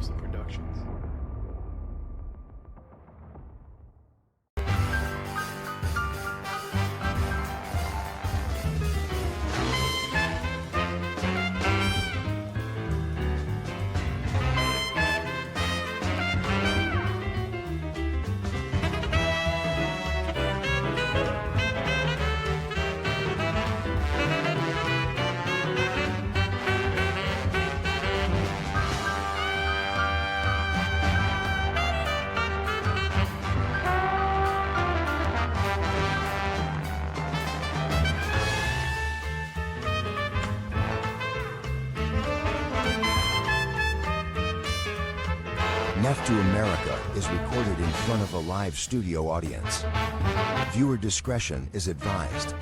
TopLobsta Productions. Neph to America is recorded in front of a live studio audience. Viewer discretion is advised.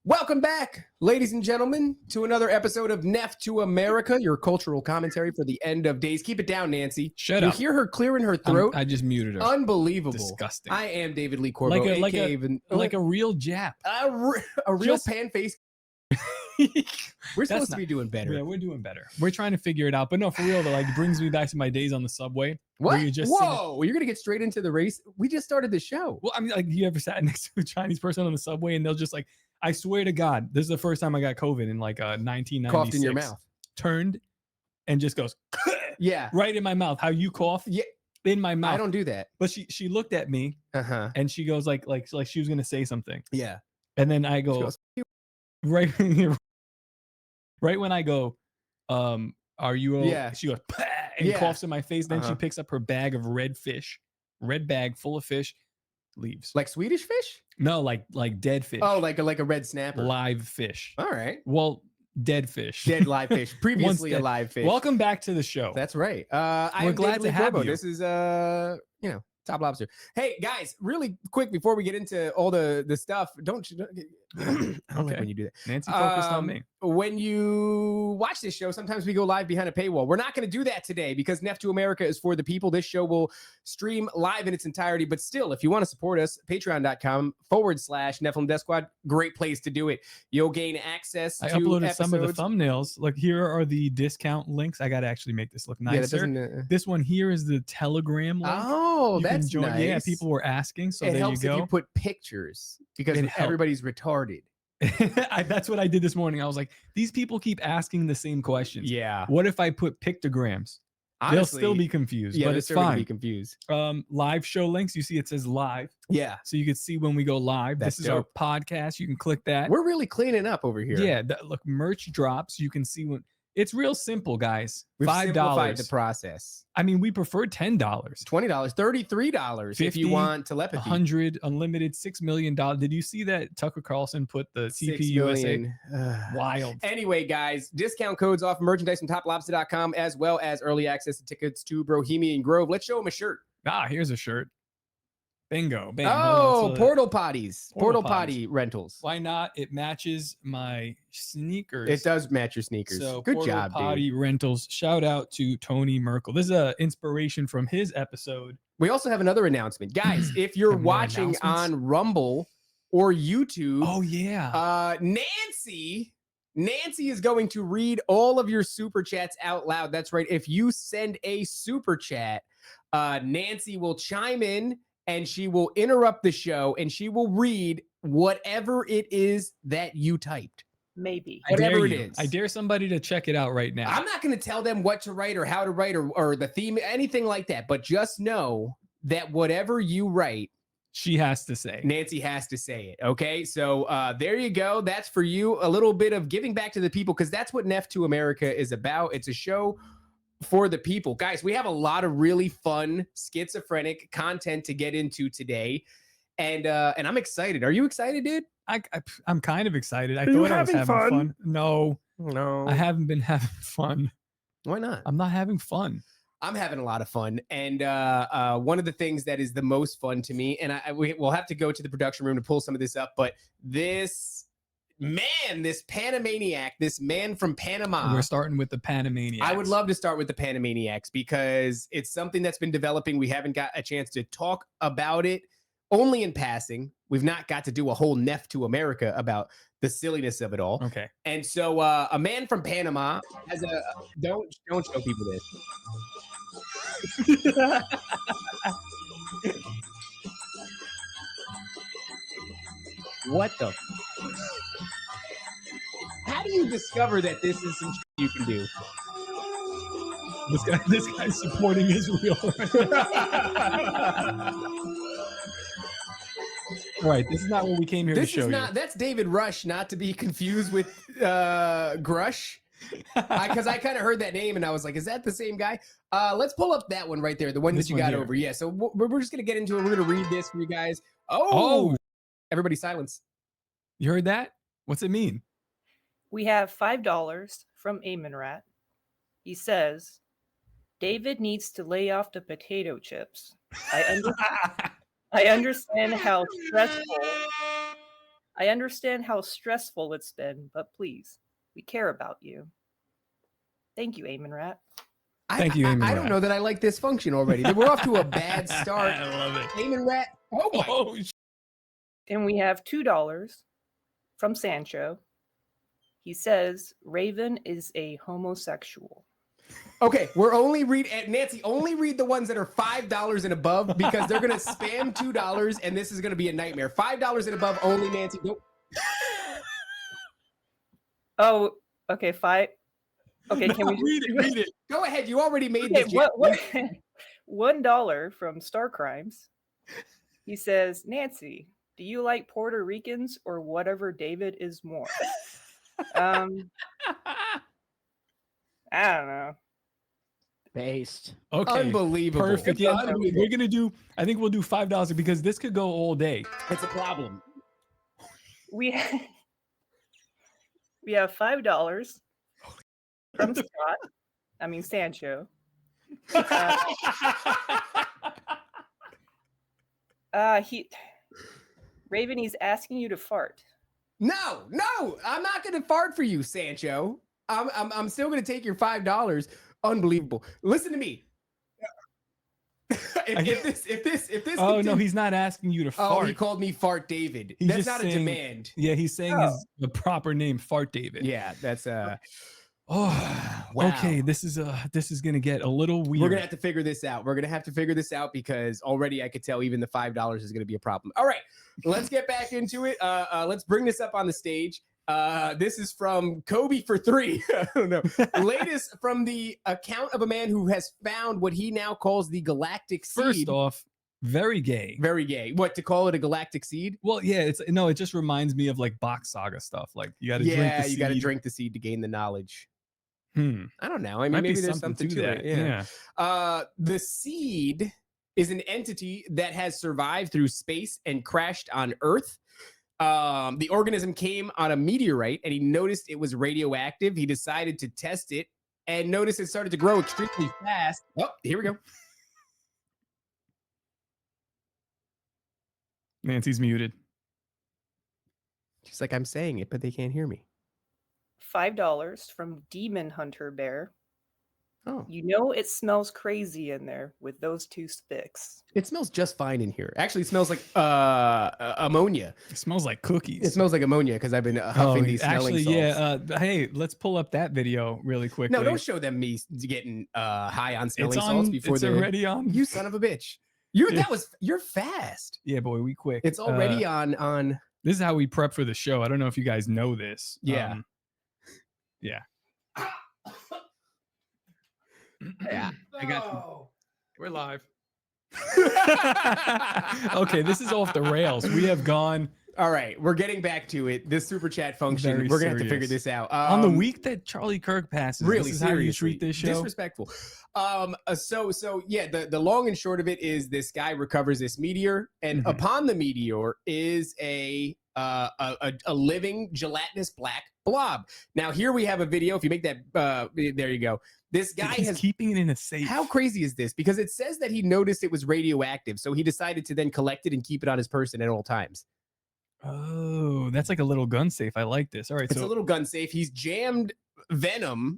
Welcome back, ladies and gentlemen, to another episode of Neph to America, your cultural commentary for the end of days. Keep it down, Nancy. Shut you up. hear her clearing her throat? I just muted her. Unbelievable. Disgusting. I am David Lee Corbo, like a real Jap. A real pan face. We're supposed to be doing better. Yeah, we're doing better. We're trying to figure it out. But no, for real, though, like brings me back to my days on the subway. What? You just Whoa, you're going to get straight into the race? We just started the show. Well, I mean, like, you ever sat next to a Chinese person on the subway and they'll just like, I swear to God, this is the first time I got COVID in like 1996. Coughed in your mouth. Turned and just goes, yeah, right in my mouth. How you cough? Yeah, in my mouth. I don't do that. But she looked at me and she goes like she was gonna say something. Yeah, and then I go right when I go, are you? Yeah. She goes and coughs in my face. Then she picks up her bag of red bag full of fish, leaves. Like Swedish fish? No, like dead fish. Oh, like a red snapper. Live fish. All right. Well, dead fish. Dead live fish. Previously a live fish. Welcome back to the show. That's right. We're glad to have you. This is Top Lobster. Hey guys, really quick before we get into all the stuff, I don't like when you do that. Nancy focused on me. When you watch this show, sometimes we go live behind a paywall. We're not going to do that today because Neph to America is for the people. This show will stream live in its entirety, but still, if you want to support us, patreon.com/Nephilim Death Squad, great place to do it. You'll gain access to uploaded episodes. some of the thumbnails. Like, here are the discount links. I got to actually make this look nicer. This one here is the Telegram link. Oh, that's nice. Yeah, people were asking, so it there helps you go. if you put pictures because everybody's retarded. That's what I did this morning. I was like, these people keep asking the same questions. Yeah. What if I put pictograms? Honestly, they'll still be confused, yeah, but it's fine. Be confused. Live show links. You see, it says live. Yeah. So you can see when we go live. That's this is dope. our podcast. You can click that. We're really cleaning up over here. Yeah. Look, merch drops. You can see when it's real simple, guys. We've simplified $5 the process. I mean, we prefer $10, $20, $33 if you want telepathy. 100 unlimited, $6 million. Did you see that Tucker Carlson put the TPUSA? Wild. Anyway, guys, discount codes off merchandise from TopLobsta.com as well as early access to tickets to Bohemian Grove. Let's show them a shirt. Here's a shirt. Bingo. Bam. Oh, portal potties. Portal potty rentals. Why not? It matches my sneakers. It does match your sneakers. So good job, potty dude. rentals. Shout out to Tony Merkel. This is an inspiration from his episode. We also have another announcement. Guys, if you're watching on Rumble or YouTube. Oh, yeah. Nancy is going to read all of your super chats out loud. That's right. If you send a super chat, Nancy will chime in and she will interrupt the show and she will read whatever it is that you typed. Maybe. Whatever it is. I dare somebody to check it out right now. I'm not going to tell them what to write or how to write or the theme, anything like that. But just know that whatever you write, she has to say. Nancy has to say it. Okay. So there you go. That's for you. A little bit of giving back to the people because that's what Neph to America is about. It's a show for the people. Guys, we have a lot of really fun schizophrenic content to get into today. And I'm excited. Are you excited, dude? I'm kind of excited. I thought I was having fun. No, I haven't been having fun. Why not? I'm not having fun. I'm having a lot of fun. And one of the things that is the most fun to me, and we'll have to go to the production room to pull some of this up, but this Panamaniac, this man from Panama. We're starting with the Panamaniacs. I would love to start with the Panamaniacs because it's something that's been developing. We haven't got a chance to talk about it only in passing. We've not got to do a whole Neph to America about the silliness of it all. Okay. And so a man from Panama has a don't show people this. What the? How do you discover that this is some shit you can do? This guy's supporting Israel. All right, this is not what we came here to show you. That's David Rush, not to be confused with Grush. Because I kind of heard that name and I was like, is that the same guy? Let's pull up that one right there, the one that you got over. Yeah, so we're just gonna get into it. We're gonna read this for you guys. Oh, everybody silence. You heard that? What's it mean? We have $5 from Amen Rat. He says, David needs to lay off the potato chips. I understand how stressful it's been, but please, we care about you. Thank you, Amen Rat. Thank you, Amen Rat. I don't know that I like this function already. We're off to a bad start. I love it. Amen Rat. Oh, and we have $2 from Sancho. He says, Raven is a homosexual. Okay, we're only Nancy, only read the ones that are $5 and above because they're gonna spam $2 and this is gonna be a nightmare. $5 and above only, Nancy. Nope. Oh, okay, Okay, can we read it? Go ahead. You already made this. What? $1 from Star Crimes. He says, Nancy, do you like Puerto Ricans or whatever David is more? I don't know. Based. Okay. Unbelievable. Perfect. Yeah, we're gonna do. I think we'll do $5 because this could go all day. It's a problem. We have $5 from Sancho. Raven, he's asking you to fart. No, I'm not gonna fart for you, Sancho. I'm still gonna take your $5. Unbelievable. Listen to me. If this. Oh no, he's not asking you to fart. Oh, he called me Fart David. He's that's not saying, a demand. Yeah, he's saying the proper name, Fart David. Yeah, that's Oh, wow. Okay. This is gonna get a little weird. We're gonna have to figure this out. Because already I could tell even the $5 is gonna be a problem. All right, let's get back into it. Let's bring this up on the stage. This is from Kobe for 3. I don't know. Latest from the account of a man who has found what he now calls the galactic seed. First off, very gay. Very gay. What, to call it a galactic seed? Well, yeah, it just reminds me of like box saga stuff. Like you got to drink the seed. You got to drink the seed to gain the knowledge. I don't know. I mean, maybe there's something to that. it. Yeah. The seed is an entity that has survived through space and crashed on Earth. The organism came on a meteorite and he noticed it was radioactive. He decided to test it and noticed it started to grow extremely fast. Oh, here we go. Nancy's muted. She's like, I'm saying it, but they can't hear me. $5 from Demon Hunter Bear. Oh. You know it smells crazy in there with those 2 sticks. It smells just fine in here. Actually, it smells like ammonia. It smells like cookies. It smells like ammonia because I've been huffing these smelling salts. Yeah. Hey, let's pull up that video really quickly. No, don't show them me getting high on smelling salts before they're already on. You son of a bitch. You're fast. Yeah, boy, we quick. It's already on. This is how we prep for the show. I don't know if you guys know this. Yeah. Yeah. Yeah, I got you. We're live. Okay, this is off the rails. We have gone. All right, we're getting back to it. This super chat function. We're gonna have to figure this out. On the week that Charlie Kirk passes, really, this is how you treat this show. Disrespectful. So yeah, the long and short of it is this guy recovers this meteor, and upon the meteor is a living gelatinous black blob. Now here we have a video. If you make that, there you go. This guy is keeping it in a safe. How crazy is this? Because it says that he noticed it was radioactive, so he decided to then collect it and keep it on his person at all times. Oh, that's like a little gun safe. I like this. All right, it's a little gun safe. He's jammed venom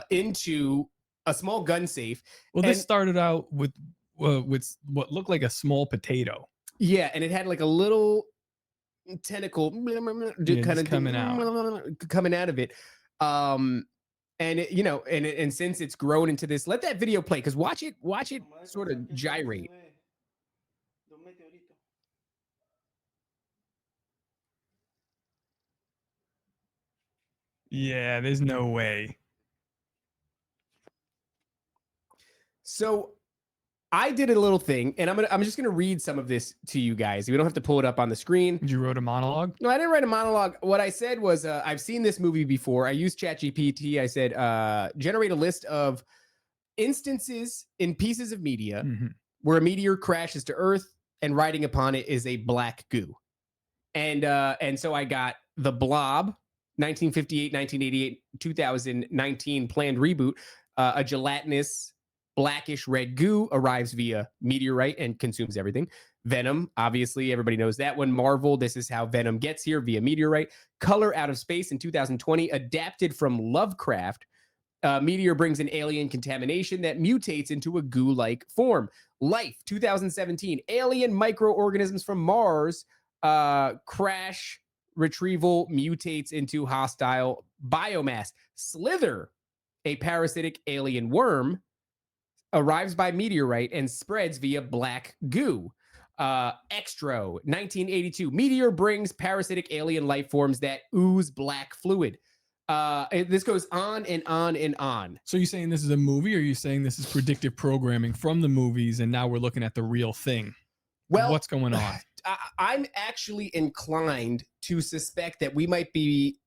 into a small gun safe. Well, this started out with what looked like a small potato. Yeah, and it had like a little tentacle kind of coming out of it. And it, and since it's grown into this, let that video play, because watch it sort of gyrate. Yeah, there's no way. So I did a little thing, and I'm just gonna read some of this to you guys. We don't have to pull it up on the screen. You wrote a monologue? No, I didn't write a monologue. What I said was, I've seen this movie before. I used ChatGPT. I said, generate a list of instances in pieces of media where a meteor crashes to Earth, and riding upon it is a black goo. And so I got The Blob, 1958, 1988, 2019 planned reboot. A gelatinous blackish red goo arrives via meteorite and consumes everything. Venom, obviously, everybody knows that one. Marvel, this is how Venom gets here, via meteorite. Color Out of Space in 2020, adapted from Lovecraft. Meteor brings an alien contamination that mutates into a goo-like form. Life, 2017, alien microorganisms from Mars crash retrieval mutates into hostile biomass. Slither, a parasitic alien worm, arrives by meteorite and spreads via black goo. Extro, 1982, meteor brings parasitic alien life forms that ooze black fluid. This goes on and on and on. So you're saying this is a movie, or are you saying this is predictive programming from the movies, and now we're looking at the real thing? Well, what's going on? I'm actually inclined to suspect that we might be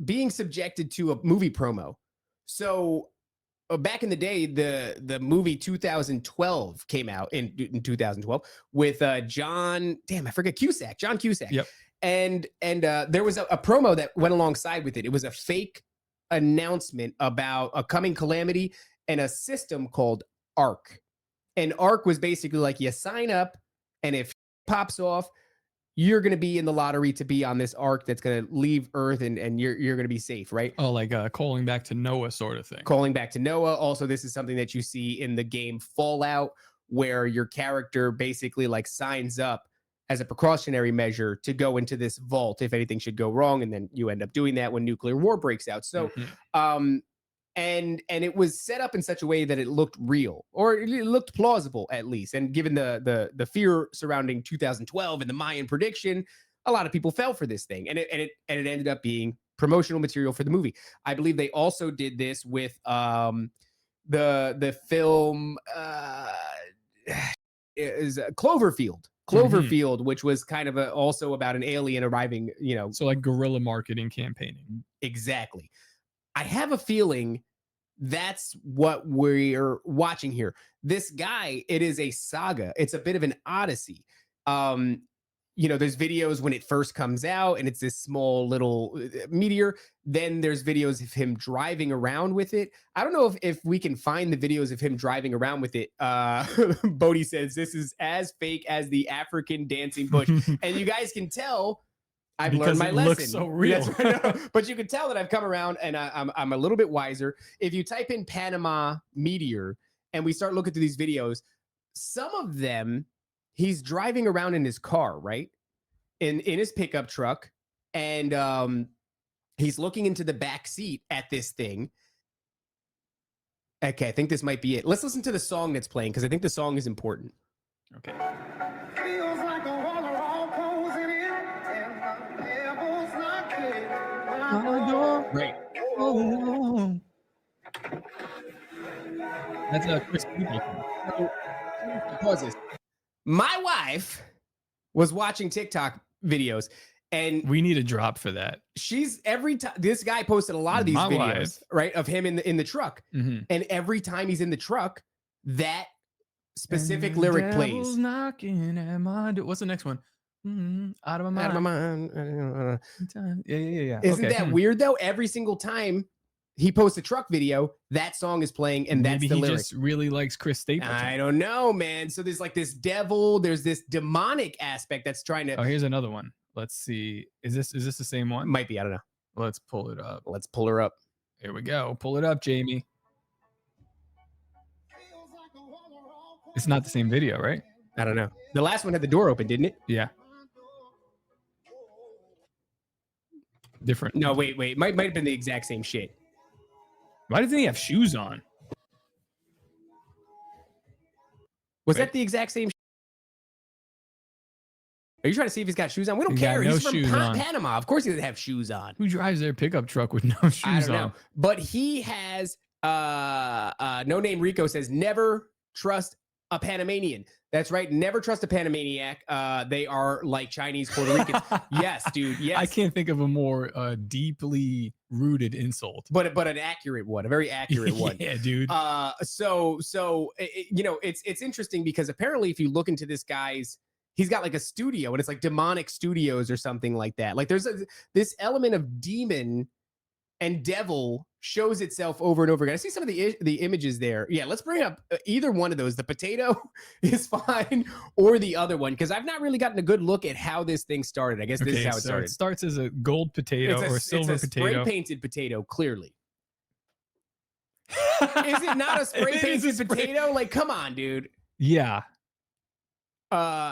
being subjected to a movie promo. So back in the day, the movie 2012 came out in 2012 with John Cusack. Yep. And there was a promo that went alongside with it. It was a fake announcement about a coming calamity and a system called ARC. And ARC was basically like, you sign up, and if pops off, you're going to be in the lottery to be on this ark that's going to leave Earth, and you're going to be safe, right? Oh, like calling back to Noah sort of thing. Calling back to Noah. Also, this is something that you see in the game Fallout, where your character basically like signs up as a precautionary measure to go into this vault if anything should go wrong, and then you end up doing that when nuclear war breaks out. So, and it was set up in such a way that it looked real, or it looked plausible at least. And given the fear surrounding 2012 and the Mayan prediction, a lot of people fell for this thing, and it ended up being promotional material for the movie. I believe they also did this with the film is Cloverfield, which was kind of also about an alien arriving, So like guerrilla marketing campaigning. Exactly. I have a feeling that's what we're watching here. This guy, it is a saga. It's a bit of an odyssey. There's videos when it first comes out, and it's this small little meteor. Then there's videos of him driving around with it. I don't know if we can find the videos of him driving around with it. Bodhi says this is as fake as the African dancing bush. And you guys can tell I've learned my lesson. Looks so real. But you can tell that I've come around, and I'm a little bit wiser. If you type in Panama meteor and we start looking through these videos, some of them, he's driving around in his car, right? In his pickup truck. And he's looking into the back seat at this thing. Okay, I think this might be it. Let's listen to the song that's playing, because I think the song is important. Okay. Feels like a water all closing in, and the devil's knocking on my door. Right. Oh. That's a Chris People. Pause this. My wife was watching TikTok videos, and we need a drop for that. She's every time this guy posted a lot of these videos, right, of him in the truck, and every time he's in the truck, that specific lyric plays. Knocking at my door. What's the next one? Out of my mind. Yeah. Isn't that weird though? Every single time he posts a truck video, that song is playing, and that's the lyric. Maybe he just really likes Chris Stapleton. I don't know, man. So there's like this devil, there's this demonic aspect that's trying to. Oh, here's another one. Let's see. Is this the same one? Might be. I don't know. Let's pull it up. Let's pull her up. Here we go. Pull it up, Jamie. It's not the same video, right? I don't know. The last one had the door open, didn't it? Yeah. Different. No, wait. Might have been the exact same shit. Why doesn't he have shoes on? Was that the exact same? Are you trying to see if he's got shoes on? We don't He's care. got no He's from shoes on. Panama. Of course he doesn't have shoes on. Who drives their pickup truck with no shoes I don't know. on? But he has No Name Rico says never trust a Panamanian. That's right. Never trust a Panamaniac. They are like Chinese Puerto Ricans. Yes, dude. Yes. I can't think of a more deeply rooted insult. But an accurate one, a very accurate one. Yeah, dude. So you know, it's interesting because apparently if you look into this guy's, he's got like a studio and it's like demonic studios or something like that. Like there's this element of demon and devil shows itself over and over again. I see some of the images there. Yeah, let's bring up either one of those. The potato is fine, or the other one, because I've not really gotten a good look at how this thing started. I guess this is how it started. It starts as a gold potato or a silver it's a potato. Spray-painted potato, clearly. Is it not a spray-painted potato? Like, come on, dude. Yeah.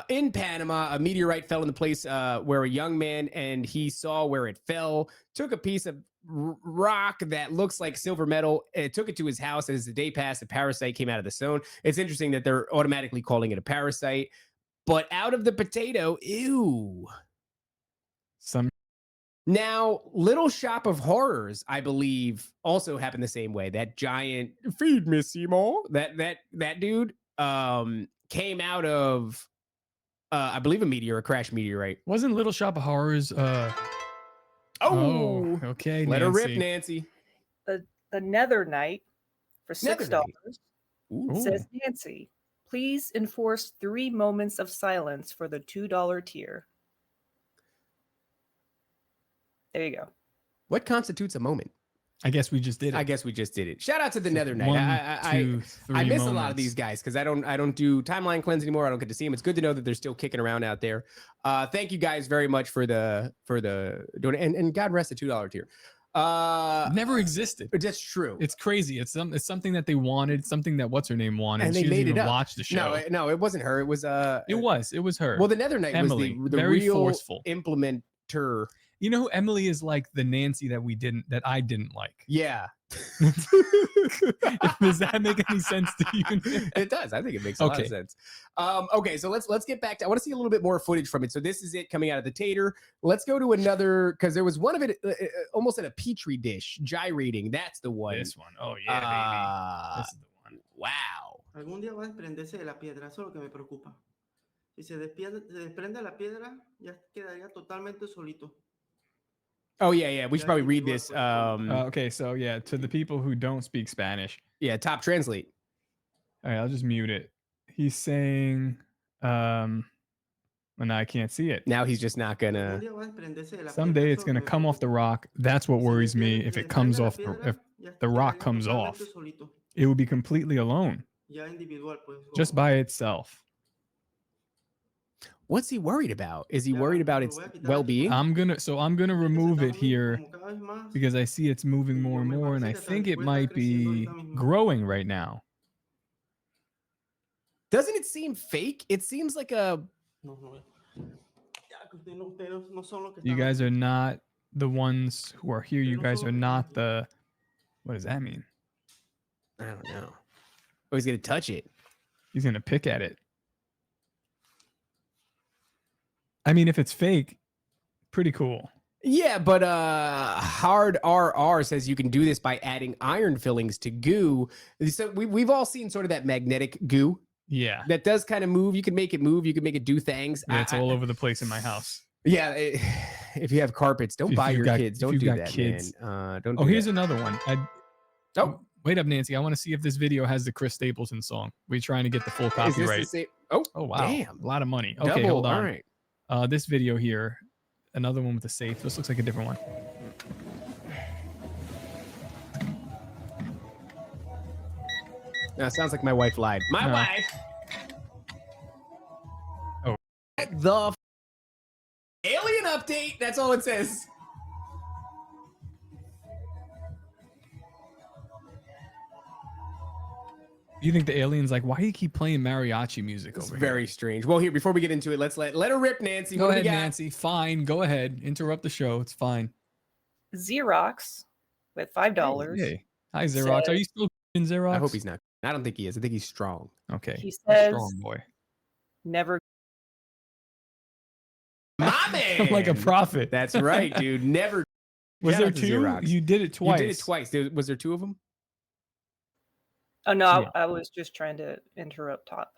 In Panama, a meteorite fell in the place where a young man, and he saw where it fell, took a piece of rock that looks like silver metal, and took it to his house. As the day passed, a parasite came out of the stone. It's interesting that they're automatically calling it a parasite, but out of the potato, ew. Now, Little Shop of Horrors, I believe, also happened the same way. That giant feed me, Seymour. That dude came out of I believe a meteor, a crash meteorite. Wasn't Little Shop of Horrors okay. Let her rip, Nancy. The Nether Knight for $6 says, Nancy, please enforce 3 moments of silence for the $2 tier. There you go. What constitutes a moment? I guess we just did it. I guess we just did it. Shout out to the Nether Knight. 1, 2, 3 I miss moments. a lot of these guys because I don't do timeline cleanse anymore. I don't get to see them. It's good to know that they're still kicking around out there. Thank you guys very much for the and God rest the $2 tier. Never existed. That's true. It's crazy. It's something that they wanted, something that what's her name wanted. And they she made didn't it even up. watch the show. No, it wasn't her. It was it was her. Well, the Nether Knight Emily, was the very real forceful implementer. You know who Emily is, like the Nancy that I didn't like. Yeah. Does that make any sense to you? It does. I think it makes a lot of sense. Okay, so let's get back to, I want to see a little bit more footage from it. So this is it coming out of the tater. Let's go to another, because there was one of it almost in a petri dish gyrating. That's the one. This one. Oh yeah, baby. This is the one. Wow. Algún día va a desprenderse de la piedra, eso es lo que me preocupa. Si se desprende la piedra, ya quedaría totalmente solito. Oh yeah. We should probably read this. Okay, so yeah, to the people who don't speak Spanish. Yeah, top translate. All right, I'll just mute it. He's saying, and I can't see it. Now he's just not gonna. Someday it's gonna come off the rock. That's what worries me. If it comes off, if the rock comes off, it will be completely alone, just by itself. What's he worried about? Is he worried about its well-being? I'm gonna remove it here because I see it's moving more and more, and I think it might be growing right now. Doesn't it seem fake? It seems like a. You guys are not the ones who are here. You guys are not the. What does that mean? I don't know. Oh, he's gonna touch it. He's gonna pick at it. I mean, if it's fake, pretty cool. Yeah, but Hard RR says you can do this by adding iron fillings to goo. So we've all seen sort of that magnetic goo. Yeah. That does kind of move. You can make it move. You can make it do things. Yeah, it's all over the place in my house. Yeah. If you have carpets, don't buy your kids. Don't do that, kids. Man. Don't. Oh, here's another one. Wait up, Nancy. I want to see if this video has the Chris Stapleton song. We're trying to get the full copyright. Oh, wow. Damn. A lot of money. Okay, Double. Hold on. All right. This video here, another one with a safe. This looks like a different one. No, it sounds like my wife lied. My wife. Oh. The alien update. That's all it says. You think the alien's like, why do you keep playing mariachi music It's over very here? strange. Well, here, before we get into it, let's let her rip, Nancy. Go What do we ahead, got? Nancy. Fine. Go ahead. Interrupt the show. It's fine. Xerox with $5. Hey. Hi, Xerox. Are you still in Xerox? I hope he's not. I don't think he is. I think he's strong. Okay. He A says, strong boy. never. My man. I'm like a prophet. That's right, dude. Never. Was Shout there out to two? Xerox. You did it twice. You did it twice. Was there two of them? Oh, no, Yeah. I was just trying to interrupt Top.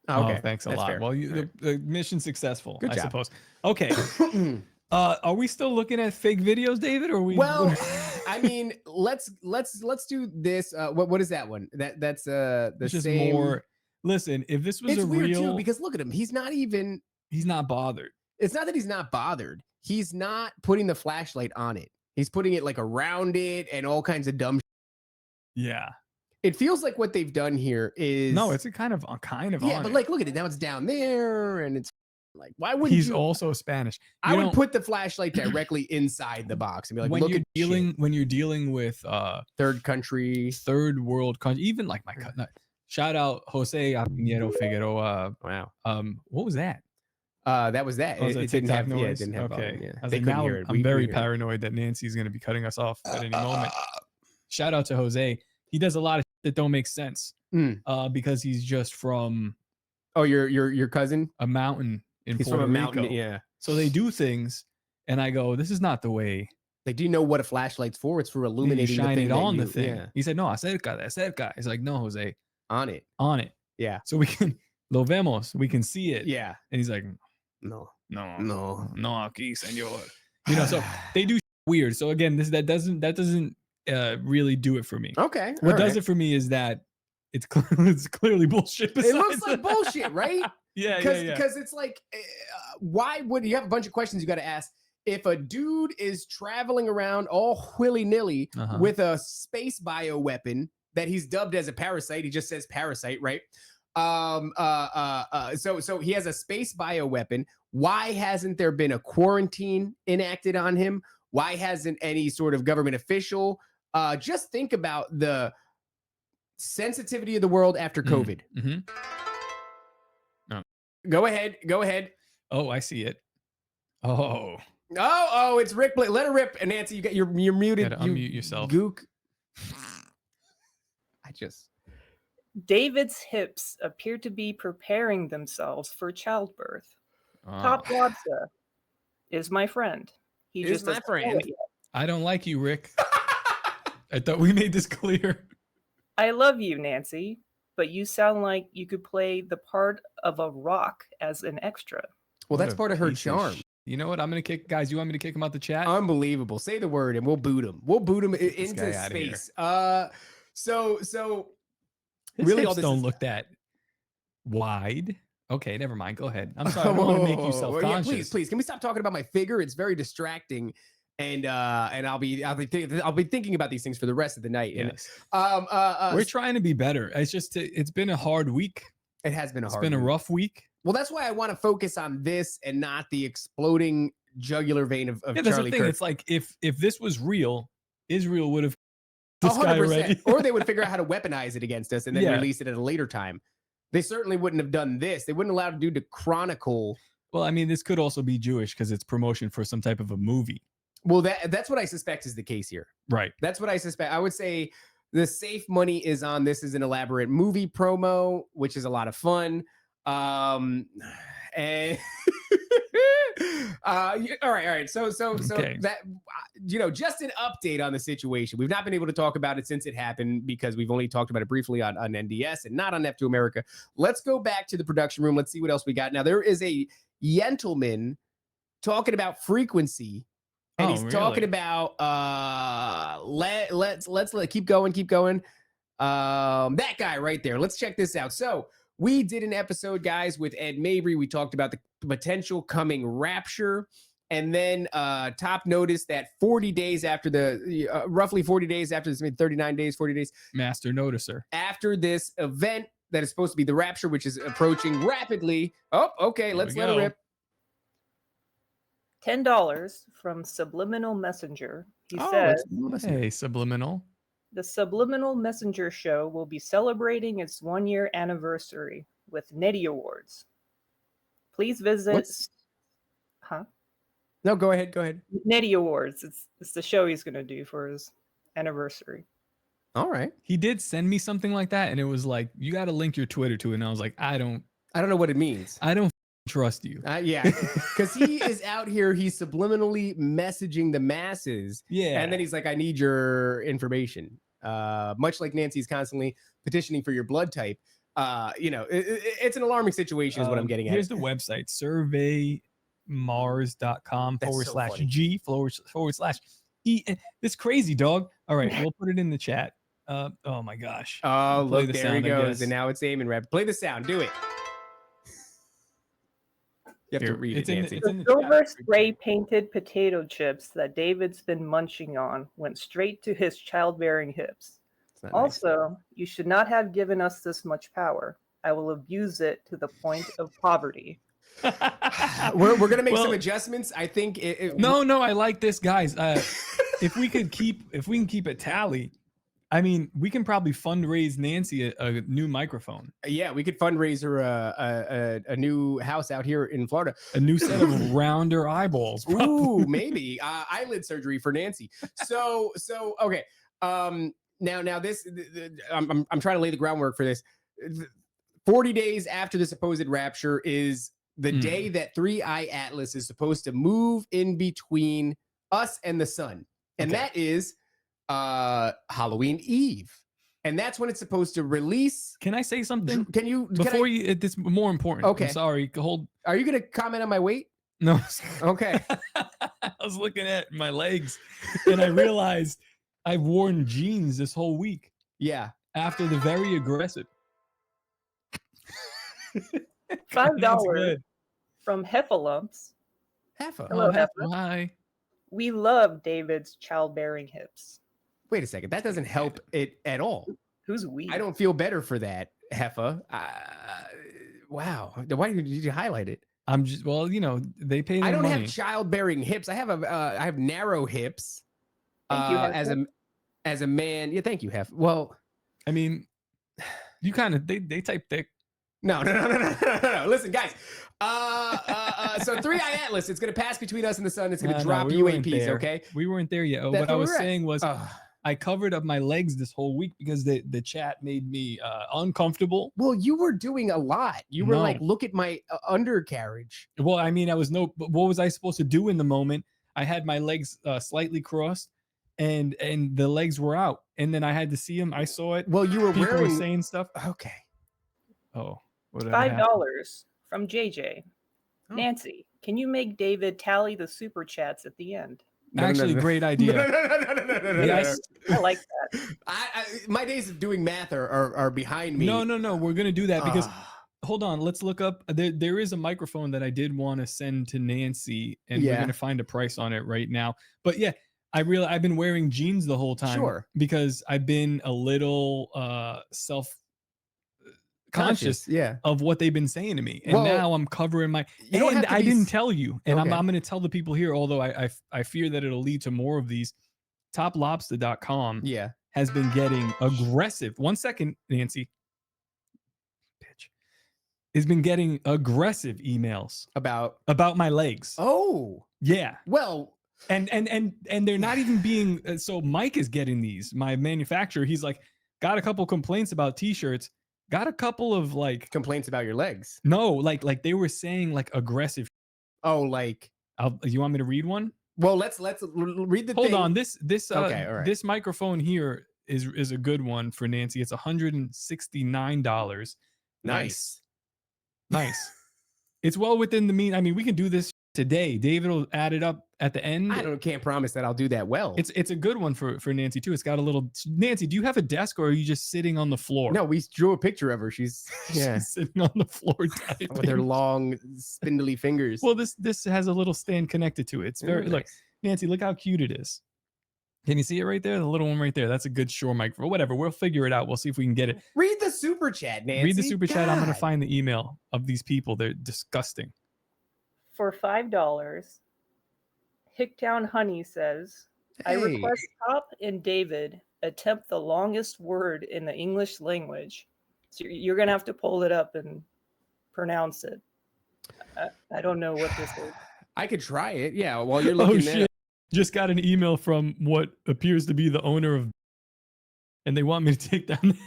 Oh, okay. Oh, thanks a That's lot. fair. Well, All the mission successful, Good I job. suppose. Okay. Are we still looking at fake videos, David? Or are we? Well, I mean, let's do this. What is that one? That's the it's just same. more. Listen, if this was It's a weird real, too because look at him. He's not even. he's not bothered. It's not that he's not bothered. He's not putting the flashlight on it. He's putting it like around it and all kinds of dumb. Yeah. It feels like what they've done here is No, it's a kind of yeah, on but it. like look at it now. It's down there, and it's like why wouldn't He's you? also Spanish. I You would don't- put the flashlight directly inside the box and be like, when look you're at dealing with third country. third world country, even like my cousin. Shout out Jose Pinheiro Figueroa. Wow. What was that? That was that. Oh, was It that didn't TikTok have. Yeah, it noise? didn't have. Okay. Volume, yeah. I was They like, couldn't now hear it. I'm We very hear it. paranoid that Nancy's going to be cutting us off at any moment. Shout out to Jose. He does a lot of shit that don't make sense because he's just from Oh, your cousin? a mountain in He's Puerto from a mountain. Rico. Yeah. So they do things, and I go, "This is not the way Like, do you know what a flashlight's for? It's for you illuminating shine the thing it that on you, the thing." Yeah, He said, "No, acerca." He's like, "No, Jose, on it. on it, Yeah. so we can lo vemos, we can see it." Yeah. And he's like, No. "No, No. no, aquí, señor." You know, so they do weird. So again, that doesn't really do it for me. Okay. What does it for me is that it's clearly bullshit. It looks besides like that. bullshit, right? Yeah, Because it's like, why would you have a bunch of questions you got to ask? If a dude is traveling around all willy-nilly Uh-huh. with a space bioweapon that he's dubbed as a parasite, he just says parasite, right? So he has a space bioweapon. Why hasn't there been a quarantine enacted on him? Why hasn't any sort of government official? Just think about the sensitivity of the world after COVID. Mm-hmm. Go ahead. Oh, I see it. Oh, Oh, it's Rick. Let her rip. And Nancy, you're muted. gotta unmute yourself. Gook. David's hips appear to be preparing themselves for childbirth. oh. TopLobsta is my friend. He Is just my doesn't friend. know it yet. I don't like you, Rick. I thought we made this clear. I love you, Nancy, but you sound like you could play the part of a rock as an extra. Well, What that's a part of her piece charm. You know what? I'm gonna kick guys. You want me to kick him out the chat? Unbelievable. Say the word and we'll boot him. We'll boot him into guy outta here. space. So His really, hips all this don't is- look that wide. Okay, never mind. Go ahead. I'm sorry. I don't want to make you Whoa, self-conscious. please. Can we stop talking about my figure? It's very distracting, and I'll be thinking about these things for the rest of the night. Yes. And We're trying to be better. It's just it's been a hard week. it has been a It's hard. been a week. rough week. Well, that's why I want to focus on this and not the exploding jugular vein of Yeah, that's Charlie the thing. Kirk. It's like if this was real, Israel would have this guy 100%. already. Or they would figure out how to weaponize it against us and then Yeah. release it at a later time. They certainly wouldn't have done this. They wouldn't allow a dude to chronicle. Well, I mean, this could also be Jewish because it's promotion for some type of a movie. Well, that's what I suspect is the case here. Right. That's what I suspect. I would say the safe money is on this is an elaborate movie promo, which is a lot of fun. And all right. So Okay. that just an update on the situation. We've not been able to talk about it since it happened because we've only talked about it briefly on NDS and not on Neph to America. Let's go back to the production room. Let's see what else we got. Now there is a gentleman talking about frequency. And he's talking about let's keep going. That guy right there. Let's check this out. So we did an episode, guys, with Ed Mabry. We talked about the potential coming rapture. And then Top noticed that 40 days after roughly 40 days after this, 39 days, 40 days Master noticer. after this event that is supposed to be the rapture, which is approaching rapidly. Oh, okay. There Let's we let it go. rip. $10 from Subliminal Messenger. He Oh, says, it's- Hey, subliminal. The Subliminal Messenger Show will be celebrating its 1-year anniversary with Netty Awards. Please visit. Huh? No, go ahead. Go ahead. Netty Awards. It's the show he's going to do for his anniversary. All right. He did send me something like that, and it was like, you got to link your Twitter to it. And I was like, I don't know what it means. I don't trust you. Yeah, because he is out here. He's subliminally messaging the masses. Yeah. And then he's like, I need your information. Much like Nancy's constantly petitioning for your blood type. It's an alarming situation is what I'm getting at. Here's the website, surveymars.com /G/E. This crazy dog. All right, we'll put it in the chat. Oh my gosh. Oh, look, the there sound, he I goes. guess. And now it's aiming rep. Play the sound. Do it. You have Here, to read it's it, in Nancy. the- The silver spray painted potato chips that David's been munching on went straight to his childbearing hips. It's not nice. Also, you should not have given us this much power. I will abuse it to the point of poverty. We're gonna make some Well, adjustments. I think No, I like this, guys. If we can keep a tally, I mean, we can probably fundraise Nancy a new microphone, yeah, we could fundraise her a new house out here in Florida. a new set of rounder eyeballs. Ooh, maybe eyelid surgery for Nancy. So okay. Now this I'm trying to lay the groundwork for this. 40 days after the supposed rapture is the day that 3-Eye Atlas is supposed to move in between us and the sun, and that is Halloween Eve, and that's when it's supposed to release. Can I say something? Can you Before you, it's more important. Okay. I'm sorry. Hold. Are you gonna comment on my weight? No. Okay. I was looking at my legs, and I realized I've worn jeans this whole week Yeah. after the very aggressive. $5 That's good. from Heffalumps. Heffa. Hello, Heffa. Hi. We love David's childbearing hips. Wait a second. That doesn't help it at all. Who's we? I don't feel better for that, Heffa. Wow. Why did you highlight it? I'm just they pay their I don't money. have childbearing hips. I have narrow hips. Thank you, Heffa. as a man. Yeah, thank you, Hef. Well, I mean, you kind of they type thick. no. Listen, guys. So 3-Eye Atlas, it's gonna pass between us and the sun. It's gonna drop we weren't UAPs, there. okay? We weren't there yet. That's What I where was we're at. saying was I covered up my legs this whole week because the chat made me uncomfortable. Well, you were doing a lot. You were No. like, look at my undercarriage. Well, I mean, but what was I supposed to do in the moment? I had my legs slightly crossed, and the legs were out, and then I had to see them. I saw it. Well, you were People were wearing. saying stuff. Okay. Oh, whatever $5 happened? from JJ. Oh. Nancy, can you make David tally the super chats at the end? Actually, great idea. No. Yes. I like that. My days of doing math are behind me. No. We're gonna do that because Ah. hold on. Let's look up. There is a microphone that I did want to send to Nancy, and we're Yeah. gonna find a price on it right now. But yeah, I've been wearing jeans the whole time. Sure. Because I've been a little self-conscious Yeah. of what they've been saying to me, and Well, now I'm covering my. you don't And have to I be didn't tell you, and Okay. I'm gonna tell the people here. Although I fear that it'll lead to more of these. TopLobsta.com Yeah. has been getting aggressive. 1 second, Nancy. Bitch. Has been getting aggressive emails About. about my legs. Oh. Yeah. Well. And they're not even being so Mike is getting these. My manufacturer, he's like, got a couple complaints about t-shirts. Got a couple of like Complaints about your legs. no, like they were saying like aggressive. Oh, like. You want me to read one? Well, let's read the Hold thing. on. This Okay, all right. this microphone here is a good one for Nancy. It's $169. Nice. Nice. It's well within the mean. I mean, we can do this today. David will add it up at the end. Can't promise that I'll do that well. It's a good one for Nancy too. It's got a little. Nancy, do you have a desk or are you just sitting on the floor? No, we drew a picture of her. She's She's sitting on the floor with her typing. long, spindly fingers. Well, this has a little stand connected to it. It's very Ooh, look, nice. Nancy, look how cute it is. Can you see it right there? The little one right there. That's a good Shure microphone. Whatever. We'll figure it out. We'll see if we can get it. Read the super chat, Nancy. Read the super chat. I'm gonna God. find the email of these people. They're disgusting. For $5, Hicktown Honey says, I Hey. request Top and David attempt the longest word in the English language. So you're going to have to pull it up and pronounce it. I don't know what this is. I could try it. Yeah, while you're looking Oh at shit! Just got an email from what appears to be the owner of, and they want me to take down.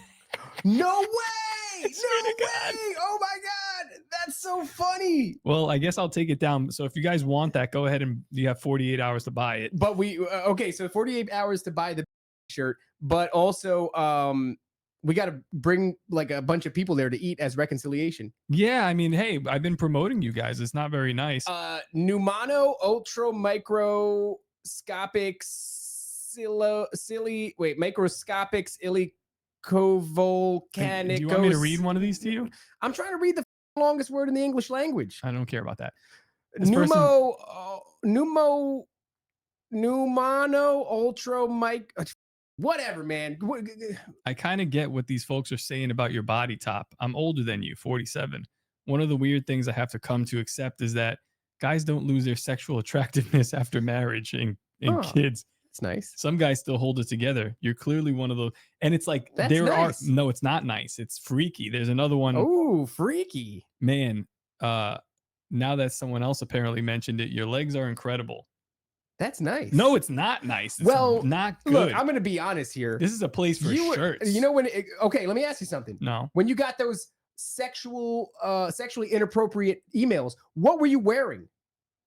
No way! I swear No to God. way! Oh my God! That's so funny. Well, I guess I'll take it down. So if you guys want that, go ahead and you have 48 hours to buy it. But we okay, so 48 hours to buy the shirt, but also we got to bring like a bunch of people there to eat as reconciliation. Yeah, I mean, hey, I've been promoting you guys. It's not very nice. Pneumano ultra microscopic microscopic illicovolcanic. Do you want me to read one of these to you? I'm trying to read the longest word in the English language. I don't care about that. Pneumano ultra mic. Whatever, man. I kind of get what these folks are saying about your body top. I'm older than you, 47. One of the weird things I have to come to accept is that guys don't lose their sexual attractiveness after marriage and kids. It's nice. Some guys still hold it together. You're clearly one of those. And it's like, That's nice. no, it's not nice. It's freaky. There's another one. Oh, freaky. Man, now that someone else apparently mentioned it, your legs are incredible. That's nice. No, it's not nice. It's well, not good. Look, I'm going to be honest here. This is a place for shirts. You know when? Okay, let me ask you something. No. When you got those sexually inappropriate emails, what were you wearing?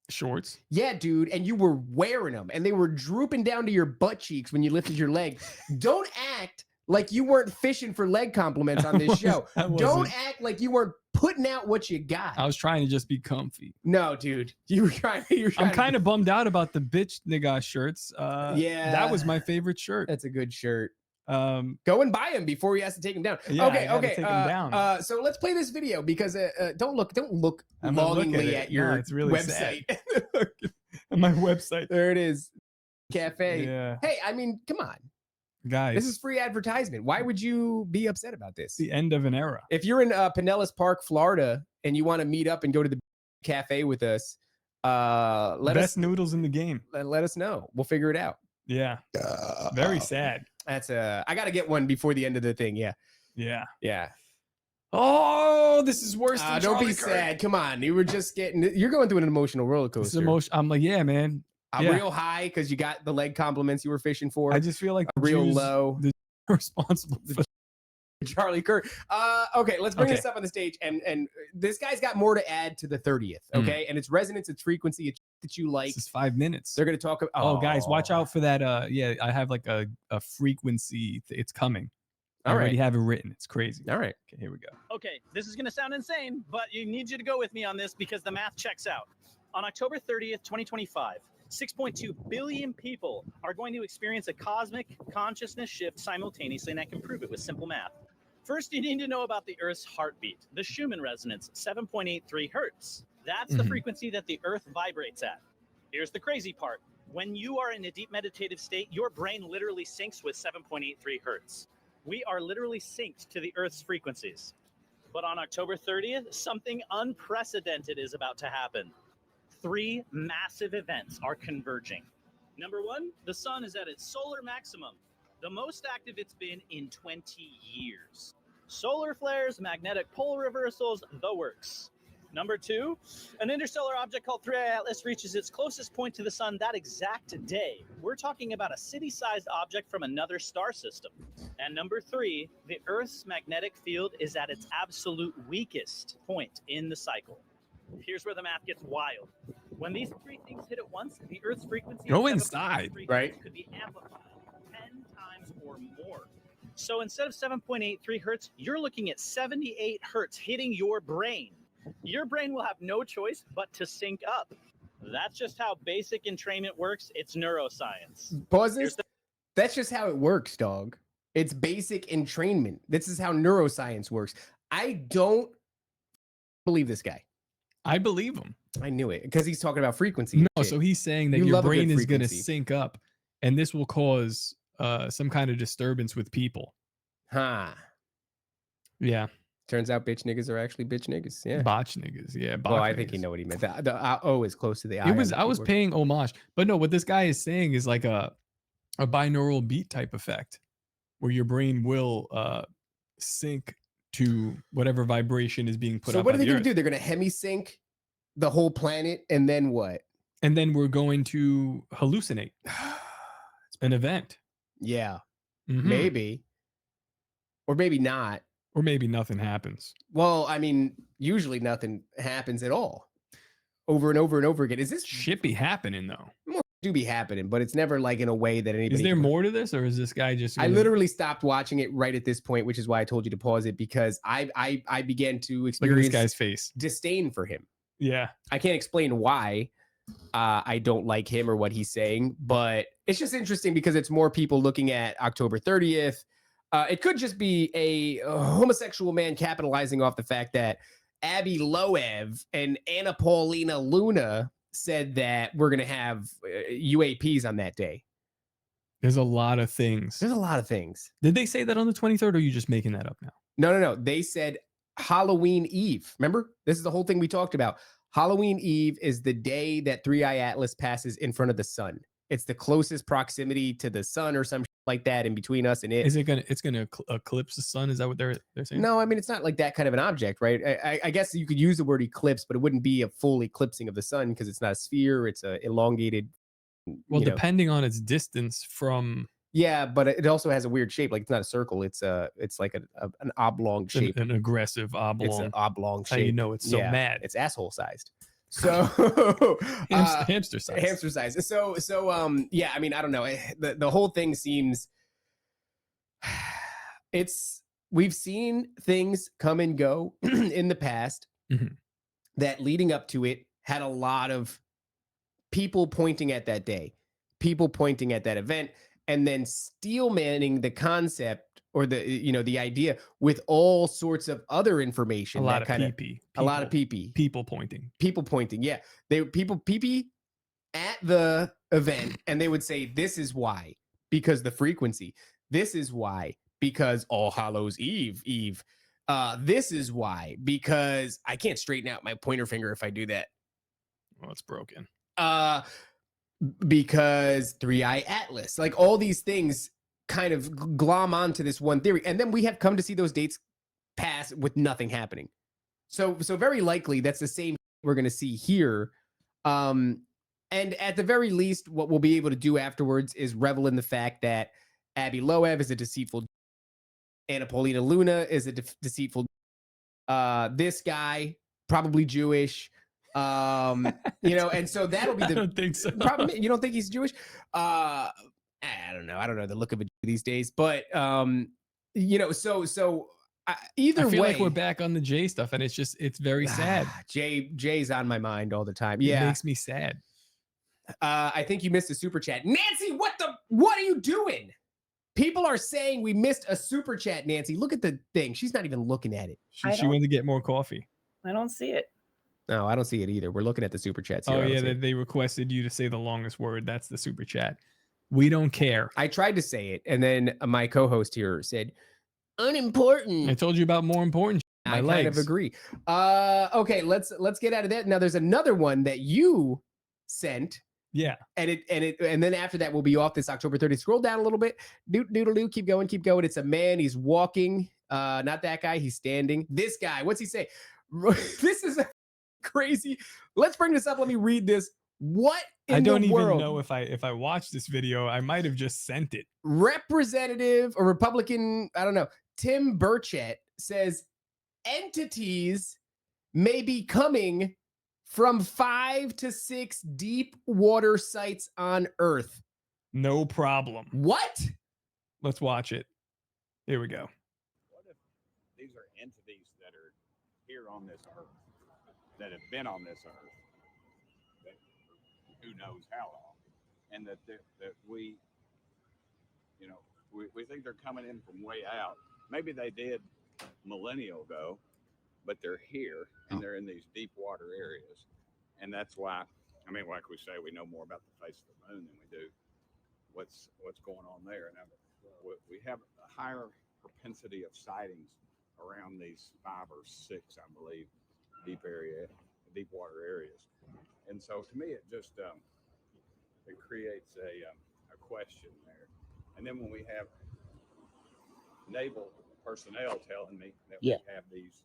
Shorts. Yeah, dude, and you were wearing them, and they were drooping down to your butt cheeks when you lifted your leg. Don't act like you weren't fishing for leg compliments on this show. Don't act like you weren't putting out what you got. I was trying to just be comfy. No, dude, you were trying. I'm kind of bummed out about the bitch nigga shirts. Yeah, that was my favorite shirt. That's a good shirt. Go and buy him before he has to take him down. Yeah, okay. Take him down. So let's play this video because don't look I'm longingly at your it's really website. My website. There it is. Cafe. Yeah. Hey, I mean, come on. Guys. This is free advertisement. Why would you be upset about this? The end of an era. If you're in Pinellas Park, Florida, and you want to meet up and go to the cafe with us, best noodles in the game. Let us know. We'll figure it out. Yeah. Very sad. That's I got to get one before the end of the thing. Yeah. Yeah. Yeah. Oh, this is worse than don't Charlie be Kirk. sad. Come on. You're going through an emotional roller coaster. I'm like, yeah, man. I'm real high because you got the leg compliments you were fishing for. I just feel like real low. The responsible for Charlie Kirk. Okay, let's bring this up on the stage. And this guy's got more to add to the 30th. Okay. And it's resonance, it's frequency that you like. This is 5 minutes. They're going to talk about. Oh, guys, watch out for that. I have like a frequency. It's coming. I already have it written. It's crazy. All right. Okay, here we go. Okay, this is going to sound insane, but you need you to go with me on this because the math checks out. On October 30th, 2025, 6.2 billion people are going to experience a cosmic consciousness shift simultaneously, and I can prove it with simple math. First, you need to know about the Earth's heartbeat, the Schumann resonance, 7.83 hertz. That's the frequency that the Earth vibrates at. Here's the crazy part. When you are in a deep meditative state, your brain literally syncs with 7.83 hertz. We are literally synced to the Earth's frequencies. But on October 30th, something unprecedented is about to happen. 3 massive events are converging. Number 1, the sun is at its solar maximum, the most active it's been in 20 years. Solar flares, magnetic pole reversals, the works. Number 2, an interstellar object called 3I Atlas reaches its closest point to the sun that exact day. We're talking about a city-sized object from another star system. And number 3, the Earth's magnetic field is at its absolute weakest point in the cycle. Here's where the math gets wild. When these 3 things hit at once, the Earth's frequency Go inside, right? Could be amplified 10 times or more. So instead of 7.83 hertz, you're looking at 78 hertz hitting your brain. Your brain will have no choice but to sync up. That's just how basic entrainment works. It's neuroscience. Pause this. That's just how it works, dog. It's basic entrainment. This is how neuroscience works. I don't believe this guy. I believe him. I knew it because he's talking about frequency. No, so he's saying that your brain is going to sync up, and this will cause some kind of disturbance with people. Huh. Yeah. Turns out bitch niggas are actually bitch niggas. Yeah. Botch niggas. Yeah. Well, I think you know what he meant. The O is close to the I. I was paying homage, but no, what this guy is saying is like a binaural beat type effect. where your brain will sync to whatever vibration is being put So up what by are they the going Earth. to do? They're going to hemisync the whole planet, and then what? And then we're going to hallucinate an event. Yeah, Mhm. maybe, or maybe not. Or maybe nothing happens. Well, I mean, usually nothing happens at all, over and over and over again. Is this Shit be happening though? more do be happening, but it's never like in a way that anybody. Is there can- more to this, or is this guy just? I gonna- literally stopped watching it right at this point, which is why I told you to pause it, because I began to look at experience this guy's face. disdain for him. Yeah, I can't explain why I don't like him or what he's saying, but it's just interesting because it's more people looking at October 30th. It could just be a homosexual man capitalizing off the fact that Abby Loev and Anna Paulina Luna said that we're going to have UAPs on that day. there's a lot of things. There's a lot of things. Did they say that on the 23rd, or are you just making that up now? No. They said Halloween Eve. Remember? This is the whole thing we talked about. Halloween Eve is the day that 3i Atlas passes in front of the sun. It's the closest proximity to the sun or some shit like that in between us and it. Is it gonna? It's gonna eclipse the sun? Is that what they're saying? No, I mean, it's not like that kind of an object, right? I guess you could use the word eclipse, but it wouldn't be a full eclipsing of the sun because it's not a sphere. It's a elongated. Well, you know. depending on its distance from Yeah, but it also has a weird shape. Like it's not a circle. It's like an oblong shape. an aggressive It's oblong. an oblong That's how shape. you know it's so Yeah, mad. It's asshole sized. So Hamster size. hamster size. So yeah, I mean, I don't know. The whole thing seems we've seen things come and go in the past Mhm. that leading up to it had a lot of people pointing at that day, people pointing at that event, and then steel manning the concept or the idea with all sorts of other information. A lot of kind pee-pee. a lot of pee-pee. People pointing. People pointing. Yeah. People pee-pee at the event, and they would say, this is why, because the frequency. This is why, because All Hallows Eve. This is why, because I can't straighten out my pointer finger if I do that. Well, it's broken. Because 3i Atlas, like all these things kind of glom onto this one theory. And then we have come to see those dates pass with nothing happening. So very likely that's the same we're going to see here. And at the very least, what we'll be able to do afterwards is revel in the fact that Abby Loev is a deceitful. Anna Paulina Luna is a deceitful. This guy, probably Jewish. And so that'll be I the don't think so. problem. You don't think he's Jewish? I don't know. I don't know the look of it these days, but either I feel way, like we're back on the J stuff, and it's very sad. Jay's on my mind all the time. It Yeah, makes me sad. I think you missed a super chat, Nancy. What are you doing? People are saying we missed a super chat, Nancy. Look at the thing. She's not even looking at it. She wanted to get more coffee. I don't see it. No, I don't see it either. We're looking at the super chats here. Oh I don't yeah, see it. they requested you to say the longest word. That's the super chat. We don't care. I tried to say it, and then my co-host here said unimportant. I told you about more important. My I legs. kind of agree. Okay, let's get out of that. Now there's another one that you sent, Yeah. and then after that we'll be off this October 30th. Scroll down a little bit. Doodle-doo, keep going. It's a man. He's walking. Not that guy. He's standing. This guy. What's he say? This is crazy. Let's bring this up. Let me read this. What in I don't the even world? know if I watched this video, I might have just sent it. Representative or Republican, I don't know, Tim Burett says entities may be coming from 5 to 6 deep water sites on Earth. No problem. What? Let's watch it. Here we go. What if these are entities that are here on this earth, that have been on this earth, that who knows how long, and that we think they're coming in from way out. Maybe they did millennia ago, but they're here and they're in these deep water areas, and that's why. I mean, like we say, we know more about the face of the moon than we do what's going on there. And we have a higher propensity of sightings around these 5 or 6, I believe, deep water areas. And so to me, it just it creates a question there. And then when we have naval personnel telling me that Yeah. we have these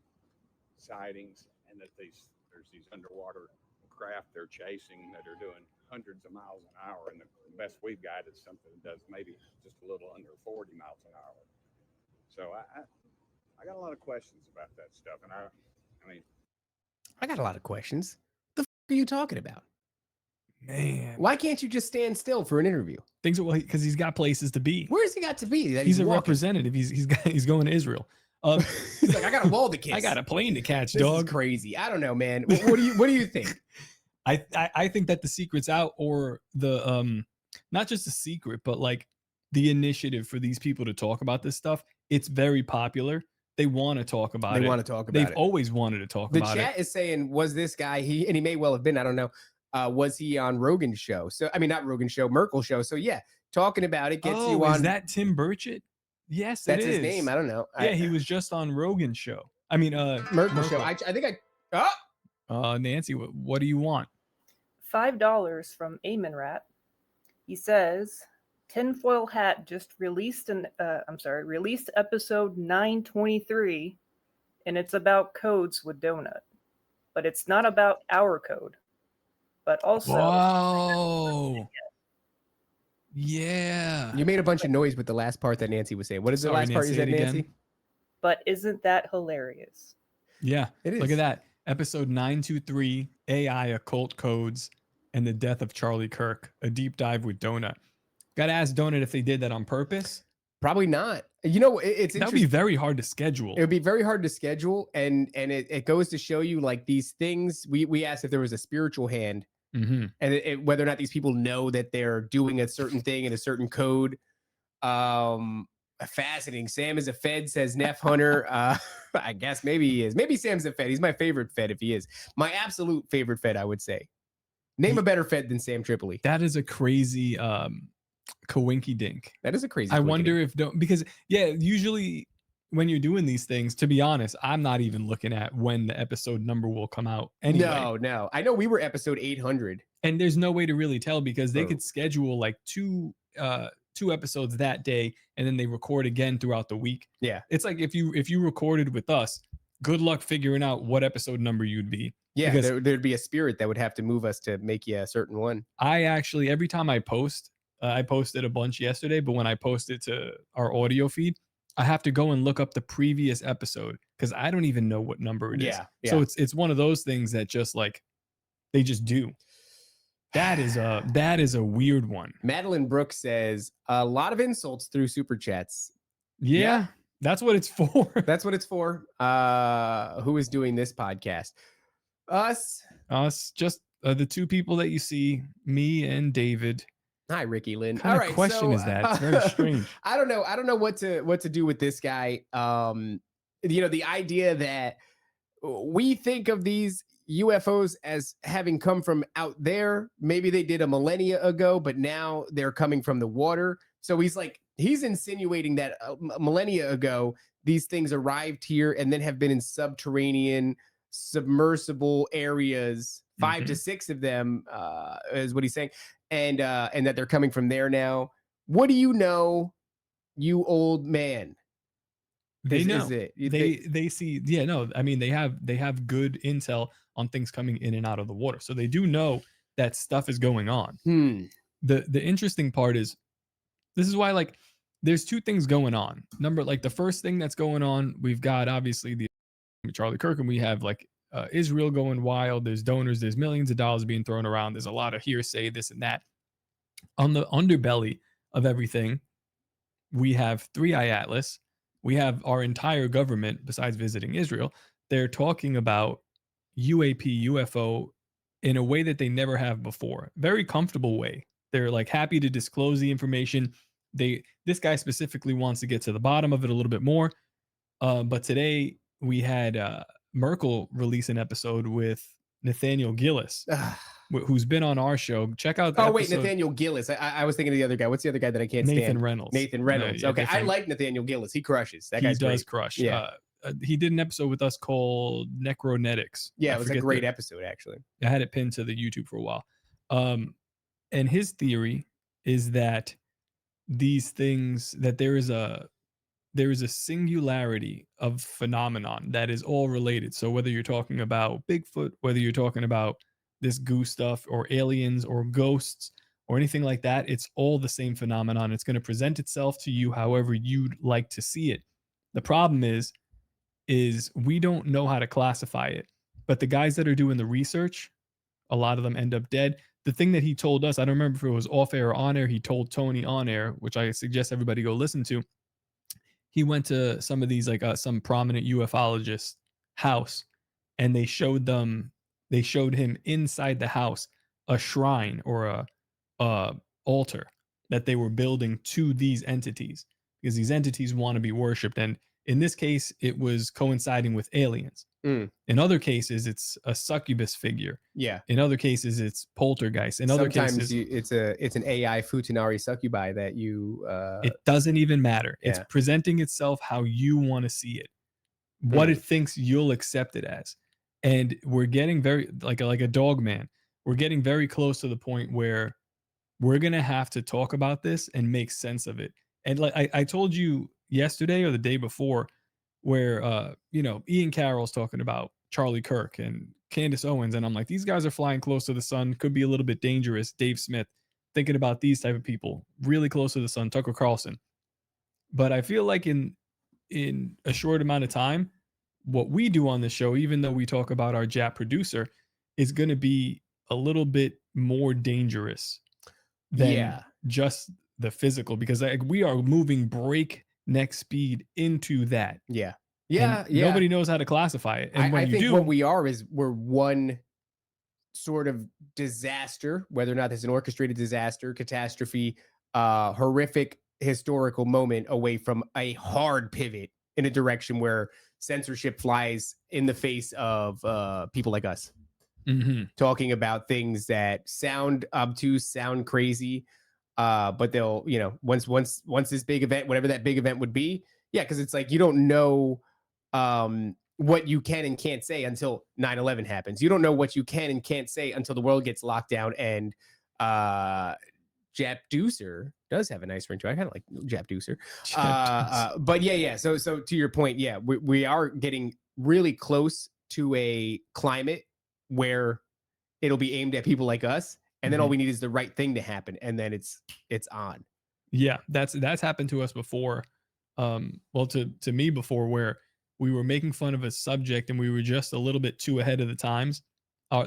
sightings and that there's these underwater craft they're chasing that are doing hundreds of miles an hour, and the best we've got is something that does maybe just a little under 40 miles an hour. So I got a lot of questions about that stuff, and I mean, I got a lot of questions. The f are you talking about? Man, Why can't you just stand still for an interview? things are well because he's got places to be. Where's he got to be? That He's a walking? representative. He's going to Israel. He's like, I got a wall to kiss. I got a plane to catch, This dog. is crazy. I don't know, man. What do you think? I think that the secret's out, or the not just a secret, but like the initiative for these people to talk about this stuff. It's very popular. They want to talk about it. They want to talk about They've it. always wanted to talk The about chat it. is saying, was this guy, and he may well have been, I don't know. Was he on Rogan's show? So, I mean, not Rogan's show, Merkel's show. So, yeah, talking about it gets you on. Is that Tim Burchett? Yes, That's it his is. name. I don't know. Yeah, he was just on Rogan's show. I mean, Merkel's show. I think Nancy, what do you want? $5 from Amon Rat. He says, Tinfoil Hat just released released episode 923, and it's about codes with Donut. But it's not about our code. But also Whoa. Yeah. You made a bunch of noise with the last part that Nancy was saying. What is the last part you said, Nancy? But isn't that hilarious? Yeah. It is. Look at that. Episode 923, AI, Occult Codes, and the Death of Charlie Kirk. A deep dive with Donut. Got to ask Donut if they did that on purpose. Probably not. You know, it's that would be very hard to schedule. It would be very hard to schedule, and it goes to show you like these things. We asked if there was a spiritual hand, and whether or not these people know that they're doing a certain thing in a certain code. Fascinating. Sam is a Fed, says Neph Hunter. I guess maybe he is. Maybe Sam's a Fed. He's my favorite Fed if he is. My absolute favorite Fed, I would say. Name a better Fed than Sam Tripoli. That is a crazy coinky dink. That is a crazy. I wonder if because usually when you're doing these things, to be honest, I'm not even looking at when the episode number will come out. Anyway. No. I know we were episode 800, and there's no way to really tell because they could schedule like two episodes that day, and then they record again throughout the week. Yeah, it's like if you recorded with us, good luck figuring out what episode number you'd be. Yeah, there'd be a spirit that would have to move us to make you a certain one. I actually, every time I post, I posted a bunch yesterday, but when I post it to our audio feed, I have to go and look up the previous episode because I don't even know what number it is. Yeah. So it's one of those things that just like they just do. That is a weird one. Madeline Brooks says a lot of insults through super chats. Yeah. That's what it's for. That's what it's for. Who is doing this podcast? Us, just the two people that you see, me and David. Hi, Ricky Lynn. What kind of question is that? It's very strange. I don't know what to do with this guy. The idea that we think of these UFOs as having come from out there. Maybe they did a millennia ago, but now they're coming from the water. So he's insinuating that millennia ago, these things arrived here and then have been in subterranean, submersible areas, 5 to 6 of them, is what he's saying. And that they're coming from there now. What do you know, you old man? They know. They see. Yeah, no. I mean, they have good intel on things coming in and out of the water, so they do know that stuff is going on. The interesting part is, this is why there's two things going on. The first thing that's going on, we've got obviously the Charlie Kirk, and we have Israel going wild. There's donors. There's millions of dollars being thrown around. There's a lot of hearsay, this and that. On the underbelly of everything, we have 3i Atlas. We have our entire government, besides visiting Israel, they're talking about UAP, UFO in a way that they never have before. Very comfortable way. They're happy to disclose the information. This guy specifically wants to get to the bottom of it a little bit more. But today we had Merkel release an episode with Nathaniel Gillis, who's been on our show. Check out the episode. Nathaniel Gillis. I was thinking of the other guy. What's the other guy that I can't stand? Nathan Reynolds. No, okay, I like Nathaniel Gillis. He crushes. That guy does crush. Yeah. He did an episode with us called Necronetics. Yeah, it was a great episode, actually. I had it pinned to the YouTube for a while. And his theory is that these things, that there is there is a singularity of phenomenon that is all related. So whether you're talking about Bigfoot, whether you're talking about this goo stuff or aliens or ghosts or anything like that, it's all the same phenomenon. It's going to present itself to you however you'd like to see it. The problem is we don't know how to classify it. But the guys that are doing the research, a lot of them end up dead. The thing that he told us, I don't remember if it was off air or on air, he told Tony on air, which I suggest everybody go listen to. He went to some of these, like some prominent ufologist house, and they showed him inside the house a shrine or a altar that they were building to these entities, because these entities want to be worshipped. And in this case, it was coinciding with aliens. In other cases, it's a succubus figure. Yeah. In other cases, it's poltergeist. In other cases, it's an AI Futanari succubi that you. It doesn't even matter. It's Yeah. presenting itself how you want to see it, what it thinks you'll accept it as. And we're getting very like a dog man. We're getting very close to the point where we're gonna have to talk about this and make sense of it. And like I told you yesterday or the day before, where Ian Carroll's talking about Charlie Kirk and Candace Owens, and I'm like, these guys are flying close to the sun, could be a little bit dangerous. Dave Smith, thinking about these type of people, really close to the sun. Tucker Carlson. But I feel like in a short amount of time, what we do on this show, even though we talk about our Jap producer, is going to be a little bit more dangerous than just the physical, because we are moving breakneck speed into that. Yeah. Nobody knows how to classify it. And when I you think do, what we are is we're one sort of disaster, whether or not it's an orchestrated disaster, catastrophe, horrific historical moment away from a hard pivot in a direction where censorship flies in the face of people like us, talking about things that sound obtuse, sound crazy, but they'll, once this big event, whatever that big event would be, because it's like you don't know what you can and can't say until 9/11 happens. You don't know what you can and can't say until the world gets locked down. And Jap Deucer does have a nice ring to it. I kind of like Jap Deucer. But yeah. So to your point, we are getting really close to a climate where it'll be aimed at people like us, and then all we need is the right thing to happen, and then it's on. Yeah, that's happened to us before. Well, to me before, where we were making fun of a subject and we were just a little bit too ahead of the times.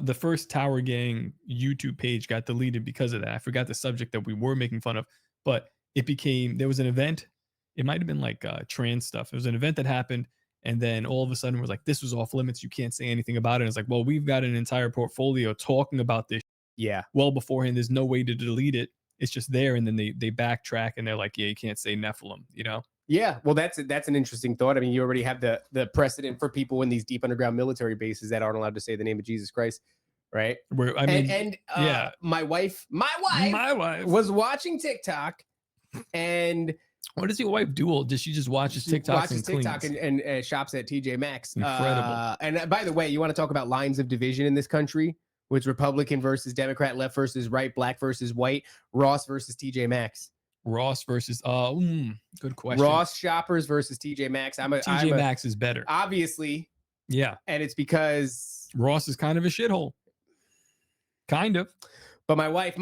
The first Tower Gang YouTube page got deleted because of that. I forgot the subject that we were making fun of, but there was an event. It might have been like trans stuff. It was an event that happened, and then all of a sudden we're like, this was off limits. You can't say anything about it. And it's like, well, we've got an entire portfolio talking about this. Yeah. Well beforehand, there's no way to delete it. It's just there, and then they backtrack and they're like, yeah, you can't say Nephilim, Yeah, well, that's an interesting thought. I mean, you already have the precedent for people in these deep underground military bases that aren't allowed to say the name of Jesus Christ, right? Where my wife was watching TikTok, and what does your wife do? Does she just watch his TikToks and shops at TJ Maxx? Incredible. And by the way, you want to talk about lines of division in this country? With Republican versus Democrat, left versus right, black versus white, Ross versus TJ Maxx. Ross versus good question. Ross shoppers versus TJ Maxx. TJ Maxx is better, obviously. Yeah, and it's because Ross is kind of a shithole. Kind of. But my wife,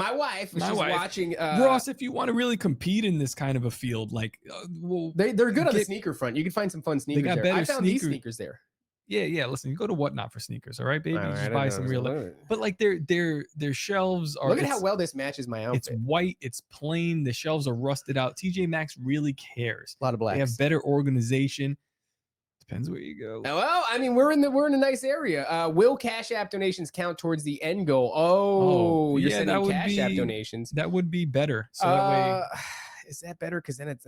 she's watching Ross. If you want to really compete in this kind of a field, like they're good on the sneaker front. You can find some fun sneakers there. I found these sneakers there. Yeah. Listen, you go to Whatnot for sneakers, all right, baby. You just buy some real. But like their shelves are. Look at how well this matches my outfit. It's white. It's plain. The shelves are rusted out. TJ Maxx really cares. A lot of blacks. They have better organization. Depends where you go. Well, I mean, we're in a nice area. Will Cash App donations count towards the end goal? You're sending Cash App donations. That would be better. So that way. Is that better? Because then it's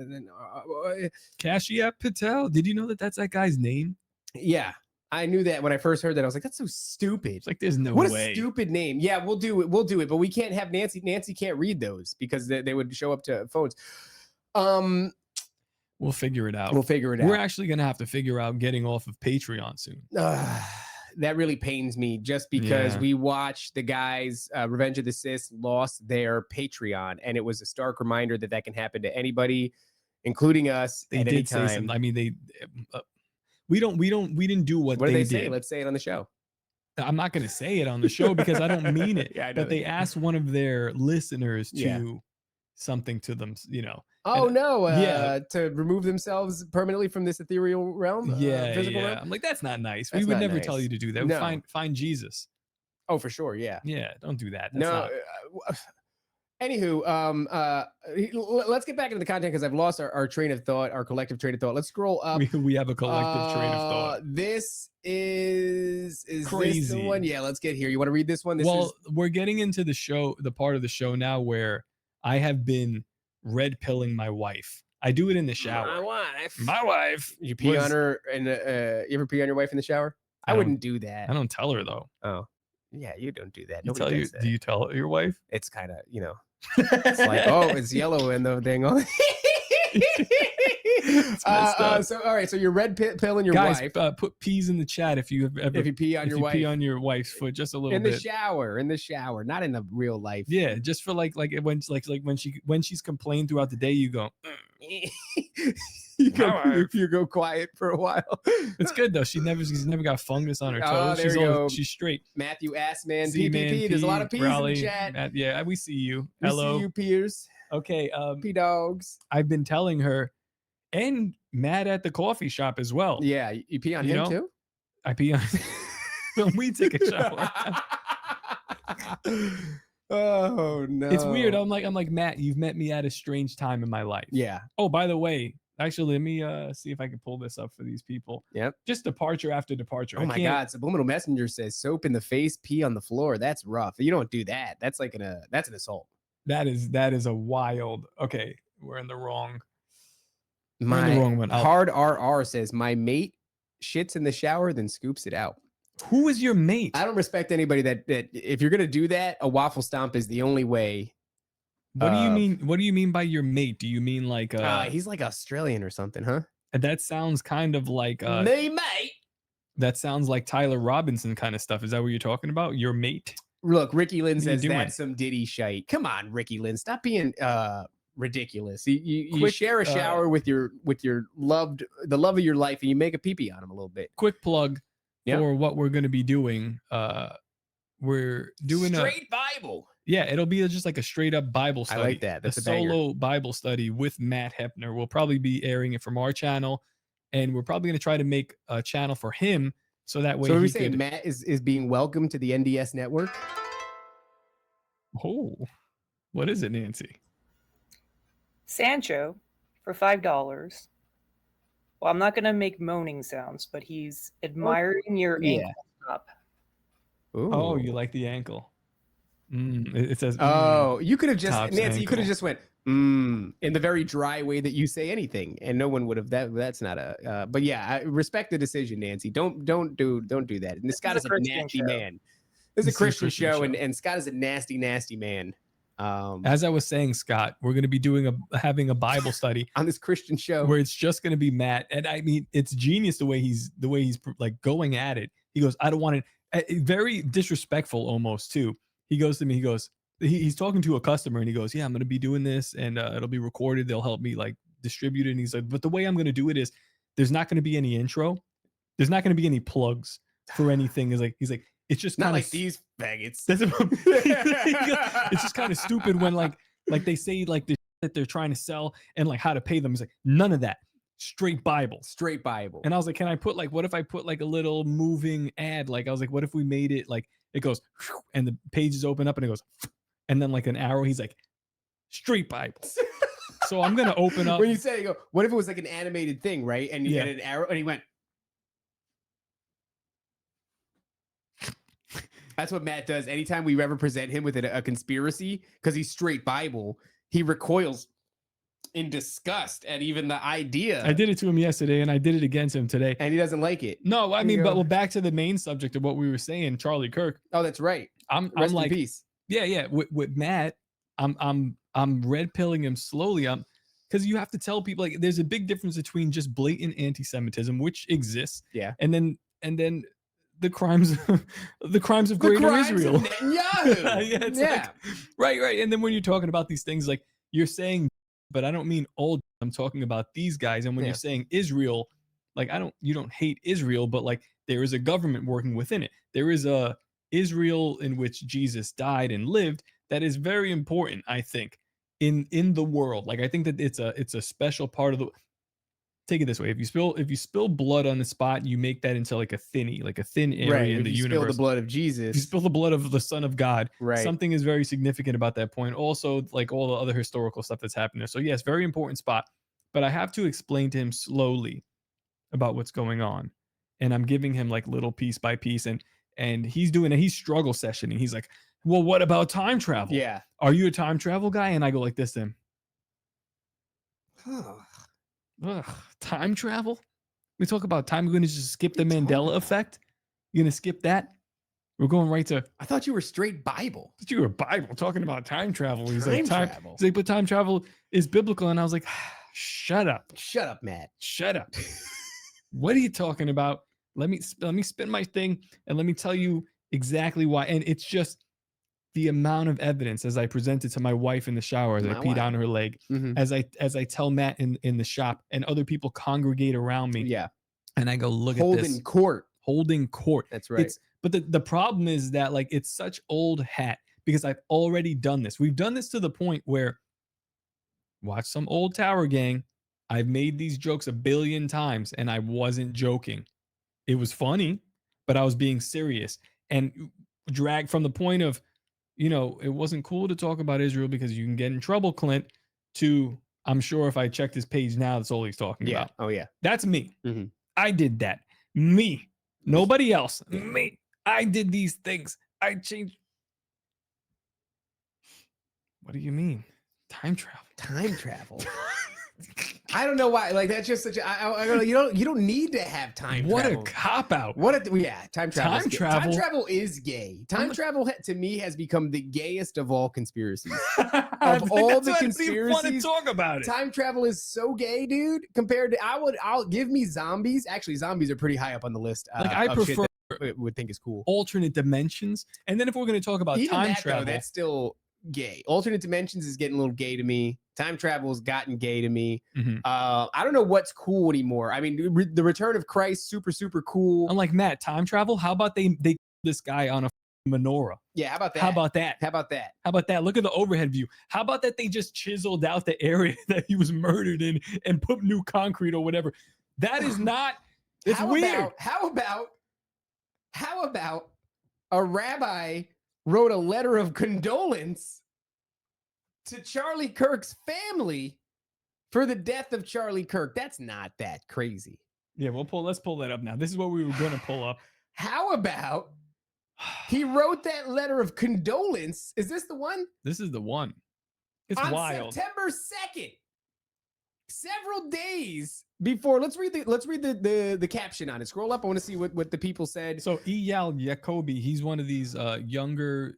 Cash App Patel. Did you know that that's that guy's name? Yeah. I knew that when I first heard that. I was like, that's so stupid. It's like, there's no way. What a stupid name. Yeah, we'll do it. But we can't have Nancy. Nancy can't read those because they would show up to phones. We'll figure it out. We're actually going to have to figure out getting off of Patreon soon. That really pains me just because we watched the guys, Revenge of the Sith lost their Patreon. And it was a stark reminder that can happen to anybody. including us. They at any did say time. something. I mean, we didn't do what What they did they say? did. Let's say it on the show. I'm not going to say it on the show because I don't mean it. Yeah, I know but they that. asked one of their listeners to Yeah. something to them, you know. Oh And, no! yeah. To remove themselves permanently from this ethereal realm, Yeah, physical yeah. realm. I'm like, that's not nice. That's We would not never tell nice. you to do that. No. Find Jesus. Oh, for sure. Yeah. Yeah, don't do that. That's No. not. Anywho, let's get back into the content because I've lost our train of thought, our collective train of thought. Let's scroll up. We have a collective train of thought. This is this the Crazy. one? Yeah, let's get here. You want to read this one? This Well, we're getting into the part of the show now where I have been red pilling my wife. I do it in the shower. wife. My wife. You pee on her, and you ever pee on your wife in the shower? I I don't- wouldn't do that. I don't tell her though. Oh, yeah, you don't do that. You Nobody tell does that. do you tell your wife? It's kind of, it's like, oh, it's yellow and the dang on. It's messed up. So all right, so you're red pilling your Guys, wife. put peas in the chat if you have ever If you pee on if your you wife pee on your wife's foot just a little in the bit. shower, not in the real life. Yeah, just for like when when she's complained throughout the day, you go. If you go quiet for a while. It's good though. She's never got fungus on her Oh, toes. there She's you go. she's straight. Matthew Assman, See, man, PPP. There's a lot of P's Raleigh, in the chat. Matt, yeah, we see you. We Hello. see you, peers. Okay. P dogs. I've been telling her, and Matt at the coffee shop as well. Yeah, you pee on You him know? too. I pee on when we take a shower. Oh no, It's weird. I'm like Matt. You've met me at a strange time in my life. Yeah. Oh, by the way, actually, let me see if I can pull this up for these people. Yep. Just departure after departure. Oh I my can't- God! Subliminal Messenger says soap in the face, pee on the floor. That's rough. You don't do that. That's like that's an assault. That is a wild. Okay, we're in the wrong. We're in My the wrong one. hard RR says my mate shits in the shower, then scoops it out. Who is your mate? I don't respect anybody that if you're gonna do that, a waffle stomp is the only way. What do you mean? What do you mean by your mate? Do you mean like He's like Australian or something, huh? that sounds kind of like Me mate. that sounds like Tyler Robinson kind of stuff. Is that what you're talking about? Your mate? Look, Ricky Lynn What are you says doing? that's some Diddy shite. Come on, Ricky Lynn, stop being ridiculous. You Quick, share a shower with your the love of your life, and you make a pee-pee on him a little bit. Quick plug Yep. for what we're going to be doing. We're doing Straight Bible. it'll be just like a straight up Bible I study. like that. That's a banger. solo Bible study with Matt Hepner. We'll probably be airing it from our channel, and we're probably going to try to make a channel for him so that way So he we say could. Matt is being welcomed to the NDS network. Oh, what is it, Nancy? Sancho for $5. Well, I'm not gonna make moaning sounds, but he's admiring your Yeah. ankle top. Oh, Ooh. you like the ankle? It says. Oh, you could have just Tops Nancy. You could have ankle. just went in the very dry way that you say anything, and no one would have. That's not a. But yeah, I respect the decision, Nancy. Don't do that. And Scott is is a a Christian nasty show. man. This is a Christian show, show. and Scott is a nasty man. As I was saying, Scott, we're going to be having a Bible study On this Christian show, where it's just going to be Matt, and I mean, it's genius the way he's like going at it. He goes, I don't want it. Very disrespectful almost too. He goes to me. He goes, he's talking to a customer, and he goes, yeah, I'm going to be doing this, and it'll be recorded. They'll help me like distribute it. And he's like, but the way I'm going to do it is, there's not going to be any intro. There's not going to be any plugs for anything. He's like, it's just not kind like of these faggots. it's just kind of stupid when like they say like the that they're trying to sell and like how to pay them. It's like none of that. Straight Bible. Straight Bible. And I was like, can I put like, what if I put like a little moving ad? Like I was like, what if we made it like it goes and the pages open up and it goes and then like an arrow. He's like, straight Bible. So I'm gonna open up. When you say, you go, what if it was like an animated thing, right? And you Yeah. had an arrow, and he went. That's what Matt does. Anytime we ever present him with a conspiracy, because he's straight Bible, he recoils in disgust at even the idea. I did it to him yesterday, and I did it against him today. And he doesn't like it. No, I There you mean, but go. well, back to the main subject of what we were saying, Charlie Kirk. Oh, that's right. I'm Rest like, in peace. yeah. With Matt, I'm red pilling him slowly. Because you have to tell people like there's a big difference between just blatant anti-Semitism, which exists, Yeah. and then the crimes of greater crimes Israel. of Netanyahu. Yeah, it's Yeah. like, right. And then when you're talking about these things, like you're saying but I don't mean old. I'm talking about these guys. And when Yeah. you're saying Israel, like you don't hate Israel, but like there is a government working within it. There is a Israel in which Jesus died and lived that is very important, I think, in the world. Like I think that it's a special part of the. Take it this way: if you spill blood on the spot, you make that into like a thin area Right. in If the you spill universe. the blood of If you Jesus. spill the blood of the Son of God, Right. something is very significant about that point. Also, like all the other historical stuff that's happened there. So yes, very important spot. But I have to explain to him slowly about what's going on, and I'm giving him like little piece by piece, and he's struggle sessioning. He's like, "Well, what about time travel? Yeah. Are you a time travel guy?" And I go like this to him. Ugh, time travel? We talk about time. We're going to just skip the What are you talking Mandela about? effect. You're going to skip that? We're going right to. I thought you were straight Bible. But you were Bible talking about time travel. He's Time like, travel. He's like, but time travel is biblical. And I was like, shut up. Shut up, Matt. Shut up. What are you talking about? Let me spin my thing and let me tell you exactly why. And it's just the amount of evidence as I presented to my wife in the shower as I My pee down wife. her leg, Mhm. as I tell Matt in the shop, and other people congregate around me. Yeah. And I go, look at Holding this. court. Holding court. That's right. But the problem is that like it's such old hat because I've already done this. We've done this to the point where watch some old Tower Gang. I've made these jokes a billion times and I wasn't joking. It was funny, but I was being serious and dragged from the point of, it wasn't cool to talk about Israel because you can get in trouble, Clint, to I'm sure if I check this page now, that's all he's talking Yeah. about. Oh, yeah. That's me. Mhm. I did that. Me. Nobody else. Yeah. Me. I did these things. I changed. What do you mean? Time travel. Time travel. I don't know why. Like that's just such a. I don't. You don't need to have time What travel. a cop out. Yeah, time travel. Time Time travel? travel is gay. Time travel to me has become the gayest of all conspiracies. Of all the want to conspiracies, talk about it. Time travel is so gay, dude. Compared to, I'll give me zombies. Actually, zombies are pretty high up on the list. Like I of shit prefer that I would think is cool. alternate dimensions. And then if we're going to talk about Even time that, travel, though, that's still gay. Alternate dimensions is getting a little gay to me. Time travel has gotten gay to me. Mhm. I don't know what's cool anymore. I mean, the Return of Christ, super cool. unlike Matt, time travel, how about they this guy on a menorah? Yeah, how about that? How about that? How about that? How about that? Look at the overhead view. How about that they just chiseled out the area that he was murdered in and put new concrete or whatever? That is not, it's weird. How about a rabbi wrote a letter of condolence to Charlie Kirk's family for the death of Charlie Kirk? That's not that crazy. Yeah, let's pull that up now. This is what we were going to pull up. How about he wrote that letter of condolence? Is this the one? This is the one. It's On wild. September 2nd. Several days before. Let's read the caption on it. Scroll up. I want to see what the people said. So Eyal Jacobi, he's one of these younger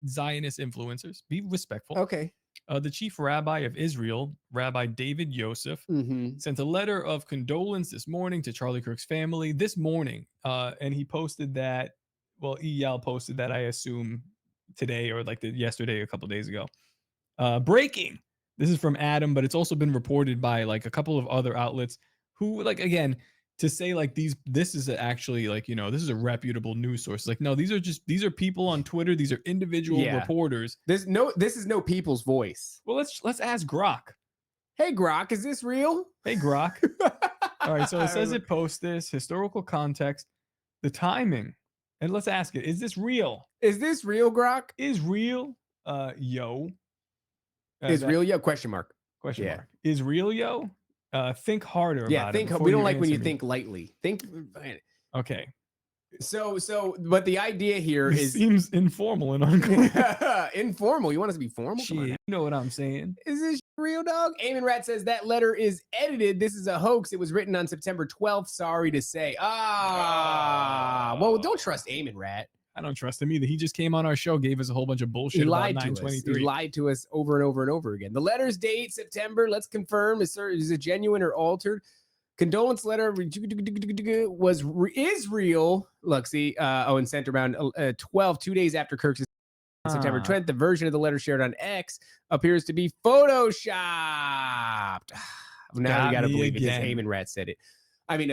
Zionist influencers. Be respectful. Okay. The chief rabbi of Israel, Rabbi David Yosef, Mm-hmm. sent a letter of condolence this morning to Charlie Kirk's family this morning. And he posted that, well, Eyal posted that, I assume, today or like yesterday, a couple days ago. Breaking. This is from Adam, but it's also been reported by like a couple of other outlets who, like, again, to say like this is actually like, this is a reputable news source. Like, no, these are people on Twitter. These are individual reporters. This is no people's voice. Well, let's ask Grok. Hey Grok, is this real? Hey Grok. All right, so it says it posts this historical context, the timing, and let's ask it: is this real? Is this real, Grok? Is real? Yo. Is real, yo? Question mark. Question Yeah. mark. Is real, yo? Think harder Yeah, about think it. before we don't you like when you answer me. think lightly. Think. Okay. So, but the idea here This is seems informal and unclear. informal. You want us to be formal? Come on Shit, now. you know what I'm saying? Is this real, dog? Eamon Rat says that letter is edited. This is a hoax. It was written on September 12th. Sorry to say. Well, don't trust Eamon Rat. I don't trust him either. He just came on our show, gave us a whole bunch of bullshit He about lied to us. 923. He lied to us over and over and over again. The letter's date, September. Let's confirm. Is it genuine or altered? Condolence letter is real. Look, see, and sent around 2 days after Kirk's September Ah. 20th. The version of the letter shared on X appears to be photoshopped. Now Got we got to me believe it because again. Eamon Rat said it. I mean,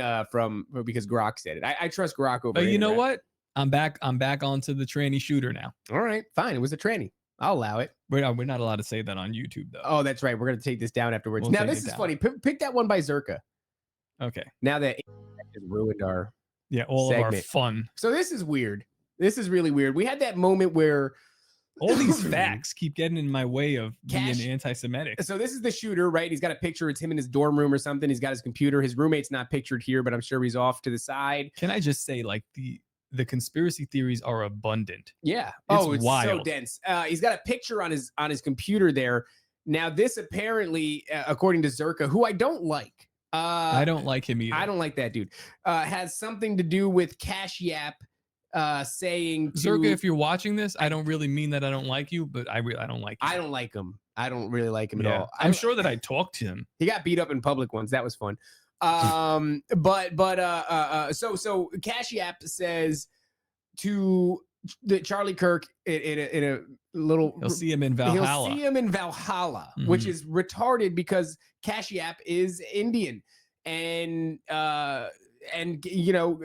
because Grok said it. I trust Grok over. But you Eamon know Rat. what? I'm back onto the tranny shooter now. All right, fine. It was a tranny. I'll allow it. We're not allowed to say that on YouTube though. Oh, that's right. We're gonna take this down afterwards. We'll Now take this it is down. funny. Pick that one by Zerka. Okay. Now that has ruined our. Yeah, all of our segment. fun. So this is weird. This is really weird. We had that moment where All these facts keep getting in my way of Cash- being anti-Semitic. So this is the shooter, right? He's got a picture. It's him in his dorm room or something. He's got his computer. His roommate's not pictured here, but I'm sure he's off to the side. Can I just say, like, the conspiracy theories are abundant. Yeah. It's so wild. dense. He's got a picture on his computer there. Now this apparently, according to Zerka, who I don't like. I don't like him either. I don't like that dude. Has something to do with Cash App saying to Zerka, if you're watching this, I don't really mean that I don't like you, but I don't like you. I don't like him. I don't really like him at Yeah. all. I'm sure that I talked to him. He got beat up in public once. That was fun. So Cash App says to the Charlie Kirk in a little. He'll see him in Valhalla. He'll see him in Valhalla, which Mhm. is retarded because Cash App is Indian, and you know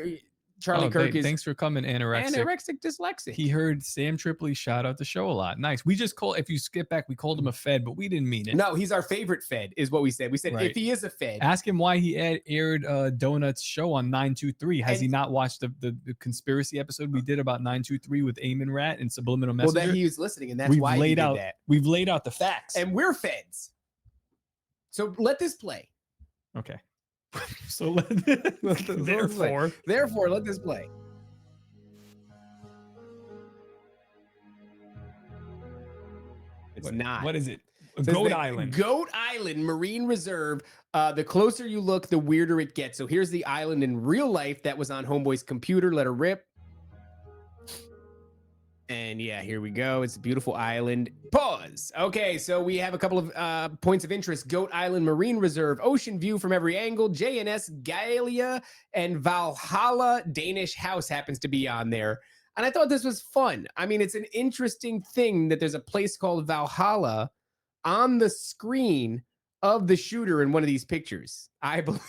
Charlie Oh, Kirk is thanks for coming, anorexic. anorexic dyslexic. He heard Sam Tripoli shout out the show a lot. Nice. We just if you skip back, we called him a Fed, but we didn't mean it. No, he's our favorite Fed, is what we said. We said Right. if he is a Fed, Ask him why he aired Donut's show on 923. Has he not watched the conspiracy episode we did about 923 with Eamon Rat and Subliminal well, Messenger? that he was listening, and that's we've why he laid did out that. we've laid out the facts. And we're Feds. So let this play. Okay. So Therefore, let this play. It's not. What is it? Says Goat that Island. Goat Island Marine Reserve. The closer you look, the weirder it gets. So here's the island in real life that was on Homeboy's computer. Let her rip. And yeah, here we go. It's a beautiful island. Pause. Okay, so we have a couple of points of interest. Goat Island Marine Reserve, ocean view from every angle. JNS Galia and Valhalla Danish house happens to be on there. And I thought this was fun. I mean, it's an interesting thing that there's a place called Valhalla on the screen of the shooter in one of these pictures. I believe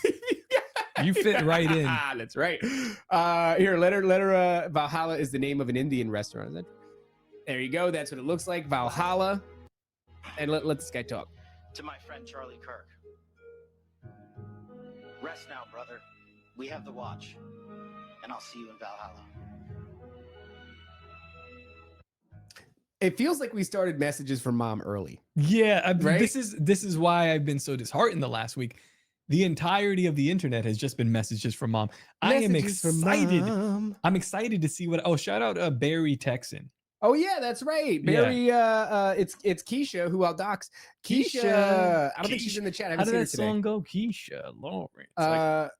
You fit right in. That's right. Here, let her. Valhalla is the name of an Indian restaurant. Is that? There you go. That's what it looks like. Valhalla. And let this guy talk. To my friend Charlie Kirk. Rest now, brother. We have the watch. And I'll see you in Valhalla. It feels like we started messages from mom early. Yeah, Right? this is why I've been so disheartened the last week. The entirety of the internet has just been messages from mom. I am Messages from excited. Mom. I'm excited to see what. Oh, shout out Barry Texan. Oh yeah, that's right. Yeah. Barry, it's Keisha who outdocs. Keisha. I don't think she's in the chat. I How haven't did seen her that today. song go? Keisha Lawrence.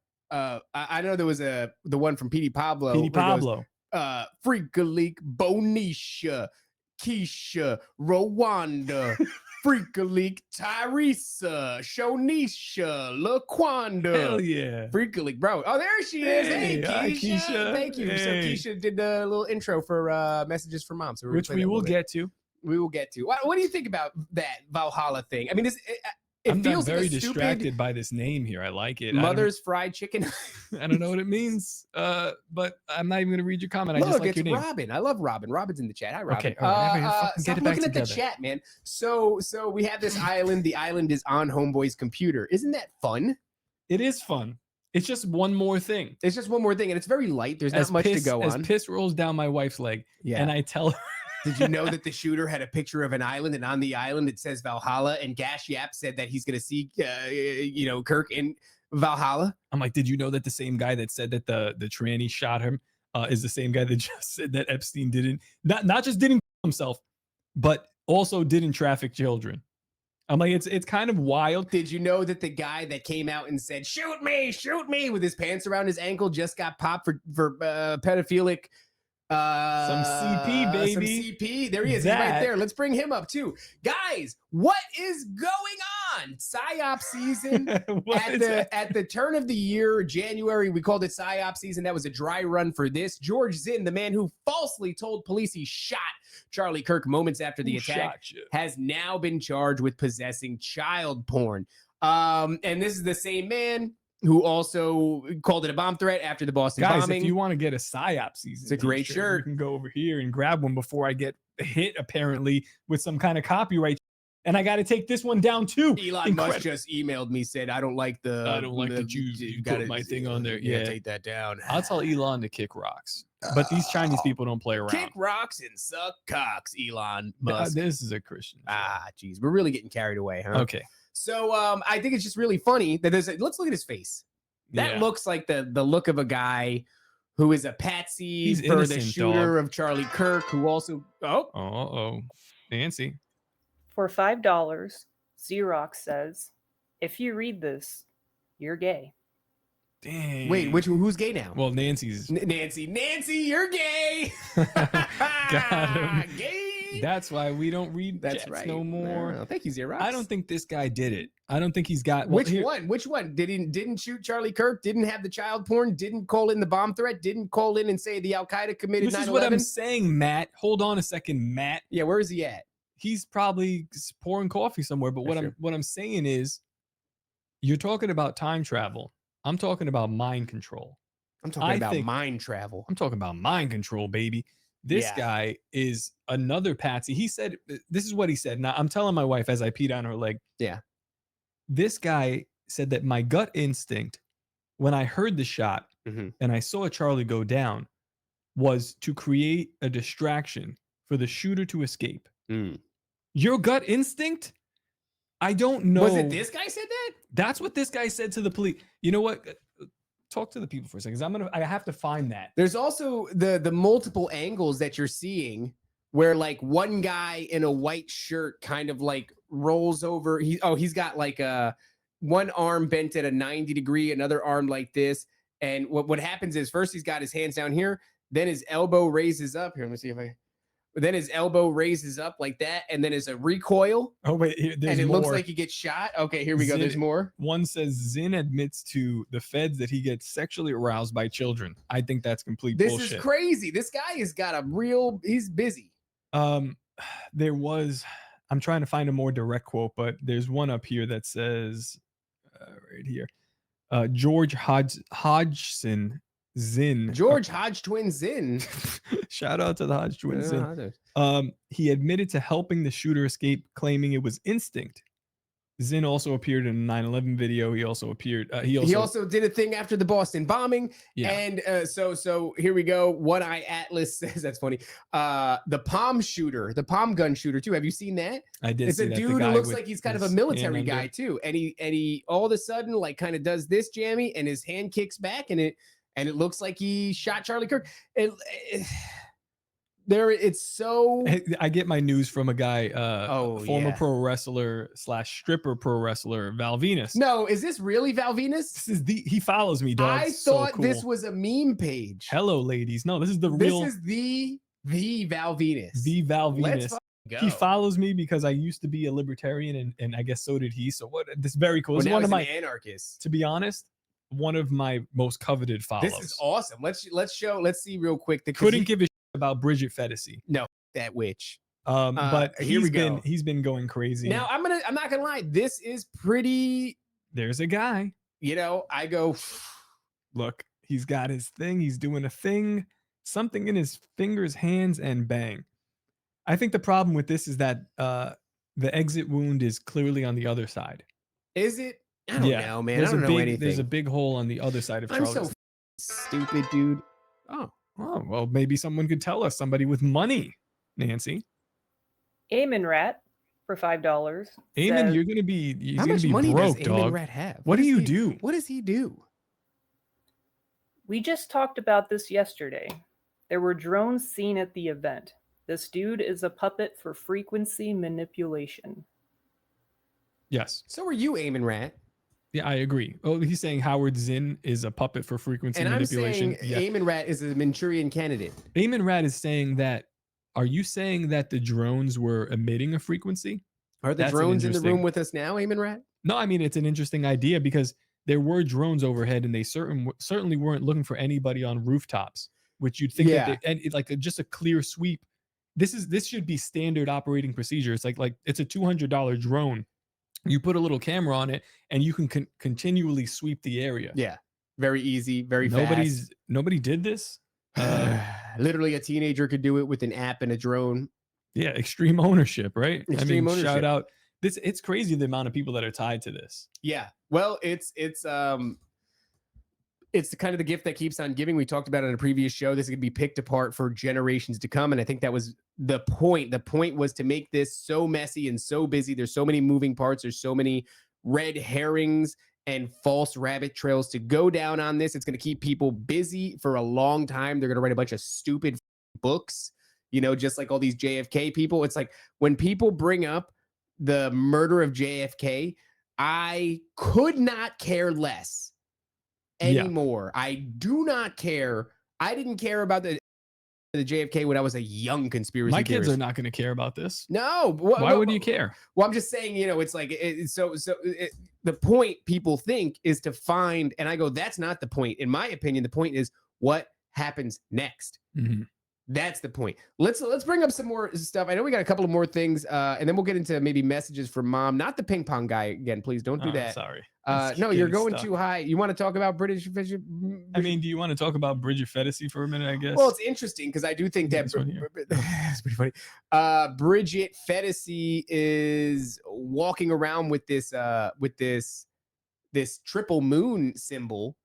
I know there was the one from Petey Pablo. Petey where it goes, Pablo. Freakalik, Bonisha, Keisha, Rwanda, Freakalik, Tyresa, Shonisha, LaQuanda. Hell yeah. Freakalik, bro. Oh, there she is. Hey, Hey, hi, Keisha. Keisha. Thank you. So Hey. Keisha did a little intro for messages from mom. So we're gonna Which play we that a will little bit. get to. We will get to. What do you think about that Valhalla thing? I mean, it I'm feels not very like a distracted stupid by this name here. I like it. Mother's fried chicken. I don't know what it means. But I'm not even going to read your comment. I Look, just like it's your name. Robin. I love Robin. Robin's in the chat. Hi, Robin. Okay, all right, fucking Stop get it back looking at the together. chat, man. So we have this island. The island is on Homeboy's computer. Isn't that fun? It is fun. It's just one more thing. It's just one more thing, and it's very light. There's not much to go As on. piss rolls down my wife's leg, Yeah. and I tell her, Did you know that the shooter had a picture of an island, and on the island it says Valhalla? And Gash Yap said that he's going to see, Kirk in Valhalla. I'm like, did you know that the same guy that said that the tranny shot him is the same guy that just said that Epstein not just didn't kill himself, but also didn't traffic children? I'm like, it's kind of wild. Did you know that the guy that came out and said shoot me with his pants around his ankle just got popped for pedophilic? Some CP, baby. Some CP. There he is. He's right That- there. Let's bring him up too. Guys, what is going on, psyop season. What is that? At the turn of the year, January, we called it psyop season. That was a dry run for this. George Zinn, the man who falsely told police he shot Charlie Kirk moments after the Who attack, shot you? has now been charged with possessing child porn. And this is the same man who also called it a bomb threat after the Boston Guys, bombing. if you want to get a psyop season, It's a great t-shirt, shirt. you can go over here and grab one before I get hit apparently with some kind of copyright. And I got to take this one down too. Elon Musk just emailed me, said, I don't like the. I don't like that you put my thing on there. Yeah, Yeah. take that down. I'll tell Elon to kick rocks. But these Chinese people don't play around. Kick rocks and suck cocks, Elon Musk. This is a Christian show. Geez, we're really getting carried away, huh? Okay. So I think it's just really funny that let's look at his face. That Yeah. looks like the look of a guy who is a patsy He's for the innocent, shooter dog. of Charlie Kirk, who also Nancy. For $5, Xerox says, if you read this, you're gay. Dang. wait, who's gay now? Well, Nancy's. Nancy, you're gay. Got him. Gay. That's why we don't read That's jets right. no more. No, thank you, Xerox. I don't think this guy did it. I don't think he's got. Well, Which one? Which one? Didn't shoot Charlie Kirk? Didn't have the child porn? Didn't call in the bomb threat? Didn't call in and say the Al Qaeda committed 9/11? This is what I'm saying, Matt. Hold on a second, Matt. Yeah, where is he at? He's probably pouring coffee somewhere. But That's what I'm saying is, you're talking about time travel. I'm talking about mind control. I'm talking I about think- mind travel. I'm talking about mind control, baby. This Yeah. guy is another patsy. He said, this is what he said. Now, I'm telling my wife as I peed on her leg. Yeah. This guy said that my gut instinct, when I heard the shot Mhm. and I saw Charlie go down, was to create a distraction for the shooter to escape. Mm. Your gut instinct? I don't know. Was it this guy said that? That's what this guy said to the police. You know what? Talk to the people for a second. 'Cause I have to find that. There's also the multiple angles that you're seeing where like one guy in a white shirt kind of like rolls over. He's got like one arm bent at a 90 degree, another arm like this. And what happens is first he's got his hands down here, then his elbow raises up. Here, let me see if I. Then his elbow raises up like that, and then there's a recoil, Oh, wait. There's and it more. looks like he gets shot. Okay, here we go. Zin- There's more. One says Zinn admits to the feds that he gets sexually aroused by children. I think that's complete This bullshit. is crazy. This guy has got a real. He's busy. There was. I'm trying to find a more direct quote, but there's one up here that says, right here, George Hodgson Zinn. George Hodge twin Zinn. Shout out to the Hodge twins. Zinn. Yeah, He admitted to helping the shooter escape, claiming it was instinct. Zinn also appeared in a 9/11 video. He also appeared. He also did a thing after the Boston bombing. Yeah. And so here we go. One Eye Atlas says that's funny. The palm gun shooter too. Have you seen that? I did. It's see a that, the dude who guy looks with like he's kind of a his military hand guy under. too. And he all of a sudden like kind of does this jammy and his hand kicks back and it looks like he shot Charlie Kirk. It's so I get my news from a guy, former yeah. pro wrestler / stripper pro wrestler, Val Venus. No, is this really Val Venus? This is he follows me, dog. I It's so thought this cool. was a meme page. Hello, ladies. No, this is the This real is the Val Venus. the Val Let's Venus. fucking go. He follows me because I used to be a libertarian, and I guess so did he. So what? This is very cool. Well, This is now one of he's my, an anarchist. to be honest, one of my most coveted follows. This is awesome. Let's see real quick. Couldn't give a shit about Bridget Fetisi. that witch. But here we go. He's been going crazy. Now I'm not gonna lie. This is pretty. There's a guy. I go. Look, he's got his thing. He's doing a thing. Something in his fingers, hands, and bang. I think the problem with this is that the exit wound is clearly on the other side. Is it? I don't know, man. I don't know anything. There's a big hole on the other side of I'm Charlie's. so stupid, dude. Oh, Well, maybe someone could tell us. Somebody with money, Nancy. Eamon Rat for $5. Eamon, says, you're gonna be how much money broke, does dog. Eamon Rat have? What do does you he- do? What does he do? we just talked about this yesterday. There were drones seen at the event. This dude is a puppet for frequency manipulation. Yes. So are you, Eamon Rat? Yeah, I agree. Oh, he's saying Howard Zinn is a puppet for frequency And I'm manipulation. saying Yeah. Eamon Rat is a Manchurian candidate. Eamon Rat is saying that. Are you saying that the drones were emitting a frequency? Are the That's an drones in the room interesting- with us now, Eamon Rat? No, I mean, it's an interesting idea because there were drones overhead and they certainly weren't looking for anybody on rooftops, which you'd think Yeah. that just a clear sweep. This should be standard operating procedure. It's like it's a $200 drone. You put a little camera on it and you can continually sweep the area. Yeah. Very easy, very fast. Nobody did this. Literally a teenager could do it with an app and a drone. Yeah, extreme ownership, right? Extreme ownership. Shout out. It's crazy the amount of people that are tied to this. Yeah. Well, it's kind of the gift that keeps on giving. We talked about it in a previous show. This is going to be picked apart for generations to come. And I think that was the point. The point was to make this so messy and so busy. There's so many moving parts. There's so many red herrings and false rabbit trails to go down on this. It's going to keep people busy for a long time. They're going to write a bunch of stupid books, just like all these JFK people. It's like when people bring up the murder of JFK, I could not care less anymore. I do not care. I didn't care about the JFK when I was a young conspiracy My theorist. kids are not going to care about this. No. Why would you care? Well, I'm just saying, it's like, the point people think is to find, and I go, that's not the point. In my opinion, the point is what happens next. Mhm. That's the point. Let's bring up some more stuff. I know we got a couple of more things, and then we'll get into maybe messages from mom. Not the ping pong guy again, please. Don't do Oh, that. Sorry. No, you're Getting going stuck. too high. You want to talk about British? I mean, do you want to talk about Bridget Fetisi for a minute? I guess. Well, it's interesting because I do think that This one here. it's pretty funny. Bridget Fetisi is walking around with this triple moon symbol,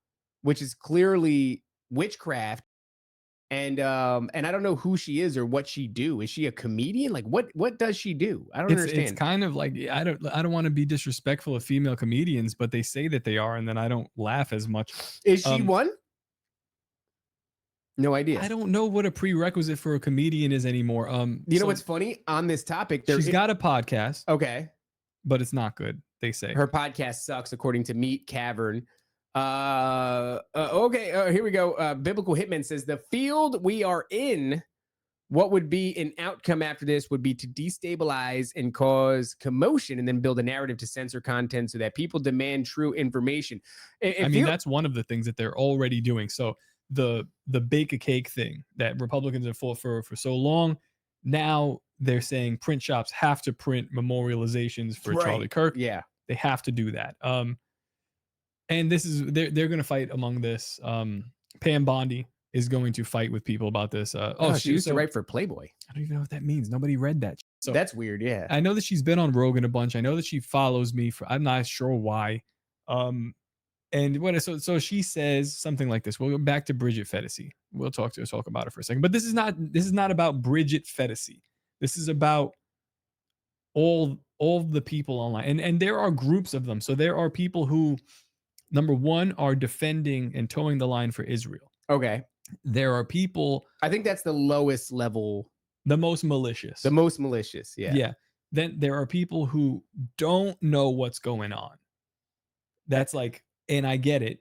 which is clearly witchcraft. And I don't know who she is or what she do. Is she a comedian? Like what does she do? I don't understand. It's kind of like I don't want to be disrespectful of female comedians, but they say that they are, and then I don't laugh as much. Is she one? No idea. I don't know what a prerequisite for a comedian is anymore. You know what's funny on this topic? She's got a podcast, okay, but it's not good. They say her podcast sucks, according to Meat Cavern. Okay, here we go. Biblical Hitman says the field we are in, what would be an outcome after this would be to destabilize and cause commotion and then build a narrative to censor content so that people demand true information. I mean, that's one of the things that they're already doing. So the bake a cake thing that Republicans have fought for so long, now they're saying print shops have to print memorializations for Charlie Kirk. Yeah, they have to do that. And this is they're going to fight among this. Pam Bondi is going to fight with people about this. She used to write for Playboy. I don't even know what that means. Nobody read that. So that's weird. Yeah, I know that she's been on Rogan a bunch. I know that she follows me. I'm not sure why. And what? So she says something like this. We'll go back to Bridget Fetisi. We'll talk about her for a second. But this is not about Bridget Fetisi. This is about all the people online, and there are groups of them. So there are people who, number one, are defending and towing the line for Israel. Okay. There are people. I think that's the lowest level. The most malicious. The most malicious. Yeah. Yeah. Then there are people who don't know what's going on. That's like, and I get it.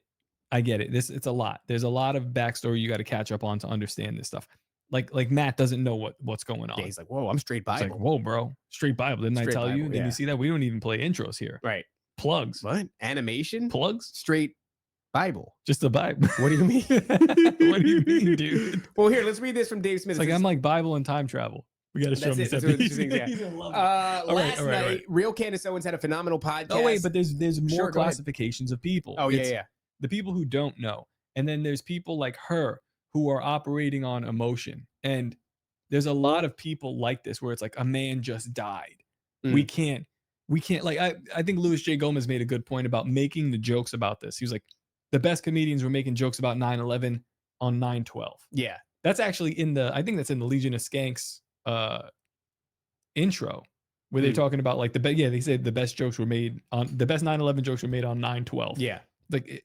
It's a lot. There's a lot of backstory you got to catch up on to understand this stuff. Like Matt doesn't know what's going on. Yeah, he's like, whoa, I'm straight Bible. It's like, whoa, bro, straight Bible. Didn't I tell you? Bible, Did you see that? We don't even play intros here. Right. Plugs. What? Animation? Plugs? Straight Bible. Just the Bible. What do you mean? What do you mean, dude? Well, here, let's read this from Dave Smith. It's like I'm like Bible and time travel. We got to show him this episode. Last night, Real Candace Owens had a phenomenal podcast. Oh wait, but there's more Sure, go ahead. classifications of people. Oh It's yeah. the people who don't know, and then there's people like her who are operating on emotion, and there's a lot of people like this where it's like a man just died. We can't like I think Louis J. Gomez made a good point about making the jokes about this. He was like, the best comedians were making jokes about 9/11 on 9/12. Yeah. That's actually I think that's in the Legion of Skanks intro where they're talking about like they said the best jokes were made on the best 9/11 jokes were made on 9/12. Yeah. Like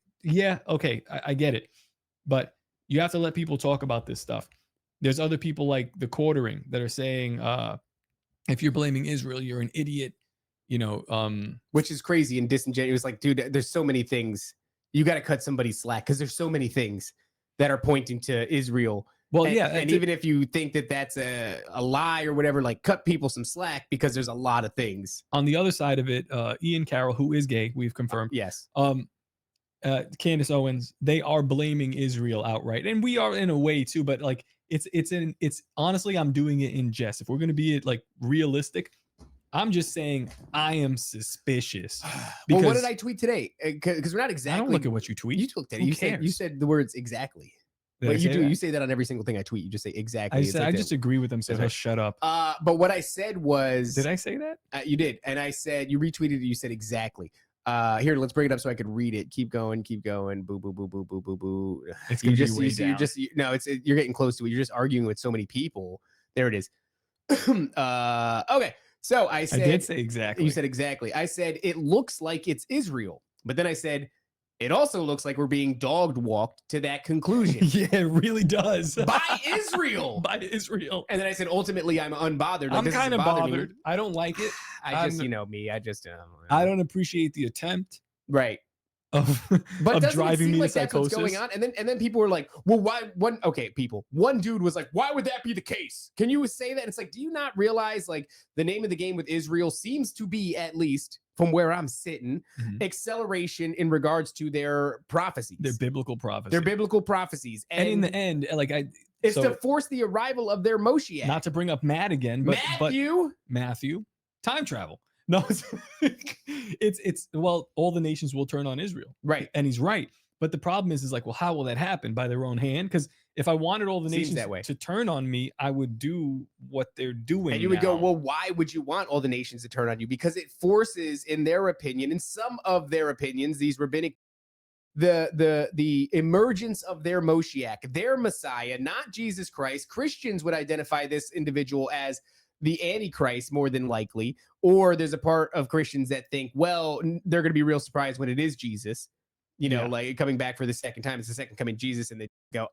okay, I get it. But you have to let people talk about this stuff. There's other people like the Quartering that are saying if you're blaming Israel, you're an idiot, which is crazy and disingenuous. Like, dude, there's so many things. You got to cut somebody slack because there's so many things that are pointing to Israel Well, and, yeah, and even if you think that that's a lie or whatever, like cut people some slack because there's a lot of things. on the other side of it, Ian Carroll, who is gay, we've confirmed. Yes. Candace Owens, they are blaming Israel outright, and we are in a way too. But like, it's honestly, I'm doing it in jest. If we're gonna be like realistic, I'm just saying I am suspicious. Well, what did I tweet today? Because we're not exactly. I don't look at what you tweet. You looked at it. Who You said the words exactly. Did I But you say do. that? You say that on every single thing I tweet. You just say exactly. I just agree with them. So That's right. shut up. But what I said was. Did I say that? You did, and I said you retweeted it. You said exactly. Here, let's bring it up so I could read it. Keep going. Boo, boo, boo, boo, boo, boo, boo. It's gonna be way down. You're getting close to it. You're just arguing with so many people. There it is. Okay. So I did say exactly. You said exactly. I said it looks like it's Israel, but then I said it also looks like we're being dog walked to that conclusion. Yeah, it really does. By Israel. By Israel. And then I said, ultimately, I'm unbothered. I'm kind of bothered. I don't like it. I just, you know me. I just, I don't appreciate the attempt. Right. Of, but of doesn't driving it seem me like to that's psychosis. what's going on? And then people were like, well, why? One dude was like, why would that be the case? Can you say that? And it's like, do you not realize like the name of the game with Israel seems to be, at least from where I'm sitting, acceleration in regards to their prophecies. Their biblical prophecies. Their biblical prophecies. And in the end, like it's to force the arrival of their Moshiach. Not to bring up Matt again, but Matthew, time travel. No, it's well, all the nations will turn on Israel. Right. And he's right. But the problem is like, well, how will that happen? By their own hand? Because if I wanted all the nations to turn on me, I would do what they're doing. And you would go, well, why would you want all the nations to turn on you? Because it forces, in their opinion, in some of their opinions, these rabbinic, the emergence of their Moshiach, their Messiah, not Jesus Christ. Christians would identify this individual as the Antichrist, more than likely, or there's a part of Christians that think, well, they're going to be real surprised when it is Jesus, like coming back for the second time. It's the second coming Jesus, and they go,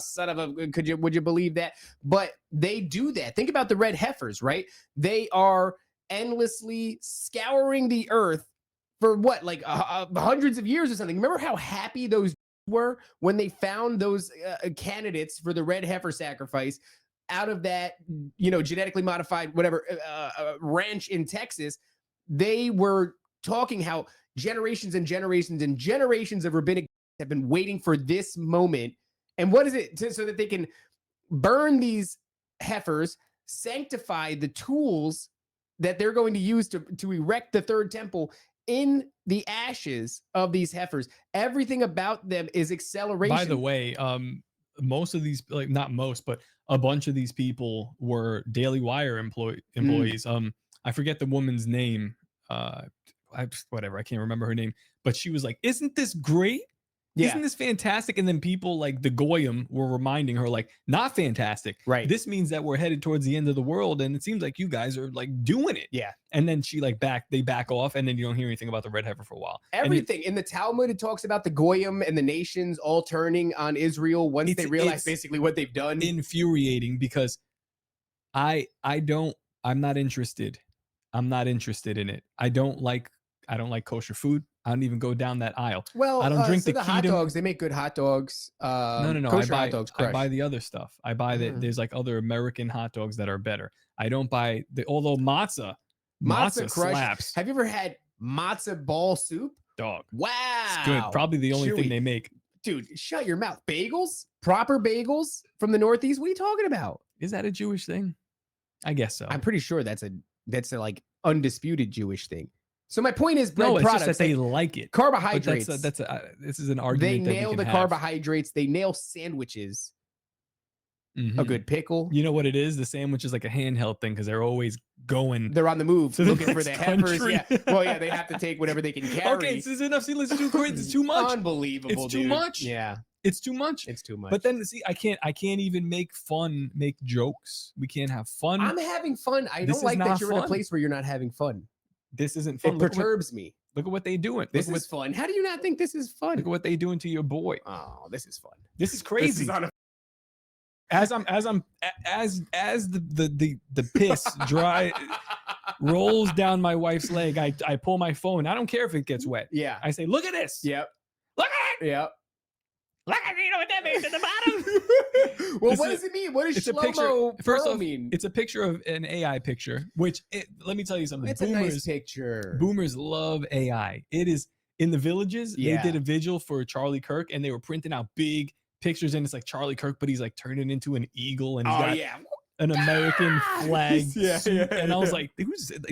son of a, would you believe that? But they do that. Think about the red heifers, right? They are endlessly scouring the earth for what, like hundreds of years or something. Remember how happy those were when they found those candidates for the red heifer sacrifice out of that, genetically modified, whatever, ranch in Texas. They were talking how generations and generations and generations of rabbinic have been waiting for this moment. And what is it? So that they can burn these heifers, sanctify the tools that they're going to use to erect the third temple in the ashes of these heifers. Everything about them is acceleration. By the way, most of these, like not most, but a bunch of these people were Daily Wire employees. I forget the woman's name. Whatever, I can't remember her name, but she was like, "Isn't this great? Yeah. Isn't this fantastic?" And then people like the Goyim were reminding her, like, "Not fantastic. Right. This means that we're headed towards the end of the world, and it seems like you guys are like doing it." Yeah. And then she they back off, and then you don't hear anything about the red heifer for a while. Everything in the Talmud, it talks about the Goyim and the nations all turning on Israel once they realize basically what they've done. Infuriating, because I'm not interested. I'm not interested in it. I don't like kosher food. I don't even go down that aisle. Well, I don't drink the hot dogs. They make good hot dogs. No. Kosher hot dogs. I buy the other stuff. I buy that. There's like other American hot dogs that are better. I don't buy although matzah Crush slaps. Have you ever had matzah ball soup? Dog. Wow. It's good. Probably the only thing they make. Dude, shut your mouth. Bagels? Proper bagels from the Northeast? What are you talking about? Is that a Jewish thing? I guess so. I'm pretty sure that's a like undisputed Jewish thing. So my point is, bread no, it's products, just that they like it. Carbohydrates. This is an argument. They nail the carbohydrates. They nail sandwiches. A good pickle. You know what it is? The sandwich is like a handheld thing because they're always going. They're on the move, looking for the heifers. country. Yeah. Well, yeah, they have to take whatever they can carry. Okay, this is enough. See, let's do great. It's too much. Unbelievable. It's too dude. much. Yeah, it's too much. It's too much. But then see, I can't even make jokes. We can't have fun. I'm having fun. I don't like that you're in a place where you're not having fun. This isn't fun. It perturbs me. Look at what they doing. This is fun. How do you not think this is fun? Look at what they doing to your boy. Oh, this is fun. This is crazy. This is on a as the piss dry rolls down my wife's leg, I pull my phone. I don't care if it gets wet. Yeah. I say, look at this. Yep. Look at it. Yep. Like, you know what that means at the bottom? Well, This what is- does it mean? What does It's a picture. Shlomo First Pearl off, mean? it's a picture of an AI picture. Which let me tell you something. It's a nice picture. Boomers love AI. It is in the villages. Yeah. They did a vigil for Charlie Kirk, and they were printing out big pictures, and it's like Charlie Kirk, but he's like turning into an eagle, and he's got yeah. an American flag. Yeah, suit. yeah, And I was yeah. like,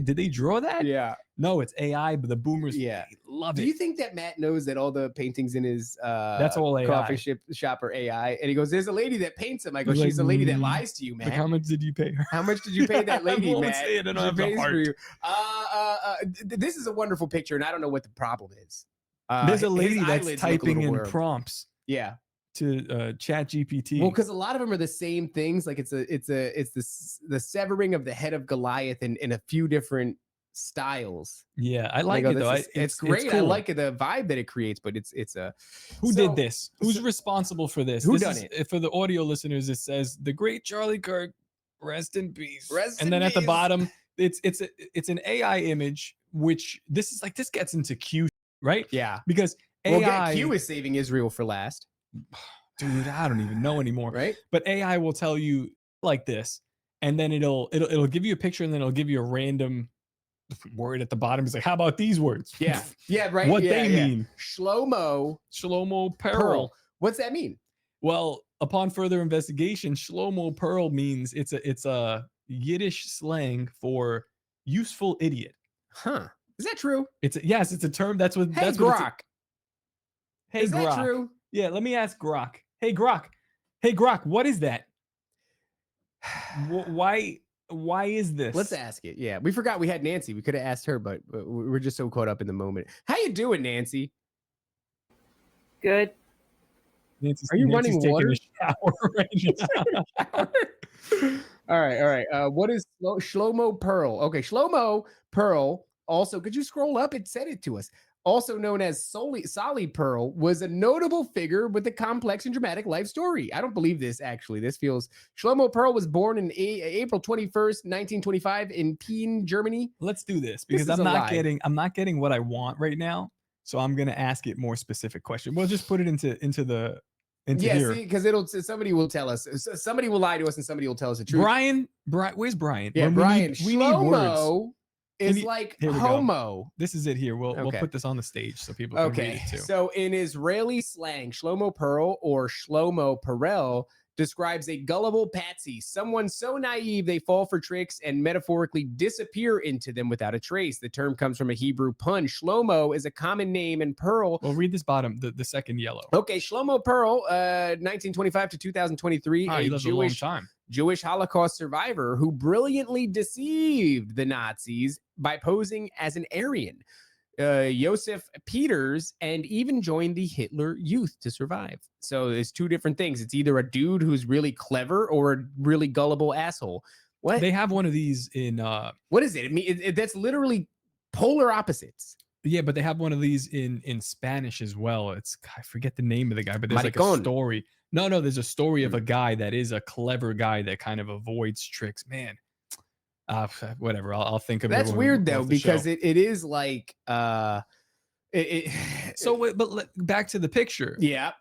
did they draw that? Yeah. No, it's AI, but the boomers Yeah. love Do it. you think that Matt knows that all the paintings in his That's all AI. coffee shop are AI? And he goes, "There's a lady that paints them." I go, He's "She's like, a lady that "Mm." lies to you, Like, Matt. how much did you pay her? How much did you pay that lady, I won't Matt? say it, I don't She have the pays for heart. you. This is a wonderful picture, and I don't know what the problem is. There's a his lady that's eyelids look a typing little in weird. prompts Yeah. to Chat GPT. Well, because a lot of them are the same things. Like it's the severing of the head of Goliath in a few different styles. yeah, I And like go, it though. It's great. I cool. like it, the vibe that it creates, but it's a Who So- did this? Who's responsible for this? Who This done is- it? For the audio listeners, it says the great Charlie Kirk, rest in peace. Rest and in then at the peace. bottom, it's an AI image, which this gets into Q, right? Yeah. Because Well, AI, Q is saving Israel for last, dude, I don't even know anymore. right? But AI will tell you like this, and then it'll give you a picture, and then it'll give you a random word at the bottom. It's like, how about these words? Yeah. Yeah, right. What yeah, they yeah. mean. Shlomo Shlomo Pearl. Pearl. What's that mean? Well, upon further investigation, Shlomo Pearl means it's a Yiddish slang for useful idiot. Huh. Is that true? It's a term. That's what. Hey, that's what Grok. Hey, Is that Grok. true? Yeah, let me ask Grok. Hey, Grok. Hey, Grok. What is that? Why is this? Let's ask it. Yeah, we forgot we had Nancy. We could have asked her, but we're just so caught up in the moment. How you doing, Nancy? Good. Nancy's, Are you Nancy's running taking water? a shower right now. All right. What is Shlomo Pearl? Okay, Shlomo Pearl. Also, could you scroll up? It said it to us. Also known as Solly Pearl, was a notable figure with a complex and dramatic life story. I don't believe this, actually. This feels... Shlomo Pearl was born in April 21st, 1925 in Peen, Germany. Let's do this because is I'm a not lie. getting what I want right now. So I'm gonna ask it more specific question. We'll just put it into Yeah, here. see, because somebody will tell us. Somebody will lie to us and somebody will tell us the truth. Brian, where's Brian? Yeah, When Brian. we need words. Shlomo is need- like here we go. homo. This is it here. We'll Okay. put this on the stage so people can read Okay, it too. so in Israeli slang, Shlomo Pearl or Shlomo Perel describes a gullible patsy, someone so naive they fall for tricks and metaphorically disappear into them without a trace. The term comes from a Hebrew pun. Shlomo is a common name, and Pearl. Well, read this bottom, the second yellow. Okay, Shlomo Pearl, 1925 to 2023, Ah, he a lived a long time. Jewish Holocaust survivor who brilliantly deceived the Nazis by posing as an Aryan. Joseph Peters, and even joined the Hitler Youth to survive. So there's two different things. It's either a dude who's really clever or a really gullible asshole. What? They have one of these in What is it? I mean, that's literally polar opposites. yeah, but they have one of these in Spanish as well. It's I forget the name of the guy, but there's like a Maricón. story. No, there's a story of a guy that is a clever guy that kind of avoids tricks. Man, whatever. I'll think of it. That's when we weird go though, off the because show. it is like So, back to the picture. yeah.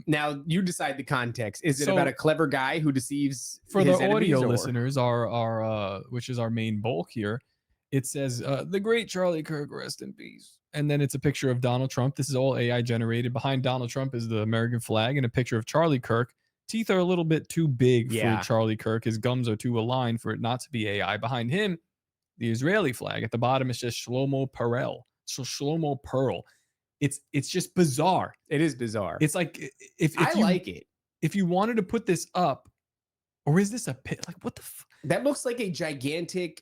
Now You decide the context. Is it So- about a clever guy who deceives for the his enemies, audio or- listeners, our which is our main bulk here, it says the great Charlie Kirk, rest in peace. And then it's a picture of Donald Trump. This is all AI generated. Behind Donald Trump is the American flag and a picture of Charlie Kirk. Teeth are a little bit too big Yeah. for Charlie Kirk. His gums are too aligned for it not to be AI. Behind him, the Israeli flag. At the bottom, it's just Shlomo Pearl. So Shlomo Pearl. It's just bizarre. It is bizarre. It's like if I you like it. if you wanted to put this up, or is this a pit? Like what the? That looks like a gigantic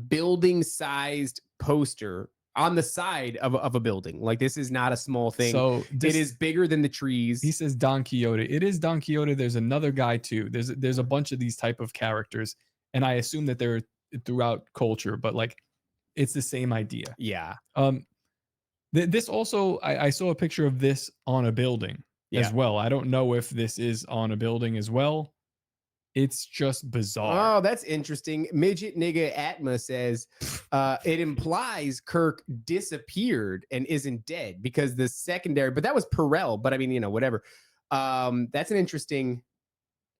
building-sized poster on the side of a building. Like this is not a small thing. So it is bigger than the trees. He says Don Quixote. It is Don Quixote. There's another guy too. There's a bunch of these type of characters, and I assume that they're throughout culture, but like it's the same idea. Yeah. This also I saw a picture of this on a building as well. I don't know if this is on a building as well. It's just bizarre. Oh, that's interesting. Midget Nigga Atma says it implies Kirk disappeared and isn't dead because the secondary, but that was Perel. But I mean, whatever. That's an interesting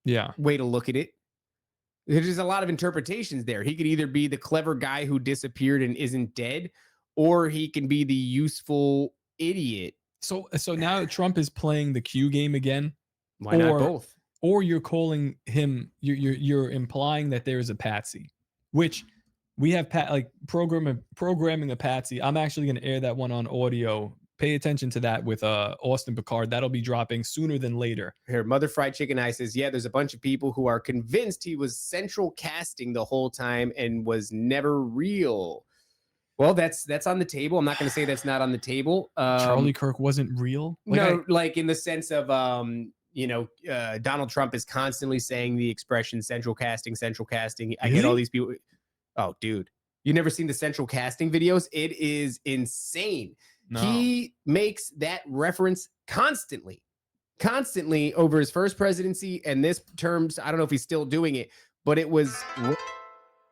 Yeah. way to look at it. There's a lot of interpretations there. He could either be the clever guy who disappeared and isn't dead, or he can be the useful idiot. So now Trump is playing the Q game again. Why not both? Or you're calling him, you're implying that there is a patsy, which we have programming a patsy. I'm actually going to air that one on audio. Pay attention to that with Austin Picard. That'll be dropping sooner than later. Here, Mother Fried Chicken Eye says, yeah, there's a bunch of people who are convinced he was central casting the whole time and was never real. Well, that's on the table. I'm not going to say that's not on the table. Charlie Kirk wasn't real? Like in the sense of, Donald Trump is constantly saying the expression central casting. I get all these people. Oh, dude, you never seen the central casting videos? It is insane. No. He makes that reference constantly over his first presidency and this terms. I don't know if he's still doing it, but it was,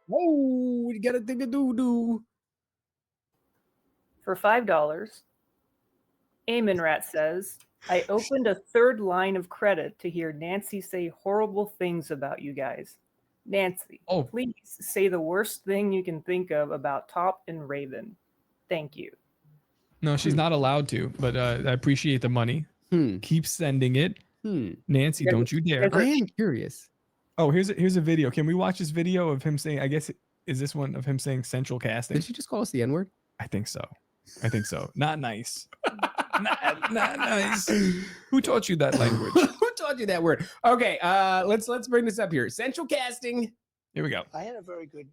you gotta think of doo-doo. For $5, Amen Rat says, I opened a third line of credit to hear Nancy say horrible things about you guys. Nancy, please say the worst thing you can think of about Top and Raven. Thank you. No, she's not allowed to, but I appreciate the money. Keep sending it. Nancy, don't you dare. I am curious. Oh, here's a video. Can we watch this video of him saying, I guess, is this one of him saying central casting? Did she just call us the N-word? I think so. Not nice. not nice. Who taught you that language? Who taught you that word? Okay, let's bring this up here. Central casting. Here we go. I had a very good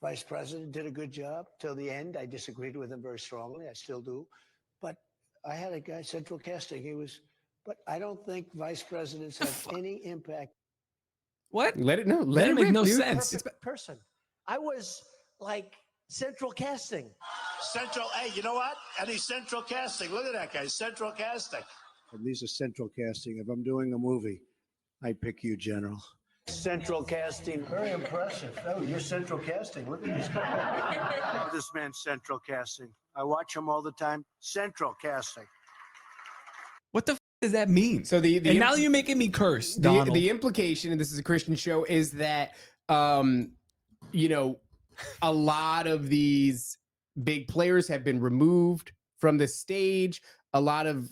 vice president, did a good job till the end. I disagreed with him very strongly. I still do. But I had a guy, central casting. But I don't think vice presidents have any impact. What? Let it make rip, no dude. sense. Perfect person. I was like central casting. Hey, you know what? And he's central casting. Look at that guy, central casting. And these are central casting. If I'm doing a movie, I pick you, General. Central casting. Very impressive. Oh, you're central casting. Look at this guy. This man's central casting. I watch him all the time. Central casting. What the does that mean? So and now you're making me curse, Donald. The implication, and this is a Christian show, is that a lot of these big players have been removed from the stage. A lot of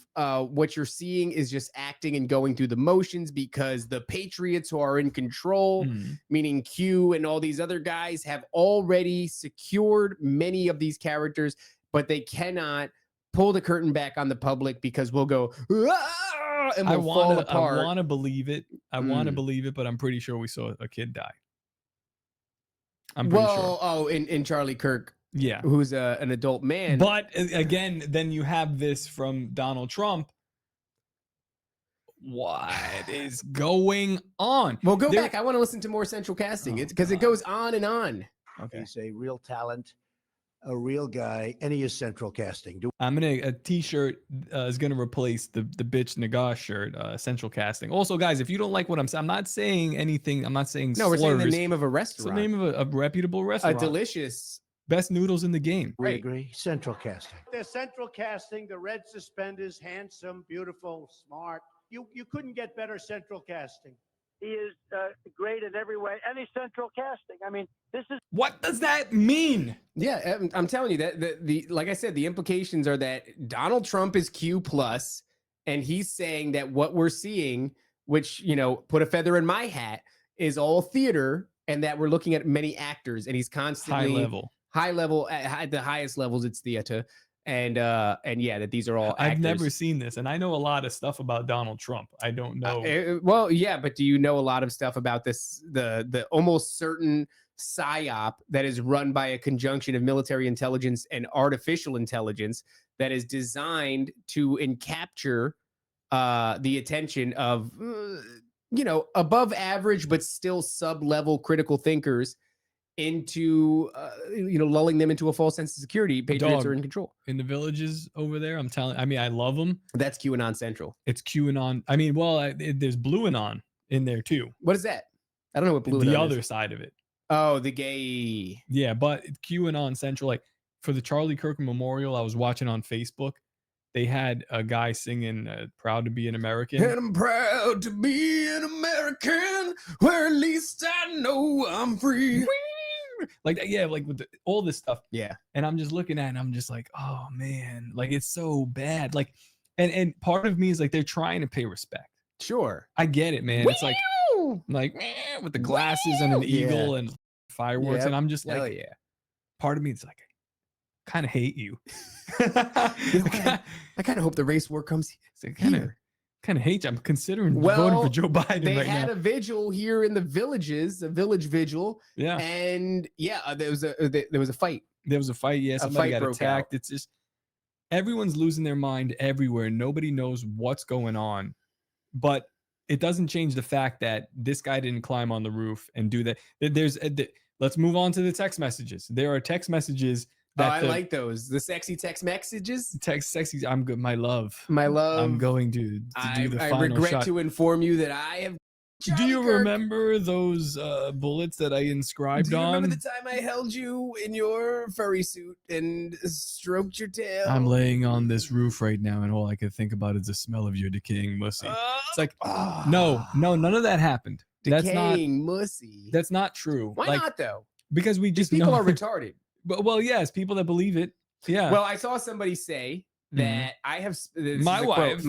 what you're seeing is just acting and going through the motions because the Patriots who are in control, meaning Q and all these other guys, have already secured many of these characters, but they cannot pull the curtain back on the public because we'll go, and we'll fall apart. I want to believe it. But I'm pretty sure we saw a kid die. I'm pretty sure. Oh, in Charlie Kirk. Yeah. Who's an adult man. But again, then you have this from Donald Trump. What is going on? Well, go back. I want to listen to more central casting. It's because it goes on and on. Okay. He's a real talent, a real guy, and he is central casting. A t-shirt is gonna replace the bitch Nagash shirt, central casting. Also, guys, if you don't like what I'm saying, I'm not saying anything. I'm not saying no, slurs. we're saying the name of a It's restaurant. the name of a reputable restaurant. A delicious. Best noodles in the game. We agree. Central casting. They're central casting, the red suspenders, handsome, beautiful, smart. You couldn't get better central casting. He is great in every way, and he's central casting. I mean, this is what does that mean? Yeah, I'm telling you that the like I said, the implications are that Donald Trump is Q plus, and he's saying that what we're seeing, which put a feather in my hat, is all theater, and that we're looking at many actors, and he's constantly high level at the highest levels. It's theater, and yeah, that these are all. I've actors. never seen this, and I know a lot of stuff about Donald Trump. I don't know. Well, yeah, but do you know a lot of stuff about this? The almost certain psyop that is run by a conjunction of military intelligence and artificial intelligence that is designed to capture the attention of above average but still sub-level critical thinkers into lulling them into a false sense of security. Patriots are in control in the villages over there. I love them. That's QAnon Central. It's QAnon. There's Blueanon in there too. What is that? I don't know what Blueanon the is. other side of it. Oh, the gay. Yeah, but QAnon Central, like for the Charlie Kirk Memorial, I was watching on Facebook. they had a guy singing "Proud to be an American." And I'm proud to be an American, where at least I know I'm free. Like yeah, like with all this stuff. Yeah. And I'm just looking at it and I'm just like, oh man, like it's so bad. Like, and part of me is like, they're trying to pay respect. Sure. I get it, man. It's like with the glasses and an eagle and fireworks. And I'm just like, hell yeah. part of me is like, I kind of hate you. I kind of hope the race war comes here. Kind of hate you. I'm considering voting for Joe Biden they right had now. a vigil here in the villages, a village vigil. Yeah. And yeah, there was a fight. There was a fight. Yeah, somebody got broke attacked. out. It's just everyone's losing their mind everywhere. Nobody knows what's going on. But it doesn't change the fact that this guy didn't climb on the roof and do that. Let's move on to the text messages. There are text messages that I like those. The sexy text messages. Sexy. I'm good. My love. I'm going to do the final I regret shot. to inform you that I have. Do you Charlie Kirk. remember those bullets that I inscribed Do you on? remember the time I held you in your furry suit and stroked your tail? I'm laying on this roof right now, and all I can think about is the smell of your decaying mussy. It's like, no, none of that happened. Decaying mussy. That's not true. Why not though? Because we just People know are retarded. But well, yes, people that believe it. Yeah. Well, I saw somebody say that I have My wife.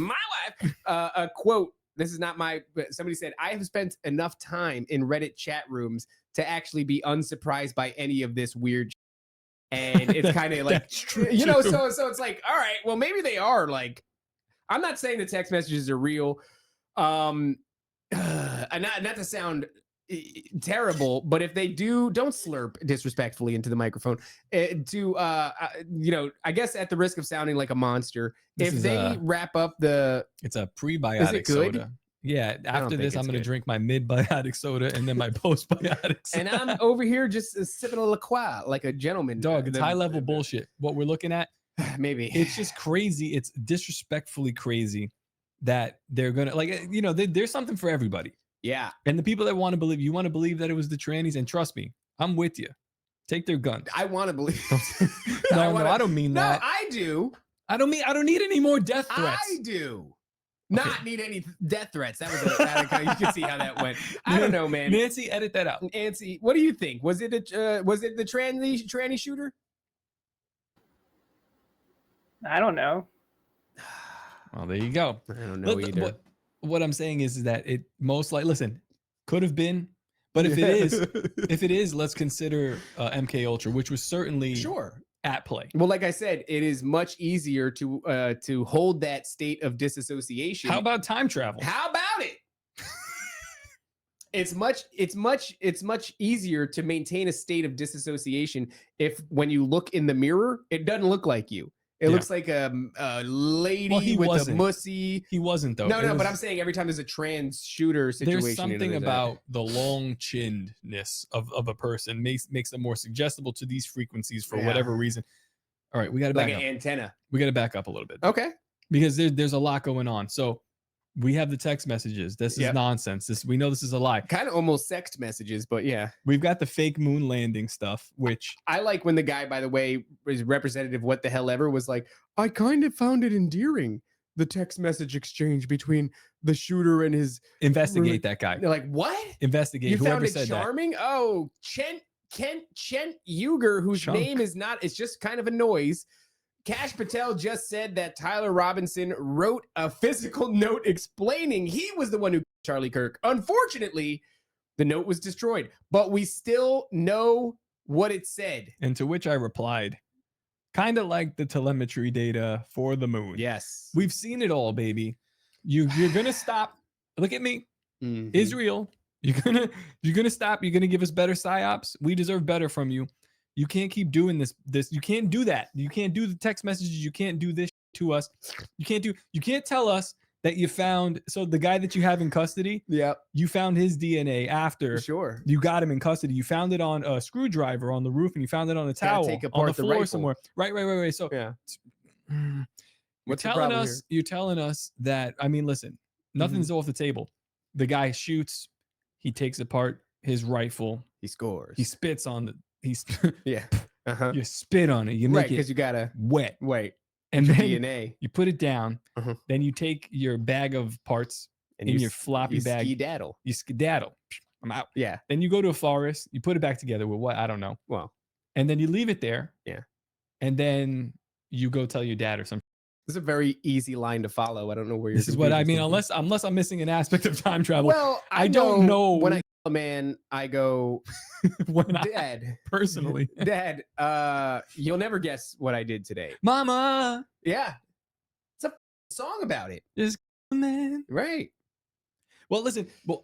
a quote. This is not my, but somebody said, I have spent enough time in Reddit chat rooms to actually be unsurprised by any of this weird. And it's kind of like, so it's like, all right, well, maybe they are like, I'm not saying the text messages are real. And not to sound terrible, but if they do, don't slurp disrespectfully into the microphone. I guess at the risk of sounding like a monster, if they wrap up it's a prebiotic soda. Yeah, after this, I'm going to drink my mid-biotic soda and then my post-biotic soda. And I'm over here just sipping a La Croix like a gentleman. Dog, it's high-level bullshit. What we're looking at, maybe. It's just crazy. It's disrespectfully crazy that they're going to, there's something for everybody. Yeah. And the people that want to believe that it was the trannies, and trust me, I'm with you. Take their guns. I want to believe. No, I don't mean that. No, I do. I don't need any more death threats. I do. Not need any death threats. That was you can see how that went. I don't know, man. Nancy, edit that out. Nancy, what do you think? Was it the tranny shooter? I don't know. Well, there you go. I don't know either. What I'm saying is that it most likely, could have been, but if it is, let's consider MK Ultra, which was certainly at play. Well, like I said, it is much easier to hold that state of disassociation. How about time travel? How about it? It's much easier to maintain a state of disassociation if when you look in the mirror, it doesn't look like you. It looks like a lady with a mussy. He wasn't though. No, but I'm saying every time there's a trans shooter situation, there's something about the long chinnedness of a person makes them more suggestible to these frequencies for whatever reason. All right, we got to back up. Like an antenna. We got to back up a little bit. Okay. Because there's a lot going on. So we have the text messages. This is nonsense. We know this is a lie. Kind of almost sext messages, but yeah. We've got the fake moon landing stuff, which I like when the guy, by the way, is representative what the hell ever was like, I kind of found it endearing, the text message exchange between the shooter and his investigate that guy. They're like, what? Investigate. You Whoever found it said charming? That. Oh, Kent Uger, whose name is not, it's just kind of a noise. Cash Patel just said that Tyler Robinson wrote a physical note explaining he was the one who killed Charlie Kirk. Unfortunately, the note was destroyed, but we still know what it said. And to which I replied, kind of like the telemetry data for the moon. Yes. We've seen it all, baby. You're going to stop. Look at me. Israel. You're going to stop. You're going to give us better psyops. We deserve better from you. You can't keep doing this. You can't do that. You can't do the text messages. You can't do this to us. You can't tell us that you found, so the guy that you have in custody, you found his DNA after you got him in custody. You found it on a screwdriver on the roof, and you found it on a towel on the floor somewhere. Right. So you're telling us that, I mean, listen, nothing's off the table. The guy shoots, he takes apart his rifle, he scores, he spits on the, you you spit on it, you make it because you gotta wet. And Your then DNA. you put it down. Uh-huh. Then you take your bag of parts And in you your s- floppy you bag. skedaddle. You skedaddle. I'm out. Yeah. Then you go to a forest. You put it back together with what? I don't know. Well, And then you leave it there. yeah. And then you go tell your dad or something. This is a very easy line to follow. I don't know where you're. This is what I mean. Unless I'm missing an aspect of time travel. Well, I don't know when I kill a man, I go, when Dad, personally, Dad, you'll never guess what I did today. Mama. Yeah, it's a song about it. Just man. Right. Well, listen. Well,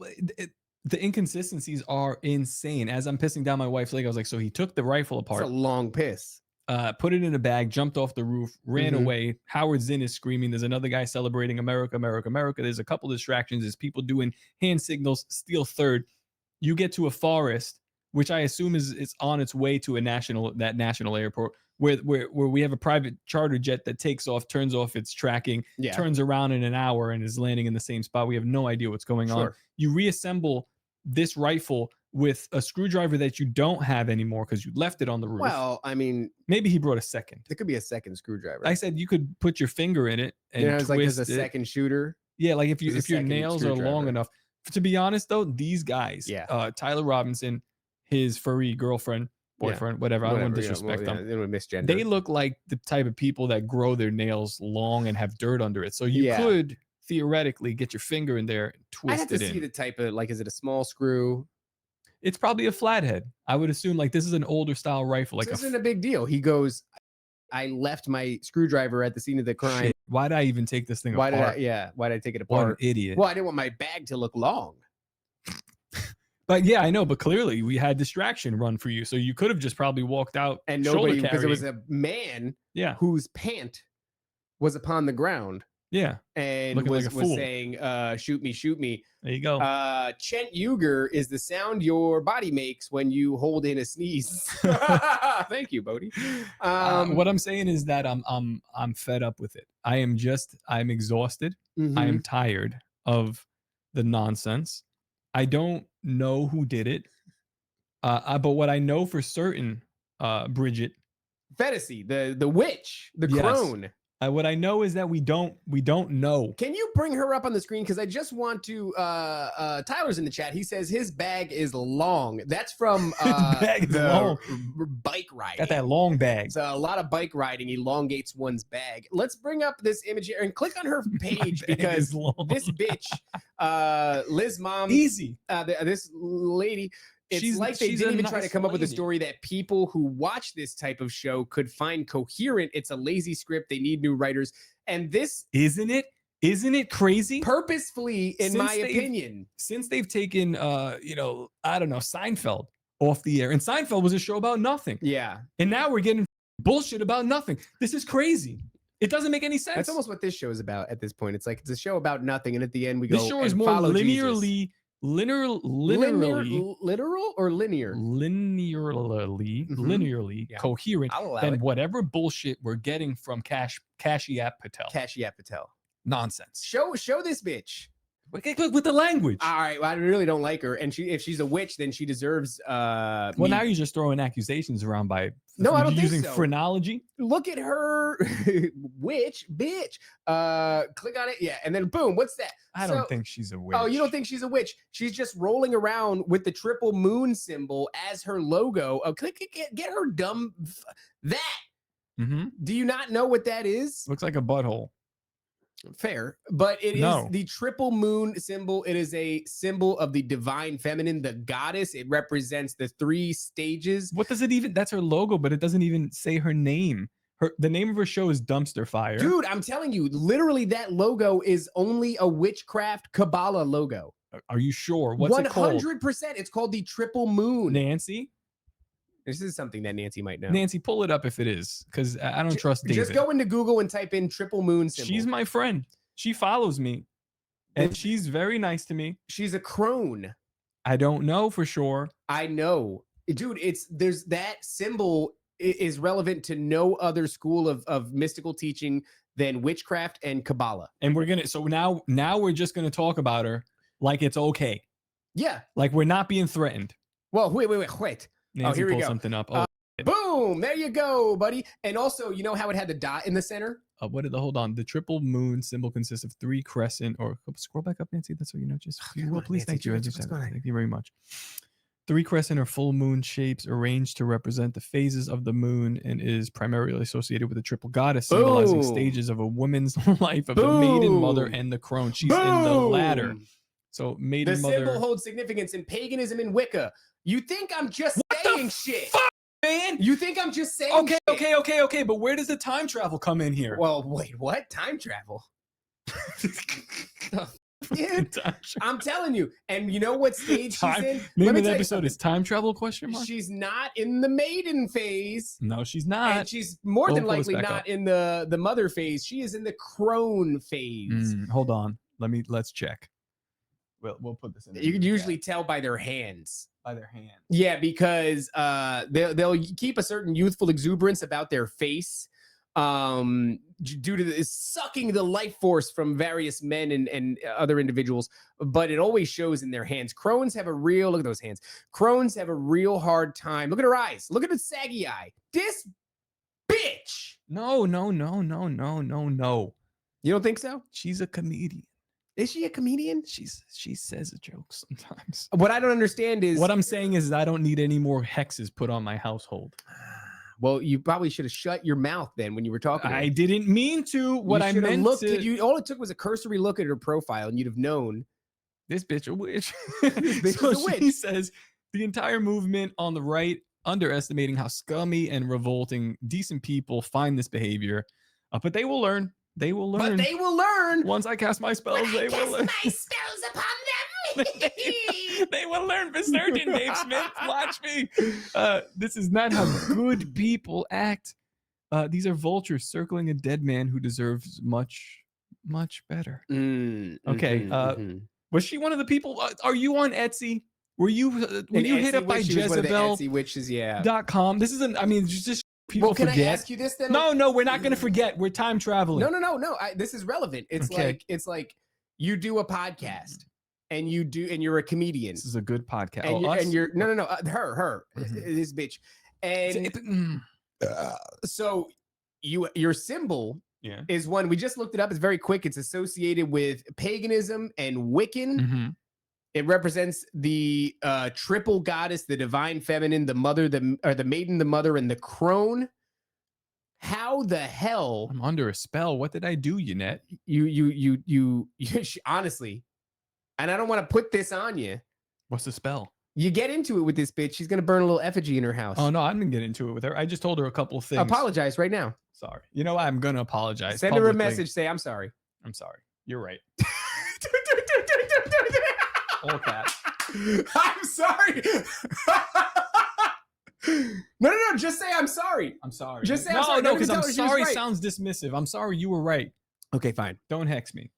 the inconsistencies are insane. As I'm pissing down my wife's leg, I was like, so he took the rifle apart. It's a long piss. Put it in a bag, jumped off the roof, ran Mhm. away. Howard Zinn is screaming. There's another guy celebrating America, America, America. There's a couple distractions. There's people doing hand signals. Steal third. You get to a forest, which I assume is on its way to that national airport where we have a private charter jet that takes off, turns off its tracking, Yeah. turns around in an hour and is landing in the same spot. We have no idea what's going on. Sure. You reassemble this rifle with a screwdriver that you don't have anymore because you left it on the roof. Well, I mean, Maybe he brought a second. there could be a second screwdriver. I said you could put your finger in it and you know, it's like there's twist a it. second shooter. Yeah, like if there's a your second nails are long screwdriver. enough. To be honest though, these guys, Yeah. Tyler Robinson, his furry girlfriend, Yeah. boyfriend, whatever. I don't want to Whatever, disrespect them. They don't misgender. They look like the type of people that grow their nails long and have dirt under it. So you Yeah. could theoretically get your finger in there and I twist have to it see in. the type of, like, is it a small screw? It's probably a flathead. I would assume like this is an older style rifle. Like This isn't a big deal. He goes, I left my screwdriver at the scene of the crime. shit. Why did I even take this thing Why did I? apart? Yeah. Why did I take it What an apart? idiot. Well, I didn't want my bag to look long. But yeah, I know. But clearly, we had distraction run for you, so you could have just probably walked out And shoulder nobody, because it was carrying. a man Yeah, whose pant was upon the ground yeah. and Looking like was a fool. saying, shoot me, shoot me. There you go. Chent Uger is the sound your body makes when you hold in a sneeze. Thank you, Bodie. What I'm saying is that I'm fed up with it. I'm exhausted. I mhm. am tired of the nonsense. I don't know who did it. But what I know for certain, Bridget, Fantasy, the witch, the Yes. crone. what I know is that we don't know. Can you bring her up on the screen? Because I just want to. Tyler's in the chat. He says his bag is long. That's from bag is the long. bike riding. Got that long bag. So a lot of bike riding elongates one's bag. Let's bring up this image here and click on her page bag because is long. this bitch, Liz Mom, Easy. this lady. It's like they she's didn't a even try to nice come up with a lady. story that people who watch this type of show could find coherent. It's a lazy script. They need new writers. And this Isn't it crazy? purposefully, in Since my they've- opinion. Since they've taken I don't know, Seinfeld off the air, and Seinfeld was a show about nothing, Yeah. and now we're getting bullshit about nothing. This is crazy. It doesn't make any sense. That's almost what this show is about at this point. It's like it's a show about nothing. And at the end, we This go. show is and more follow linearly Jesus. Literal or linear? linearly Yeah. coherent I'll allow than it. whatever bullshit we're getting from Kashyap Patel. Kashyap Patel. Nonsense. Show this bitch. With the language. All right. Well, I really don't like her. And if she's a witch, then she deserves. Well, me- now you're just throwing accusations around by No, I don't think using so. phrenology. Look at her, witch, bitch. Click on it. Yeah. And then boom. What's that? I So- don't think she's a witch. Oh, you don't think she's a witch? She's just rolling around with the triple moon symbol as her logo. Oh, get her dumb. That. Mm-hmm. Do you not know what that is? Looks like a butthole. Fair, but it is No. the triple moon symbol. It is a symbol of the divine feminine, the goddess. It represents the 3 stages. What does it even? That's her logo, but it doesn't even say her name. The name of her show is Dumpster Fire. Dude, I'm telling you, literally that logo is only a witchcraft Kabbalah logo. Are you sure? What's it called? 100%. It's called the triple moon. Nancy? This is something that Nancy might know. Nancy, pull it up if it is, because I don't trust David. Just go into Google and type in triple moon symbol. She's my friend. She follows me, and she's very nice to me. She's a crone. I don't know for sure. I know. Dude, there's that symbol is relevant to no other school of mystical teaching than witchcraft and Kabbalah. And we're gonna now we're just gonna talk about her like it's okay. Yeah. Like we're not being threatened. Well, wait. Nancy, here we pull go. something up. Oh, Boom! There you go, buddy. And also, you know how it had the dot in the center? Hold on. The triple moon symbol consists of 3 crescent, or scroll back up, Nancy. That's what you know. Just well, please, thank you. Thank you very much. 3 crescent or full moon shapes arranged to represent the phases of the moon, and is primarily associated with the triple goddess, symbolizing stages of a woman's life of the maiden, mother, and the crone. She's in the latter. So maiden, mother. The symbol holds significance in paganism and Wicca. You think I'm just saying shit? Man, you think I'm just saying shit? Okay, but where does the time travel come in here? Well, wait, what? Time travel? Dude, I'm telling you. And you know what stage she's in? Name of the episode is Time Travel ? She's not in the maiden phase. No, she's not. And she's more than likely not in the mother phase. She is in the crone phase. Hold on. Let's check. We'll put this in. You can usually tell by their hands. By their hands. Yeah, because they'll keep a certain youthful exuberance about their face, due to the sucking the life force from various men and other individuals, but it always shows in their hands. Crones have a real, look at those hands. Crones have a real hard time. Look at her eyes. Look at the saggy eye. This bitch. No. You don't think so? She's a comedian. Is she a comedian? She says a joke sometimes. What I don't understand is, what I'm saying is I don't need any more hexes put on my household. Well, you probably should have shut your mouth then when you were talking. I didn't mean to. What I meant to. All it took was a cursory look at her profile, and you'd have known this bitch a witch. This bitch is a witch. She says the entire movement on the right underestimating how scummy and revolting decent people find this behavior, but they will learn. They will learn. But they will learn. Once I cast my spells, they will learn. My spells upon them. They will learn for certain, Dave Smith. Watch me. This is not how good people act. These are vultures circling a dead man who deserves much, much better. Okay. Was she one of the people? Are you on Etsy? Were you hit up by Jezebel? Etsy witches, yeah. .com. This isn't. I mean, just people can forget. I ask you this then? No, we're not going to forget. We're time traveling. No. This is relevant. It's like you do a podcast, and you're a comedian. This is a good podcast. And you're her, this bitch, and so your symbol is one. We just looked it up. It's very quick. It's associated with paganism and Wiccan. It represents the triple goddess, the divine feminine, the mother, the maiden, the mother, and the crone. How the hell? I'm under a spell. What did I do, Yannette? You honestly, and I don't want to put this on you. What's the spell? You get into it with this bitch. She's gonna burn a little effigy in her house. Oh no, I didn't get into it with her. I just told her a couple of things. Apologize right now. Sorry. You know I'm gonna apologize. Send her a message. Say I'm sorry. I'm sorry. You're right. All cat. I'm sorry. No. Just say I'm sorry. I'm sorry. Just say I'm sorry. No, because I'm sorry sounds dismissive. I'm sorry. You were right. Okay, fine. Don't hex me.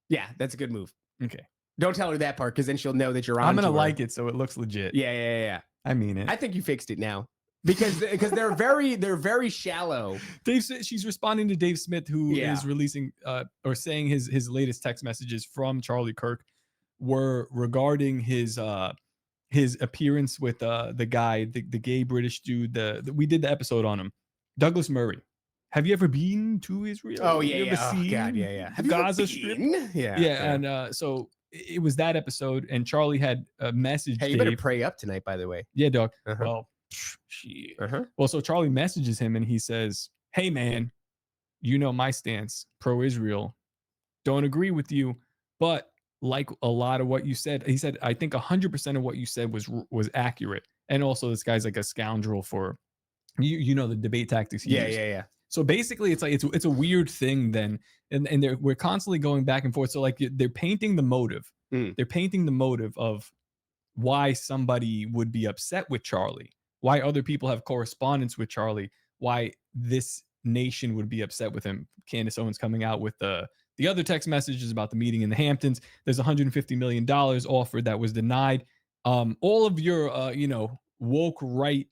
Yeah, that's a good move. Okay. Don't tell her that part, because then she'll know that you're on. I'm gonna like it so it looks legit. Yeah. I mean it. I think you fixed it now. Because they're very shallow. She's responding to Dave Smith, who is releasing or saying his latest text messages from Charlie Kirk were regarding his appearance with the guy, the gay British dude. We did the episode on him, Douglas Murray. Have you ever been to Israel? Oh yeah. Oh God, yeah. Have Gaza Strip? Yeah. And so it was that episode, and Charlie had a message. Hey, you better pray up tonight, by the way. Yeah, dog. Well, shit. Well, so Charlie messages him, and he says, "Hey, man, you know my stance, pro-Israel. Don't agree with you, but like a lot of what you said." He said, "I think 100% of what you said was accurate." And also, this guy's like a scoundrel for, you know, the debate tactics. Yeah. So basically, it's like it's a weird thing then, and we're constantly going back and forth. So like they're painting the motive. They're painting the motive of why somebody would be upset with Charlie, why other people have correspondence with Charlie, why this nation would be upset with him. Candace Owens coming out with the other text messages about the meeting in the Hamptons. There's $150 million offered that was denied. All of your woke right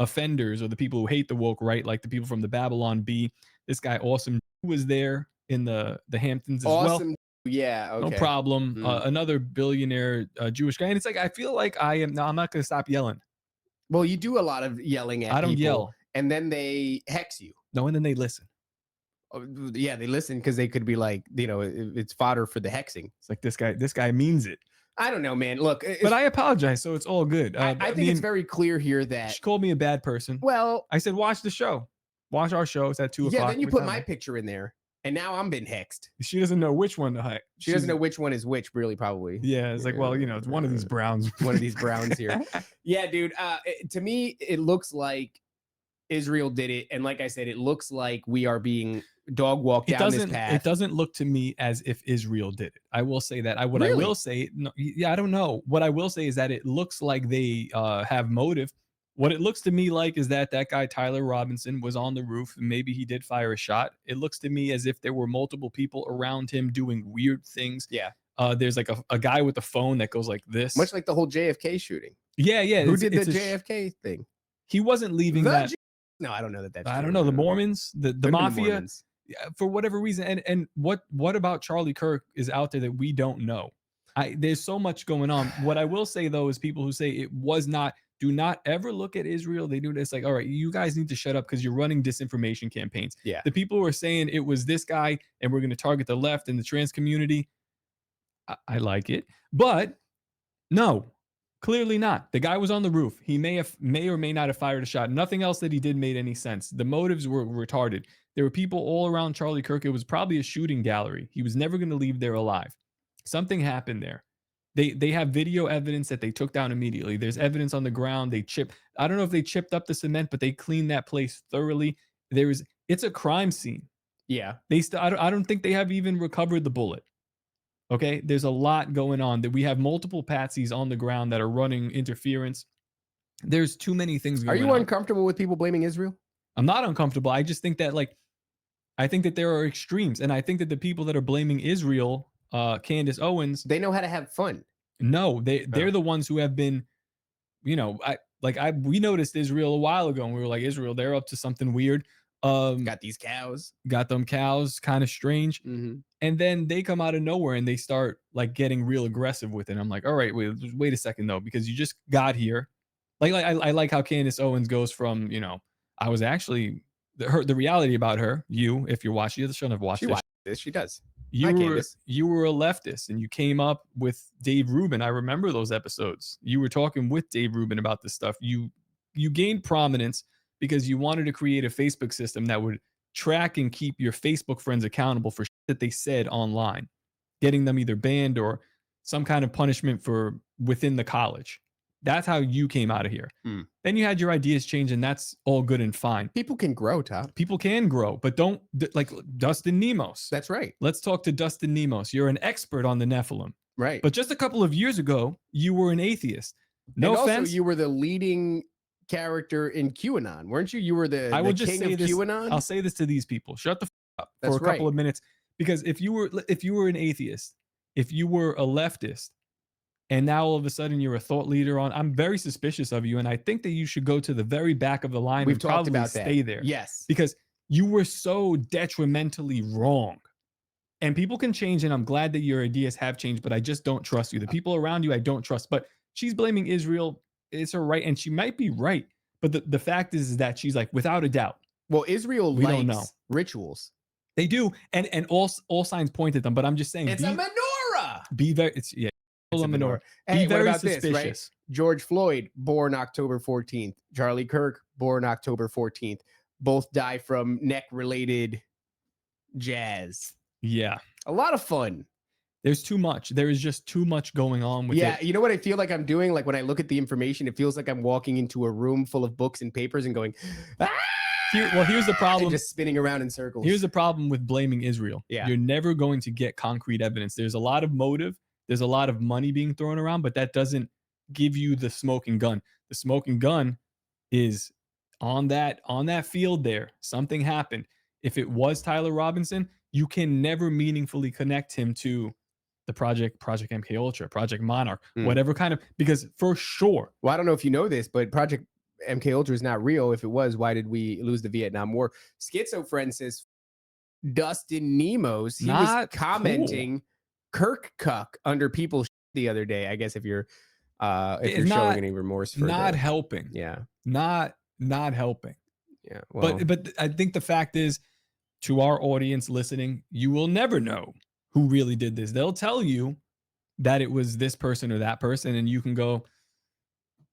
offenders, or the people who hate the woke right, like the people from the Babylon Bee. This guy Awesome was there in the Hamptons as well. Yeah, okay. No problem. Another billionaire Jewish guy. And it's like, I feel like I'm not going to stop yelling. Well, you do a lot of yelling at I don't people, yell. and then they hex you. No, and then they listen. Oh, yeah, they listen because they could be like, it's fodder for the hexing. It's like this guy means it. I don't know, man. Look, But I apologize, so it's all good. I think it's very clear here that she called me a bad person. Well, I said watch the show, watch our show. It's at 2 o'clock. Yeah, then you put my picture in there, and now I'm been hexed. She doesn't know which one to hide. She doesn't know which one is which, really, probably. Yeah, it's like, well, it's one of these browns. One of these browns here. Yeah, dude. To me, it looks like Israel did it, and like I said, it looks like we are being dog walked down this path. It doesn't look to me as if Israel did it. I will say that. I will say, no, yeah, I don't know. What I will say is that it looks like they have motive. What it looks to me like is that guy Tyler Robinson was on the roof. And maybe he did fire a shot. It looks to me as if there were multiple people around him doing weird things. Yeah. There's like a guy with a phone that goes like this. Much like the whole JFK shooting. Yeah, yeah. Who did the JFK thing? He wasn't leaving that. No, I don't know that. I don't know. The Mormons, the mafia. For whatever reason, and what about Charlie Kirk is out there that we don't know? There's so much going on. What I will say though is people who say it was not, do not ever look at Israel. They do this like, all right, you guys need to shut up because you're running disinformation campaigns. Yeah. The people who are saying it was this guy and we're going to target the left and the trans community. I like it, but no, clearly not. The guy was on the roof. He may or may not have fired a shot. Nothing else that he did made any sense. The motives were retarded. There were people all around Charlie Kirk. It was probably a shooting gallery. He was never going to leave there alive. Something happened there. They have video evidence that they took down immediately. There's evidence on the ground. I don't know if they chipped up the cement, but they cleaned that place thoroughly. It's a crime scene. Yeah. I don't think they have even recovered the bullet. Okay. There's a lot going on that we have multiple patsies on the ground that are running interference. There's too many things going on. Are you uncomfortable with people blaming Israel? I'm not uncomfortable. I just think that I think that there are extremes, and I think that the people that are blaming Israel, Candace Owens, they know how to have fun. No, they're the ones who have been, we noticed Israel a while ago, and we were like, Israel, they're up to something weird. Got these cows. Got them cows, kind of strange. Mm-hmm. And then they come out of nowhere and they start like getting real aggressive with it. I'm like, all right, wait a second though, because you just got here. I like how Candace Owens goes from, I was actually the reality about her. You, if you're watching the show, I've watched this. She does. You were a leftist and you came up with Dave Rubin. I remember those episodes. You were talking with Dave Rubin about this stuff. You gained prominence because you wanted to create a Facebook system that would track and keep your Facebook friends accountable for shit that they said online, getting them either banned or some kind of punishment for within the college. That's how you came out of here. Then you had your ideas change, and that's all good and fine. People can grow, Top. People can grow, but don't like Dustin Nemos. That's right. Let's talk to Dustin Nemos. You're an expert on the Nephilim. Right. But just a couple of years ago, you were an atheist. No and offense. Also, you were the leading character in QAnon, weren't you? You were the king of QAnon. I'll say this to these people. Shut the up for a couple of minutes. Because if you were an atheist, if you were a leftist, and now all of a sudden you're a thought leader I'm very suspicious of you. And I think that you should go to the very back of the line. We've and talked probably about stay that. there. Yes. Because you were so detrimentally wrong. And people can change, and I'm glad that your ideas have changed, but I just don't trust you. The people around you, I don't trust. But she's blaming Israel. It's her right, and she might be right. But the fact is that she's like, without a doubt. Well, Israel likes don't know. rituals. They do, and all signs point at them. But I'm just saying, it's a menorah. Be very, it's a menorah. Hey, be very what about suspicious. This, right? George Floyd, born October 14th. Charlie Kirk, born October 14th. Both die from neck-related jazz. Yeah, a lot of fun. There's too much. There is just too much going on with it. Yeah, you know what I feel like I'm doing? Like when I look at the information, it feels like I'm walking into a room full of books and papers and going, here's the problem. And just spinning around in circles. Here's the problem with blaming Israel. Yeah. You're never going to get concrete evidence. There's a lot of motive. There's a lot of money being thrown around, but that doesn't give you the smoking gun. The smoking gun is on that field there. Something happened. If it was Tyler Robinson, you can never meaningfully connect him to the Project MK Ultra, Project Monarch, whatever kind of, because for sure. Well, I don't know if you know this, but Project MK Ultra is not real. If it was, why did we lose the Vietnam War? Schizo Friend says Dustin Nemos, he was commenting Kirk cuck under people's the other day. I guess if you're if you're showing any remorse for not helping. Yeah. Not helping. Yeah. Well, but I think the fact is, to our audience listening, you will never know who really did this. They'll tell you that it was this person or that person, and you can go,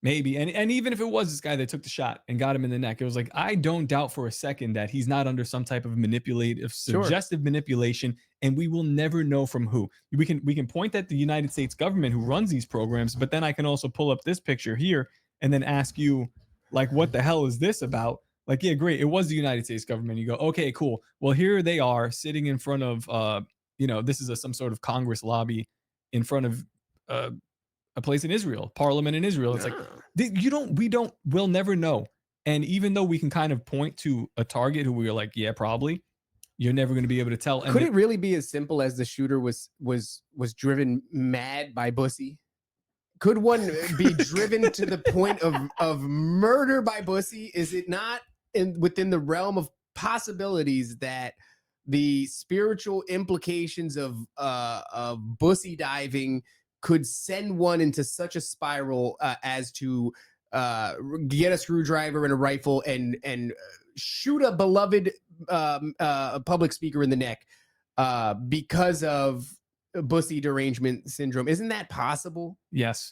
maybe. And even if it was this guy that took the shot and got him in the neck, it was like, I don't doubt for a second that he's not under some type of manipulative, suggestive manipulation, and we will never know from who. We can point at the United States government who runs these programs, but then I can also pull up this picture here and then ask you, like, what the hell is this about? Like, yeah, great. It was the United States government. You go, okay, cool. Well, here they are sitting in front of, this is some sort of Congress lobby in front of a place in Israel, parliament in Israel. It's like, we'll never know. And even though we can kind of point to a target who we are like, yeah, probably, you're never going to be able to tell. And could it really be as simple as the shooter was driven mad by Bussy? Could one be driven to the point of murder by Bussy? Is it not within the realm of possibilities that the spiritual implications of Bussy diving could send one into such a spiral as to get a screwdriver and a rifle and shoot a beloved public speaker in the neck because of Bussy derangement syndrome? Isn't that possible? Yes.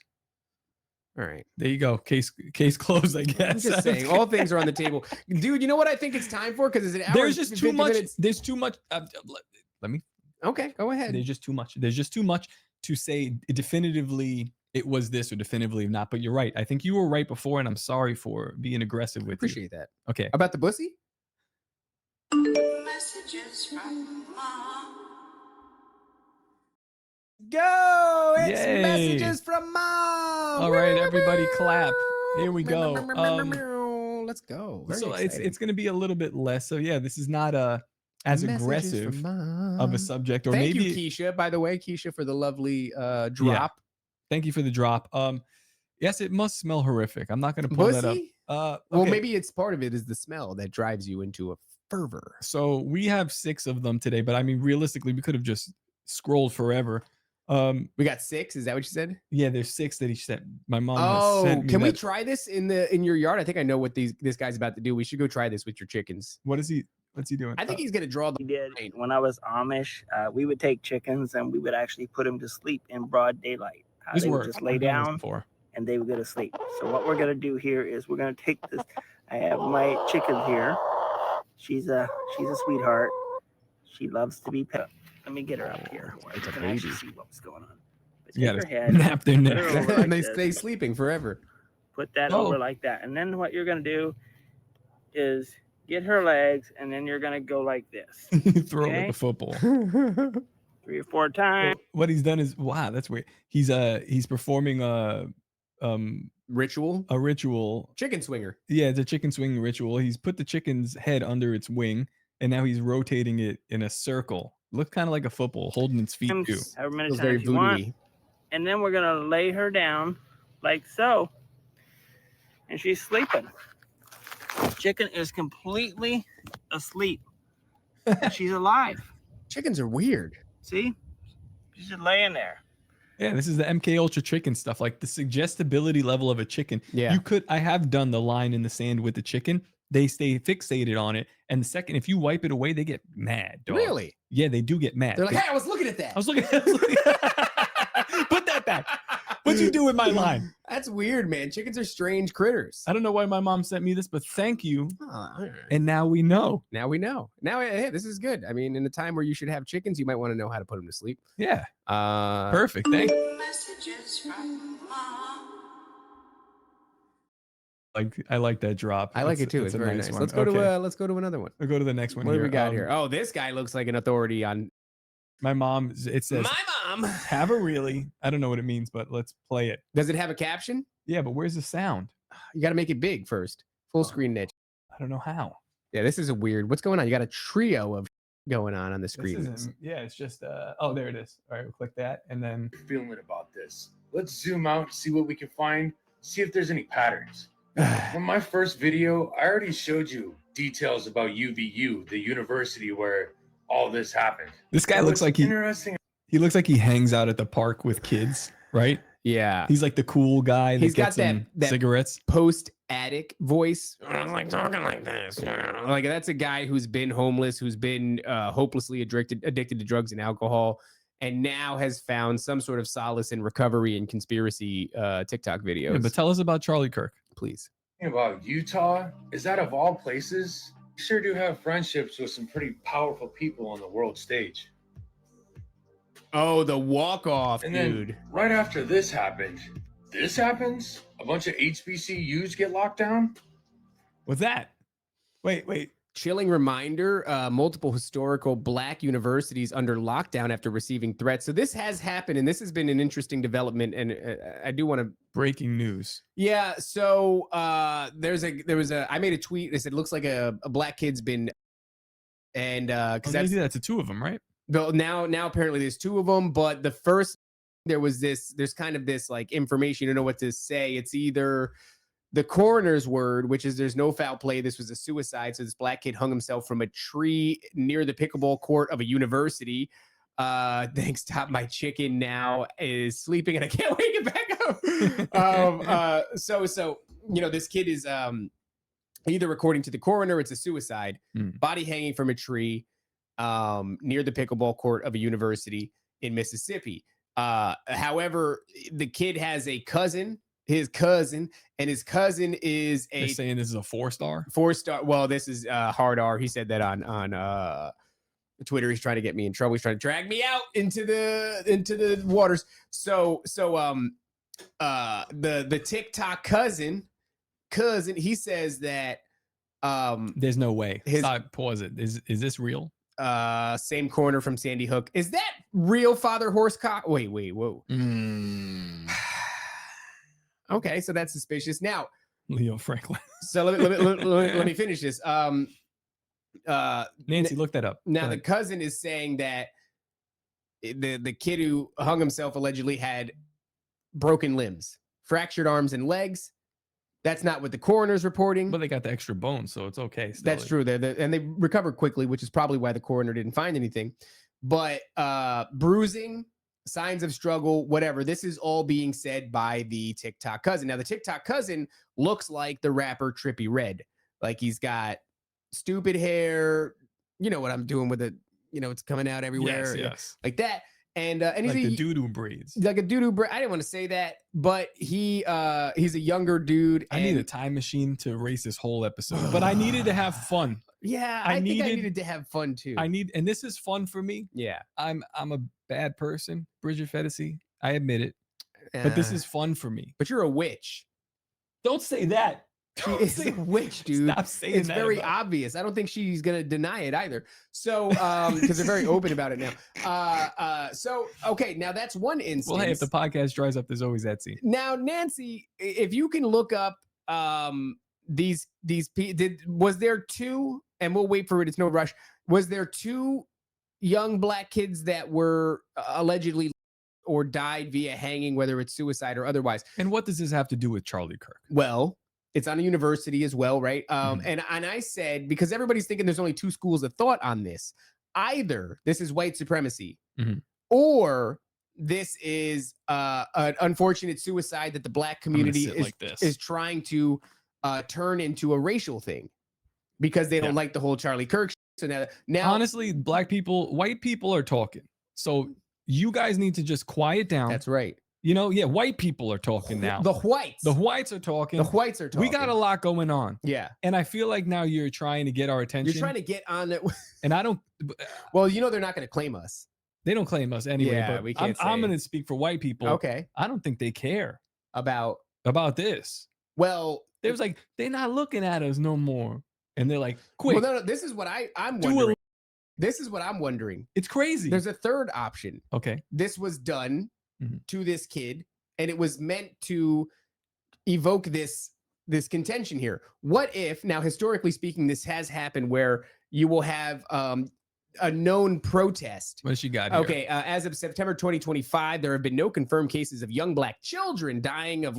All right. There you go. Case closed, I guess. I'm just saying, all things are on the table. Dude, you know what I think it's time for? Because it's an hour. There's just too much. There's too much. Let me. Okay, go ahead. There's just too much. There's just too much to say definitively it was this or definitively not. But you're right. I think you were right before, and I'm sorry for being aggressive with you. Appreciate that. Okay. About the Bussy? Messages from mom. Go! It's Yay. messages from mom. All right, everybody, clap. Here we go. Let's go. So it's going to be a little bit less. So yeah, this is not as Messages aggressive from of a subject, or Thank maybe you, Keisha. By the way, Keisha, for the lovely drop. Yeah. Thank you for the drop. Yes, it must smell horrific. I'm not going to pull that up. Well, Okay. maybe it's part of it is the smell that drives you into a fervor. So we have 6 of them today, but I mean, realistically, we could have just scrolled forever. We got 6. Is that what you said? Yeah, there's 6 that he sent. My mom. Oh, sent me can we that. try this in your yard? I think I know what this guy's about to do. We should go try this with your chickens. What's he doing? I think he's gonna draw the. We did when I was Amish. We would take chickens and we would actually put them to sleep in broad daylight. This They would works. just I've lay done this down before. and they would go to sleep. So what we're gonna do here is we're gonna take this. I have my chicken here. She's a sweetheart. She loves to be pet. Let me get her up here where I can actually see what's going on. But You take her gotta head, nap their put neck. her over like and they this, stay sleeping forever. put that Oh. over like that, and then what you're gonna do is get her legs, and then you're gonna go like this Throw it Okay. like a football. 3 or 4 times. What he's done is, wow, that's weird. He's performing a ritual. Chicken swinger. Yeah, it's a chicken swing ritual. He's put the chicken's head under its wing, and now he's rotating it in a circle. Looks kind of like a football, holding its feet too. However many Feels very times you want. voodoo-y. And then we're gonna lay her down like so, and she's sleeping. Chicken is completely asleep. And she's alive. Chickens are weird. See, she's just laying there. Yeah, this is the MK Ultra chicken stuff, like the suggestibility level of a chicken. Yeah. I have done the line in the sand with the chicken. They stay fixated on it, and the second if you wipe it away, they get mad. Dog. Really? Yeah, they do get mad. They're like, hey, I was looking at that. I was looking. Put that back. What'd you do with my line? That's weird, man. Chickens are strange critters. I don't know why my mom sent me this, but thank you. Oh, all right. And now we know. Now we know. Now, hey, this is good. I mean, in a time where you should have chickens, you might want to know how to put them to sleep. Yeah. Uh, Perfect. Thank you. Messages from mom. I like that drop. I like it too. It's a very nice. one. Let's go to another one. We'll go to the next one. What do here. we got here? Oh, this guy looks like an authority on. My mom. It says My mom. have a really. I don't know what it means, but let's play it. Does it have a caption? Yeah, but where's the sound? You got to make it big first. Full screen niche. I don't know how. Yeah, this is a weird. What's going on? You got a trio of going on the This screen. isn't- yeah, it's just. Oh, there it is. All right, we'll click that, and then Feeling it about this. Let's zoom out, see what we can find, see if there's any patterns. In my first video, I already showed you details about UVU, the university where all this happened. this guy looks What's like interesting. he looks like he hangs out at the park with kids, right? Yeah. He's like the cool guy that He's got gets him that cigarettes. post-addict voice. I like talking like this. Like that's a guy who's been homeless, who's been hopelessly addicted to drugs and alcohol, and now has found some sort of solace in recovery and conspiracy TikTok videos. Yeah, but tell us about Charlie Kirk, please. About Utah, is that of all places? You sure do have friendships with some pretty powerful people on the world stage. Oh, the walk-off, And dude. then right after this happens, a bunch of HBCUs get locked down. What's that? Wait. Chilling reminder, multiple historical Black universities under lockdown after receiving threats. So this has happened, and this has been an interesting development, and I do want to... Breaking news. Yeah, so I made a tweet that said, looks like a Black kid's been... And because that's the two of them, right? Now apparently there's two of them, but the first, there's kind of this like information, you don't know what to say. It's either the coroner's word, which is there's no foul play, this was a suicide, so this Black kid hung himself from a tree near the pickleball court of a university. Thanks, Top My Chicken now is sleeping and I can't wake it back up. So this kid is either, according to the coroner, it's a suicide, body hanging from a tree near the pickleball court of a university in Mississippi. However, the kid has a cousin, his cousin is They're saying this is a 4-star. 4-star. Well, this is hard R. He said that on Twitter. He's trying to get me in trouble. He's trying to drag me out into the waters. So the TikTok cousin, he says that there's no way. Stop, pause it. Is this real? Same corner from Sandy Hook. Is that real, Father Horsecock? Wait, whoa. Okay, so that's suspicious. Now, Leo Franklin. So let me finish this. Nancy, look that up. Now the cousin is saying that the kid who hung himself allegedly had broken limbs, fractured arms and legs. That's not what the coroner's reporting. But they got the extra bones, so it's okay. Still. That's true. And they recovered quickly, which is probably why the coroner didn't find anything. But bruising, signs of struggle, whatever. This is all being said by the TikTok cousin. Now, the TikTok cousin looks like the rapper Trippie Redd. Like he's got stupid hair. You know what I'm doing with it. You know, it's coming out everywhere. Yes. Like that. And he's like the doo-doo braids. Like a doo-doo braid. I didn't want to say that, but he's a younger dude. I need a time machine to erase this whole episode, but I needed to have fun. Yeah, I think I needed to have fun too. And this is fun for me. Yeah. I'm a bad person, Bridget Fetisi. I admit it. But this is fun for me. But you're a witch. Don't say that. She is a witch, dude. Stop saying it's that. It's very obvious. I don't think she's gonna deny it either. So, because they're very open about it now. So okay, now that's one instance. Well, hey, if the podcast dries up, there's always that scene. Now, Nancy, if you can look up was there two, and we'll wait for it. It's no rush. Was there two young Black kids that were allegedly or died via hanging, whether it's suicide or otherwise? And what does this have to do with Charlie Kirk? Well, it's on a university as well, right? And I said, because everybody's thinking there's only two schools of thought on this. Either this is white supremacy, or this is an unfortunate suicide that the Black community is trying to turn into a racial thing because they don't like the whole Charlie Kirk. So now, honestly, white people are talking. So you guys need to just quiet down. That's right. You know, white people are talking now. The whites are talking. We got a lot going on. Yeah. And I feel like now you're trying to get our attention. You're trying to get on it. And I don't. Well, you know, they're not going to claim us. They don't claim us anyway. Yeah, but we can't I'm going to speak for white people. Okay. I don't think they care about this. Well, they was like, they're not looking at us no more. And they're like, quick. Well, no, this is what I'm wondering. This is what I'm wondering. It's crazy. There's a third option. Okay. This was done to this kid, and it was meant to evoke this contention here. What if, now historically speaking, this has happened where you will have a known protest. What she got here? Okay, as of September 2025, there have been no confirmed cases of young Black children dying of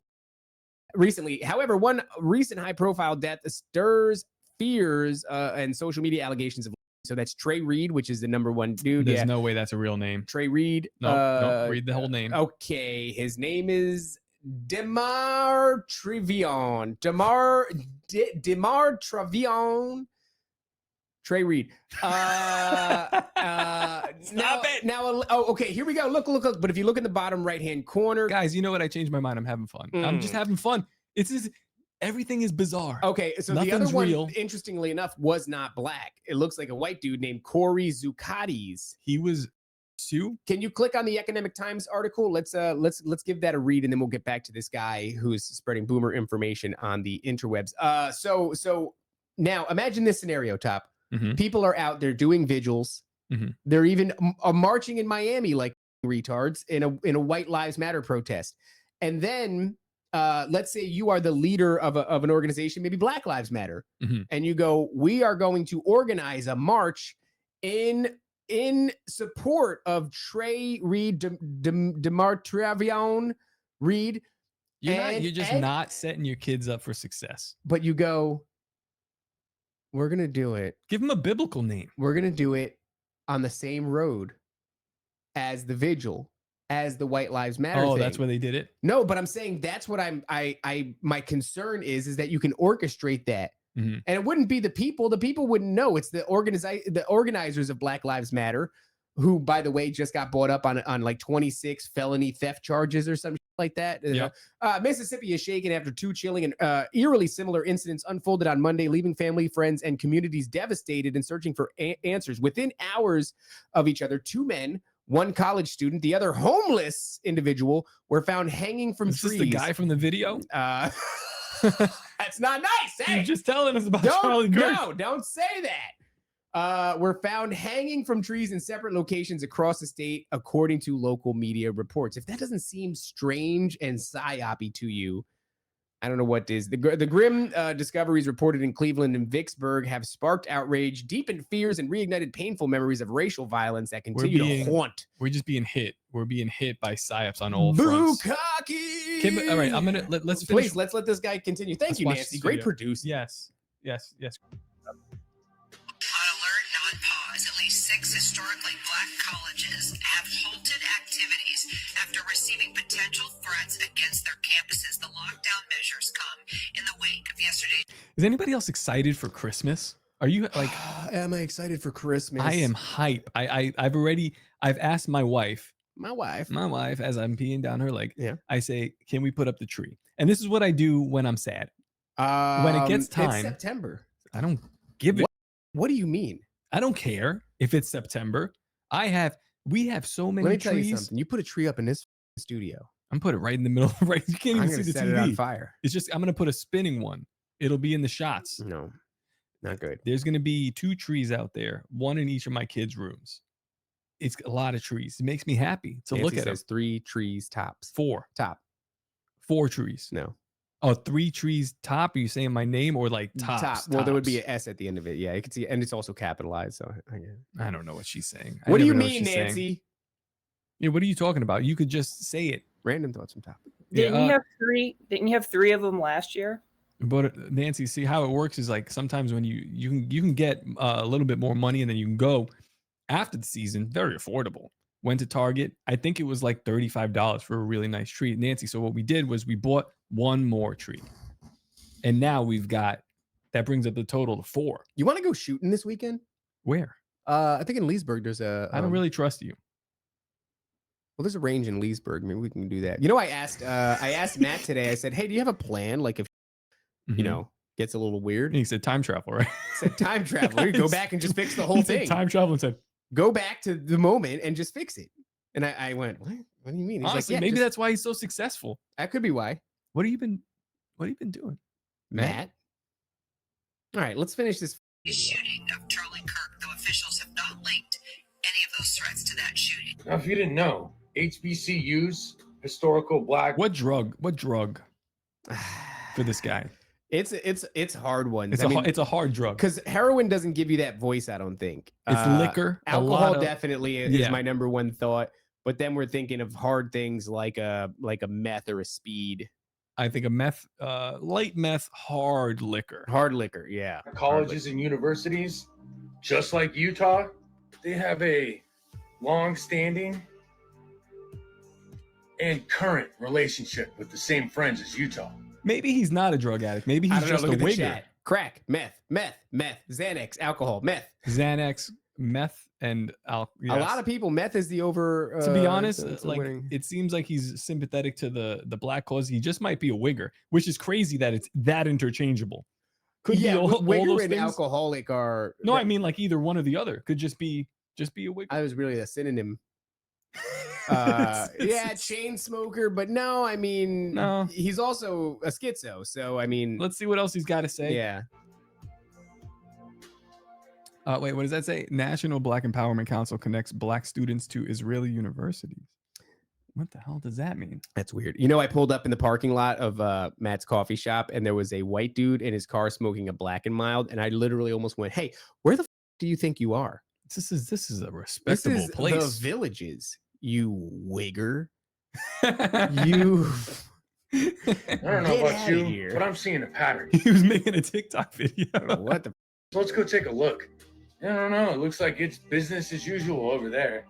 recently. However, one recent high-profile death stirs fears and social media allegations of So that's Trey Reed, which is the #1 dude. There's Yeah. no way that's a real name. Trey Reed. No, read the whole name. Okay, his name is Demar Trevion. Demar Trevion. Trey Reed. Okay, here we go. Look. But if you look in the bottom right-hand corner, guys, you know what? I changed my mind. I'm having fun. I'm just having fun. It's just everything is bizarre. Okay, so the other Nothing's one, real. interestingly enough, was not black. It looks like a white dude named Corey Zuccatis. He was Sue. Can you click on the Economic Times article? Let's give that a read, and then we'll get back to this guy who's spreading boomer information on the interwebs. So now imagine this scenario, Top. People are out there doing vigils. They're even marching in Miami like retards in a White Lives Matter protest. And then let's say you are the leader of an organization, maybe Black Lives Matter, and you go, we are going to organize a march in support of Trey Reed, Demartravion Reed. You're just not setting your kids up for success. But you go, we're going to do it. Give them a biblical name. We're going to do it on the same road as the vigil, as the White Lives Matter thing. That's where they did it? No, but I'm saying that's what my concern is that you can orchestrate that. And it wouldn't be the people. The people wouldn't know. It's the organizers of Black Lives Matter, who, by the way, just got brought up on like 26 felony theft charges or something like that. Yep. Mississippi is shaken after 2 chilling and eerily similar incidents unfolded on Monday, leaving family, friends, and communities devastated and searching for answers. Within hours of each other, 2 men, 1 college student, the other homeless individual, were found hanging from trees. Is this the guy from the video? That's not nice. Hey, you're just telling us about Charlie Kirk. No, don't say that. Were found hanging from trees in separate locations across the state, according to local media reports. If that doesn't seem strange and psyopy to you, I don't know what is. The grim discoveries reported in Cleveland and Vicksburg have sparked outrage, deepened fears, and reignited painful memories of racial violence that continue to haunt. We're just being hit. We're being hit by psyops on all fronts. Bukkake! All right, I'm gonna let's finish. Please, let's let this guy continue. Thank you, Nancy. Great producer. Yes. On alert and on pause, at least 6 historically black colleges have halted activities after receiving potential threats against their campuses. The lockdown measures come in the wake of yesterday. Is anybody else excited for Christmas? Are you like? Am I excited for Christmas? I am hype. I've asked my wife. My wife, as I'm peeing down her leg. Yeah. I say, can we put up the tree? And this is what I do when I'm sad. When it gets time. It's September. I don't give it. What do you mean? I don't care if it's September. We have so many Let me trees. tell you something. You put a tree up in this studio. I'm put it right in the middle. Right, you can't even see the set TV. it on fire. It's just I'm gonna put a spinning one. It'll be in the shots. No, not good. There's gonna be 2 trees out there, 1 in each of my kids' rooms. It's a lot of trees. It makes me happy to look at it. 3 trees tops. 4 top. 4 trees. No. Oh, 3 trees top. Are you saying my name or like tops? Top. Well, there would be an S at the end of it. Yeah, you can see, and it's also capitalized. So I don't know what she's saying. What do you mean, Nancy? Yeah, what are you talking about? You could just say it. Random thoughts from top. Didn't you have 3? Didn't you have 3 of them last year? But Nancy, see how it works is like sometimes when you can get a little bit more money and then you can go after the season, very affordable. Went to Target. I think it was like $35 for a really nice tree, Nancy. So what we did was we bought 1 more tree, and now we've got that brings up the total to 4. You want to go shooting this weekend? Where? I think in Leesburg there's a. I don't really trust you. Well, there's a range in Leesburg. Maybe we can do that. You know, I asked Matt today. I said, "Hey, do you have a plan? Like if you know gets a little weird?" And he said time travel, right? I said time travel. Go back and just fix the whole He thing. said time travel and said, go back to the moment and just fix it. And I went, what? What do you mean? He's honestly, like, yeah, maybe that's why he's so successful. That could be why. What have you been doing, Matt? All right, let's finish this. The shooting of Charlie Kirk, though officials have not linked any of those threats to that shooting. Now, if you didn't know, HBCUs, historical black. What drug for this guy? It's hard ones. It's a hard drug because heroin doesn't give you that voice. I don't think it's liquor. Alcohol definitely is my #1 thought. But then we're thinking of hard things like a meth or a speed. I think a meth, light meth, hard liquor. Hard liquor, yeah. Colleges and universities, just like Utah, they have a long-standing and current relationship with the same friends as Utah. Maybe he's not a drug addict. Maybe I he's don't know, just look a at the wigger. chat. Crack, meth, Xanax, alcohol, meth. Xanax, meth, and A lot of people, meth is the over. To be honest, it's like winning. it seems like he's sympathetic to the black cause. He just might be a wigger, which is crazy that it's that interchangeable. Could be all wigger those and things. alcoholic are. No, I mean like either one or the other. Could just be a wigger. I was really a synonym. Chain smoker, but no, I mean, No. he's also a schizo. So I mean, Let's see what else he's got to say. yeah. Wait, what does that say? National Black Empowerment Council connects black students to Israeli universities. What the hell does that mean? That's weird. You know, I pulled up in the parking lot of Matt's coffee shop, and there was a white dude in his car smoking a Black and Mild, and I literally almost went, "Hey, where the do you think you are? This is a respectable place. The Villages, you wigger." You. I don't know Get about outta you, here. but I'm seeing a pattern. He was making a TikTok video. What the? So let's go take a look. I don't know. It looks like it's business as usual over there.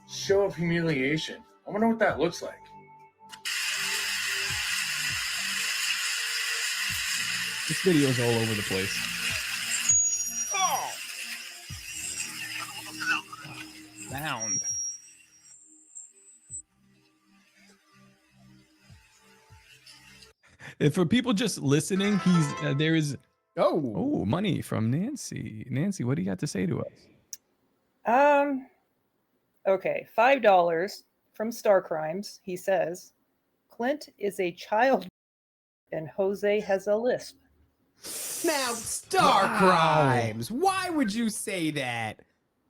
Show of humiliation. I wonder what that looks like. This video's all over the place. Bound. And for people just listening, he's there is money from Nancy. Nancy, what do you got to say to us? Okay, $5 from Star Crimes. He says, Clint is a child and Jose has a lisp. Now, Star Crimes. Why would you say that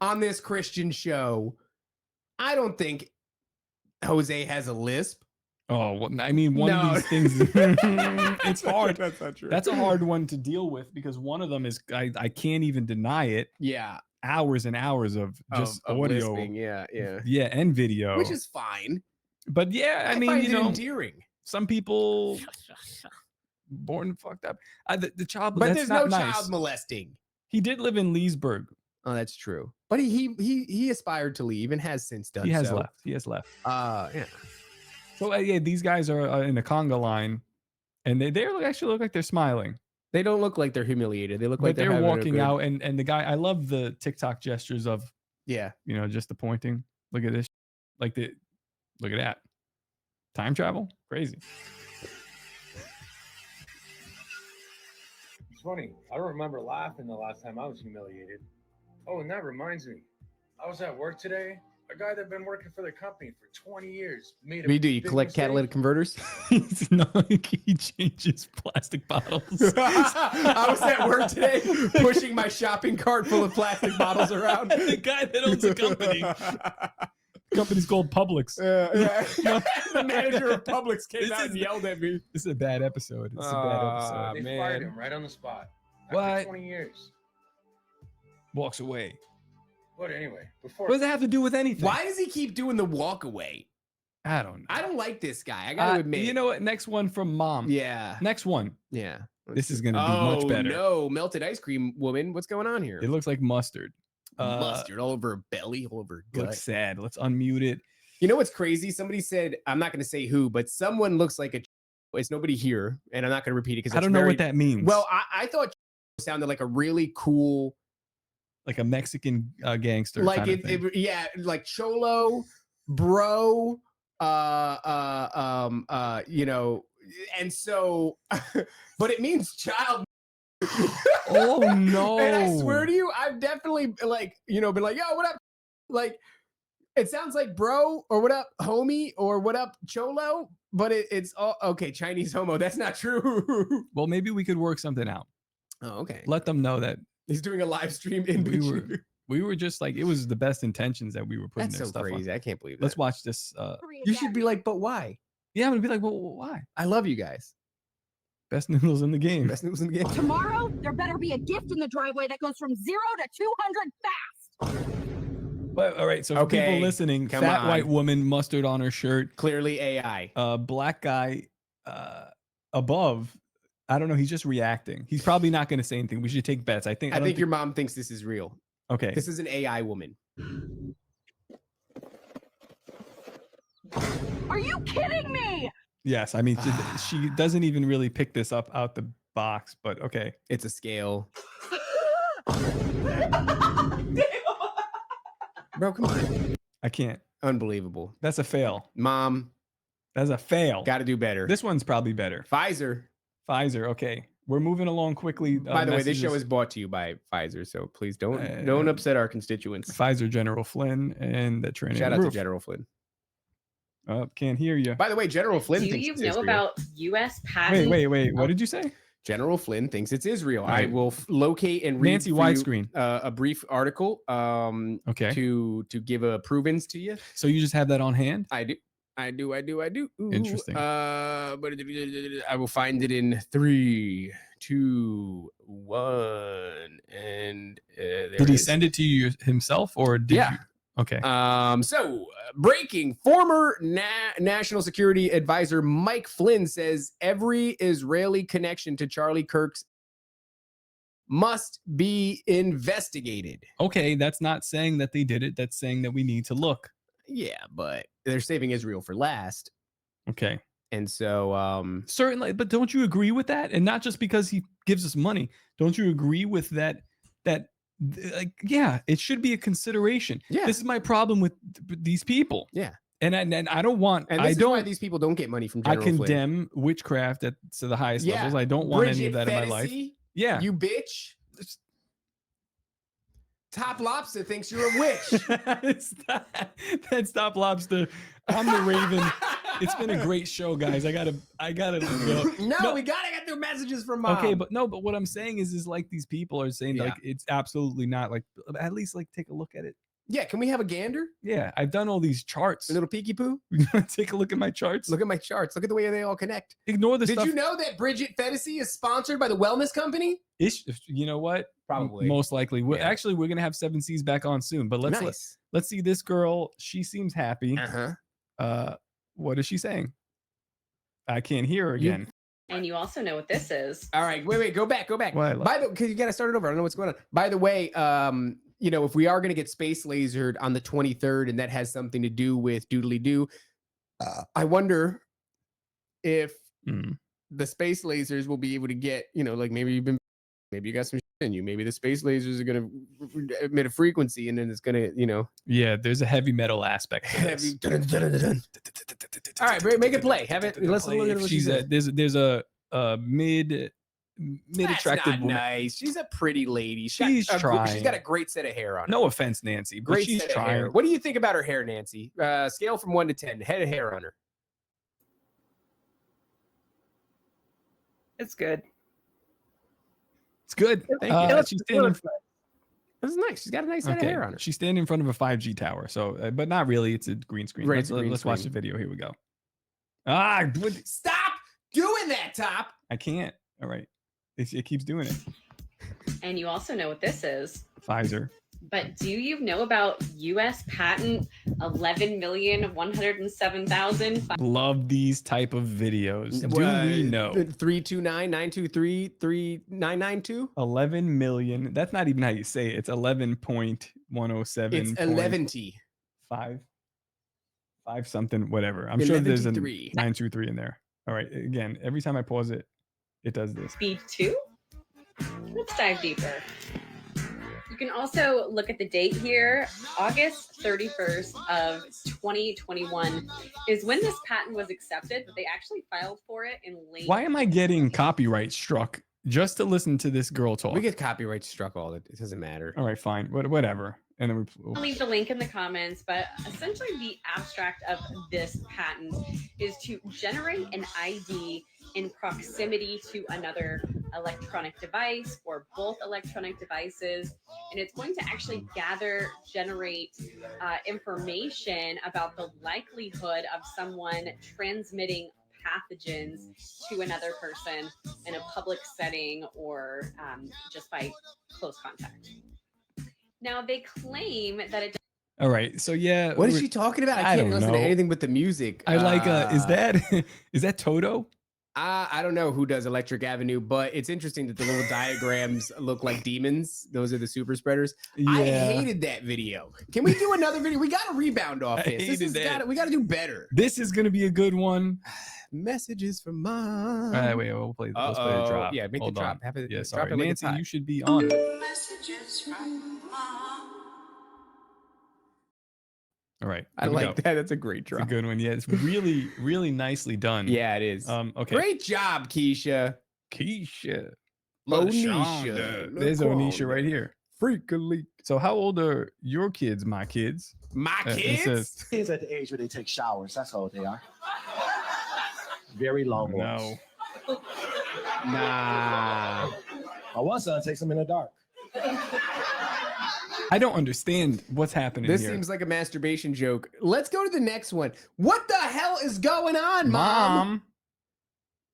on this Christian show? I don't think Jose has a lisp. Oh, well, I mean, one of these things, it's hard. That's not true. That's a hard one to deal with because one of them is, I can't even deny it. Yeah. Hours and hours of just of audio. lisping, yeah. Yeah, and video. Which is fine. But yeah, I mean, find you it know, endearing. some people born fucked up. The child, But that's there's not no nice. child molesting. He did live in Leesburg. Oh, that's true. But he aspired to leave and has since done so. He has left. He has left. Yeah. So yeah, these guys are in a conga line, and they actually look like they're smiling. They don't look like they're humiliated. They look But like they're having a walking good- out, and the guy. I love the TikTok gestures of just the pointing. Look at this, look at that. Time travel, crazy. It's funny. I don't remember laughing the last time I was humiliated. Oh, and that reminds me. I was at work today. A guy that's been working for the company for 20 years made a What do you do? You big collect mistake. catalytic converters? No, he changes plastic bottles. I was at work today pushing my shopping cart full of plastic bottles around. The guy that owns the company. Company's called Publix. The manager of Publix came out and yelled at me. This is a bad episode. It's a bad episode. They fired him right on the spot. After What? 20 years. Walks away. But anyway, before What does that have to do with anything? Why does he keep doing the walk away? I don't know. I don't like this guy. I gotta admit. You know what? Next one from Mom. Yeah. Next one. Yeah. This is gonna be much better. No, melted ice cream woman. What's going on here? It looks like mustard. Mustard all over her belly, all over her gut. Looks sad. Let's unmute it. You know what's crazy? Somebody said, I'm not going to say who, but someone looks like a. It's nobody here, and I'm not going to repeat it because I don't know what that means. Well, I thought sounded like a really cool, like a Mexican gangster. like kind of thing. yeah, like cholo, bro, you know, and so, but it means child. Oh no! And I swear to you, I've definitely been like, yo, what up? Like, it sounds like bro or what up, homie, or what up, cholo, but it's all okay. Chinese homo. That's not true. Well, maybe we could work something out. Oh, okay. Let them know that He's doing a live stream in we were just like, it was the best intentions that we were putting That's their so stuff crazy. on. I can't believe Let's that. watch this. You should be like, but why? Yeah, I'm gonna be like, well, why? I love you guys. Best noodles in the game. Best noodles in the game. Tomorrow, there better be a gift in the driveway that goes from 0 to 200 fast. But all right, so for people listening, come fat on. white woman, mustard on her shirt. Clearly AI. Black guy, above, I don't know. He's just reacting. He's probably not going to say anything. We should take bets. I think your mom thinks this is real. Okay. This is an AI woman. Are you kidding me? Yes. I mean, she doesn't even really pick this up out the box, but okay. It's a scale. Bro, come on. I can't. Unbelievable. That's a fail. Mom. That's a fail. Got to do better. This one's probably better. Pfizer. Okay. We're moving along quickly. By the way, this show is brought to you by Pfizer, so please don't upset our constituents. Pfizer General Flynn and the training. Shout out to General Flynn. Oh, can't hear you. By the way, General Flynn Do thinks you it's know Israel. about U.S. patent? Wait. What did you say? General Flynn thinks it's Israel. Right. I will locate and read Nancy for you, widescreen. a brief article. Okay. To give a prove-ins to you. So you just have that on hand? I do. Ooh, Interesting. But I will find it in 3, 2, 1, and there Did he it is. send it to you himself, or did you? Okay. So breaking, former National Security Advisor Mike Flynn says every Israeli connection to Charlie Kirk's must be investigated. Okay, that's not saying that they did it. That's saying that we need to look. Yeah, but they're saving Israel for last. Okay. And so certainly, but don't you agree with that? And not just because he gives us money. Don't you agree with that like, yeah, it should be a consideration. Yeah. This is my problem with these people. Yeah. And I don't want and this is why these people don't get money from General Flynn. condemn witchcraft to the highest levels. I don't want any of that in my life. Yeah. You bitch. TopLobsta thinks you're a witch. That's TopLobsta. I'm the Raven. It's been a great show, guys. I gotta go. No, we gotta get through messages from Mom. Okay, but what I'm saying is like these people are saying like it's absolutely not, like, at least like take a look at it. Yeah, can we have a gander? Yeah, I've done all these charts. A little peeky poo. Take a look at my charts. Look at my charts. Look at the way they all connect. Ignore the Did stuff. you know that Bridget Fennessy is sponsored by the wellness company? You know what? Probably. Most likely. Actually, we're gonna have 7 C's back on soon. But let's see this girl. She seems happy. What is she saying? I can't hear her again. And you also know what this is. All right, wait, go back. What? By the because you got to start it over. I don't know what's going on. By the way, if we are going to get space lasered on the 23rd, and that has something to do with doodly doo, I wonder if the space lasers will be able to get, like maybe you got some shit in you. Maybe the space lasers are going to emit a frequency, and then it's going to, Yeah, there's a heavy metal aspect to this. All right, Bray, make it play. Have it. Let's look at what She's there's a mid attractive woman. Nice. She's a pretty lady. She's trying. She's got a great set of hair on her. No offense, Nancy, but Great she's set of trying. hair. What do you think about her hair, Nancy? Scale from 1 to 10. Head of hair on her. It's good. It's good. Thank you. She's standing. This is nice. She's got a nice set of hair on her. She's standing in front of a 5G tower. So, but not really. It's a green screen. Right, Let's watch the video. Here we go. Stop doing that, Top. I can't. All right. It keeps doing it. And you also know what this is. Pfizer. But do you know about U.S. patent 11,107,000? Love these type of videos. Do we know? 329-923-3992? 11 million. That's not even how you say it. It's 11.107. It's 11T. 5 something, whatever. I'm sure there's a 11T3. 923 in there. All right. Again, every time I pause it, it does this. Speed 2? Let's dive deeper. You can also look at the date here. August 31st of 2021 is when this patent was accepted, but they actually filed for it in late. Why am I getting copyright struck just to listen to this girl talk? We get copyright struck all it doesn't matter. All right, fine. Whatever. And then I'll leave the link in the comments, but essentially the abstract of this patent is to generate an ID in proximity to another electronic device or both electronic devices. And it's going to actually generate information about the likelihood of someone transmitting pathogens to another person in a public setting or just by close contact. Now, they claim that it. All right. So, yeah. What is she talking about? I can't listen to anything but the music. I like, is that Toto? I don't know who does Electric Avenue, but it's interesting that the little diagrams look like demons. Those are the super spreaders. I hated that video. Can we do another video? We got to rebound off this. We got to do better. This is going to be a good one. Messages from Mom. All right, wait, let's play the drop. Yeah, make Hold the drop. on. Have it, yeah, drop sorry. it like Nancy, it's hot. you should be on it. Messages from Mom. All right. I like that. That's a great drop. It's a good one. Yeah, it's really, really nicely done. Yeah, it is. Okay. Great job, Keisha. Keisha. Onisha. There's Onisha right here. Freak a leak. So how old are your kids, my kids? My It kids? says, Kids at the age where they take showers. That's how old they are. Very long ones. no. Nah. My one son takes them in the dark. I don't understand what's happening This here. seems like a masturbation joke. Let's go to the next one. What the hell is going on, Mom?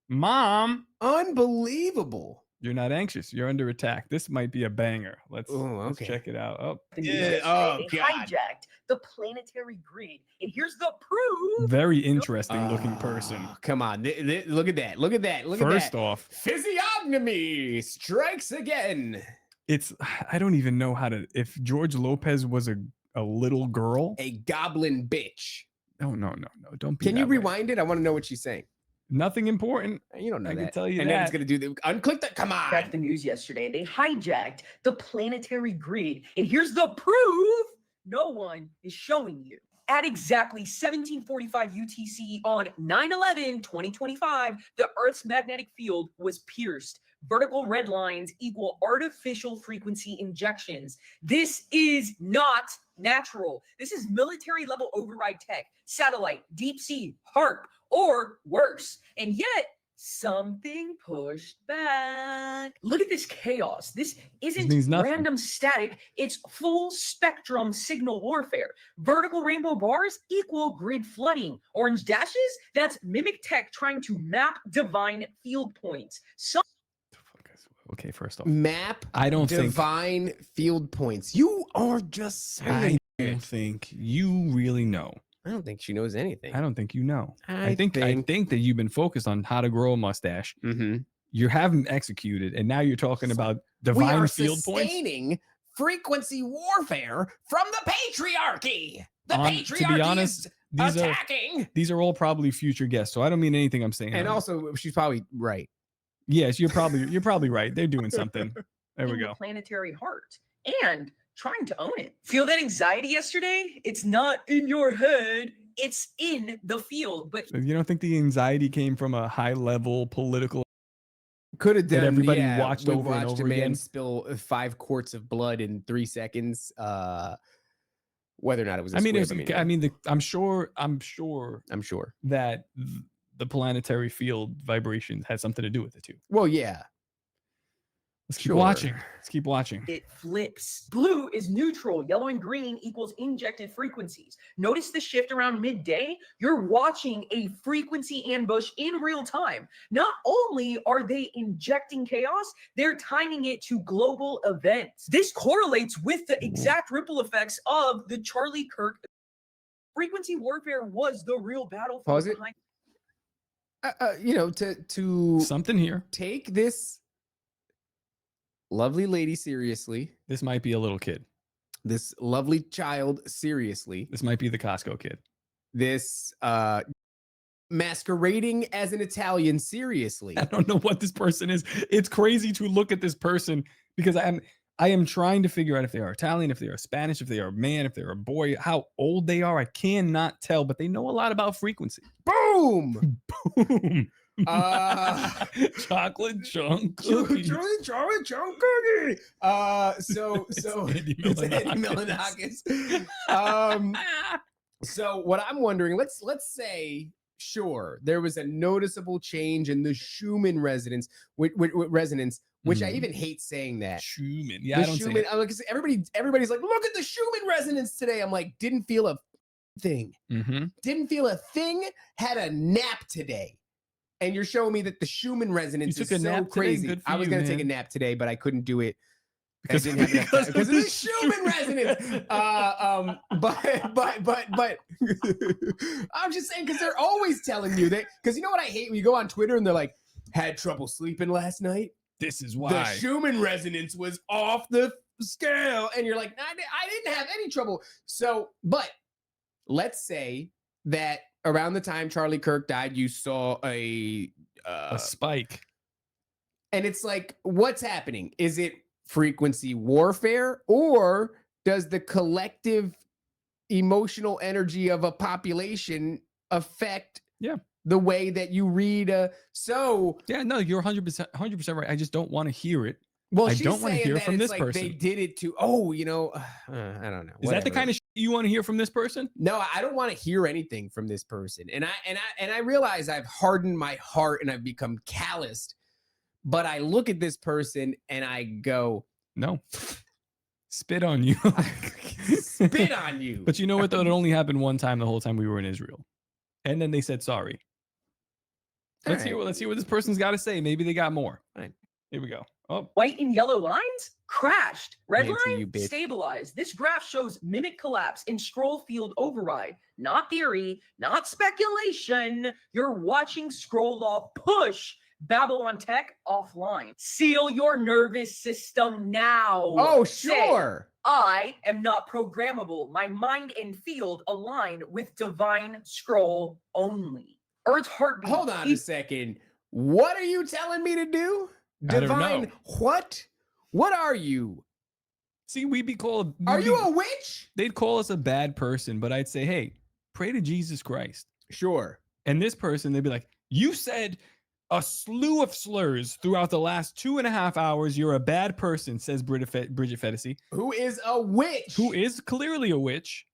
Mom. Unbelievable. You're not anxious. You're under attack. This might be a banger. Let's okay. check it out. Oh, Oh, They hijacked the planetary grid, and here's the proof. very interesting looking person. Come on. Look at that. Look at that. Look First at that. off, Physiognomy strikes again. I don't even know how to, if George Lopez was a little girl. A goblin bitch. Oh, no. Don't be Can you that way. rewind it? I want to know what she's saying. Nothing important. You don't know I that. can tell you and that. then it's going to do the unclick that. Come on. That's the news yesterday. They hijacked the planetary grid, and here's the proof no one is showing you. At exactly 1745 UTC on 9/11/2025, the Earth's magnetic field was pierced. Vertical red lines equal artificial frequency injections. This is not natural. This is military level override tech, satellite, deep sea, HARP, or worse. And yet, something pushed back. Look at this chaos. This isn't means nothing. random static. It's full spectrum signal warfare. Vertical rainbow bars equal grid flooding. Orange dashes, that's mimic tech trying to map divine field points. Okay, first off, Map I don't think divine field points. You are just saying I don't think you really know. I don't think she knows anything. I don't think you know. I I think that you've been focused on how to grow a mustache. Mm-hmm. You haven't executed, and now you're talking about We divine are field points. sustaining frequency warfare from the patriarchy. The patriarchy To be honest, is attacking. these are all probably future guests, so I don't mean anything I'm saying. And also, she's probably right. Yes, you're probably right. They're doing something. There we in the go. planetary heart and trying to own it. Feel that anxiety yesterday? It's not in your head, it's in the field. But You don't think the anxiety came from a high level political? Could have done. That everybody yeah, watched we over and watched over a man again? spill 5 quarts of blood in 3 seconds. Whether or not it was. A I mean, squib, I'm sure that the planetary field vibration had something to do with it too. Well, yeah. Let's keep watching. Let's keep watching. it flips. Blue is neutral. Yellow and green equals injected frequencies. Notice the shift around midday. You're watching a frequency ambush in real time. Not only are they injecting chaos, they're timing it to global events. This correlates with the exact ripple effects of the Charlie Kirk. Frequency warfare was the real battlefield. Pause it. behind- To something here. Take this lovely lady seriously. This might be a little kid. This lovely child seriously. This might be the Costco kid. This masquerading as an Italian seriously. I don't know what this person is. It's crazy to look at this person because I am trying to figure out if they are Italian, if they are Spanish, if they are a man, if they're a boy, how old they are. I cannot tell, but they know a lot about frequency. Boom! Boom! Chocolate chunk cookie. Chocolate chunk cookie. So It's Andy Milonakis. Milonakis. So what I'm wondering, let's say, sure, there was a noticeable change in the Schumann resonance, which I even hate saying that. Schumann. Yeah, The I don't Schumann, say it. because everybody's like, look at the Schumann resonance today. I'm like, didn't feel a thing. Mm-hmm. Didn't feel a thing. Had a nap today. And you're showing me that the Schumann resonance You is took a so nap today? crazy. Good for I was you, going to take a man. nap today, but I couldn't do it Because Because of the Schumann resonance. But I'm just saying, because they're always telling you that. Because you know what I hate? When you go on Twitter and they're like, had trouble sleeping last night. This is The why. Schumann resonance was off the scale. And you're like, I didn't have any trouble. So, but let's say that around the time Charlie Kirk died, you saw a spike. And it's like, what's happening? Is it frequency warfare, or does the collective emotional energy of a population affect the way that you read? Yeah, no, you're 100% right. I just don't want to hear it. Well, I she's don't want to saying hear that from it's this like person. they did it to, I don't know. Is that the Whatever. kind of shit you want to hear from this person? No, I don't want to hear anything from this person. And I realize I've hardened my heart and I've become calloused. But I look at this person and I go, no, spit on you. Spit on you. But you know what, though? It only happened one time the whole time we were in Israel. And then they said sorry. Let's hear what this person's got to say. Maybe they got more. All right. Here we go. Oh, White and yellow lines crashed. Red Nancy, you line bitch. stabilized. This graph shows mimic collapse and scroll field override. Not theory, not speculation. You're watching scroll law push Babylon Tech offline. Seal your nervous system now. Oh, Say, sure. I am not programmable. My mind and field align with divine scroll only. Earth's heartbeat. Hold on a second. What are you telling me to do? I don't Divine know. what? What are you? See, we'd be called. Are you a witch? They'd call us a bad person, but I'd say, hey, pray to Jesus Christ. Sure. And this person, they'd be like, you said a slew of slurs throughout the last 2.5 hours. You're a bad person, says Bridget Fetisi. Who is a witch? Who is clearly a witch.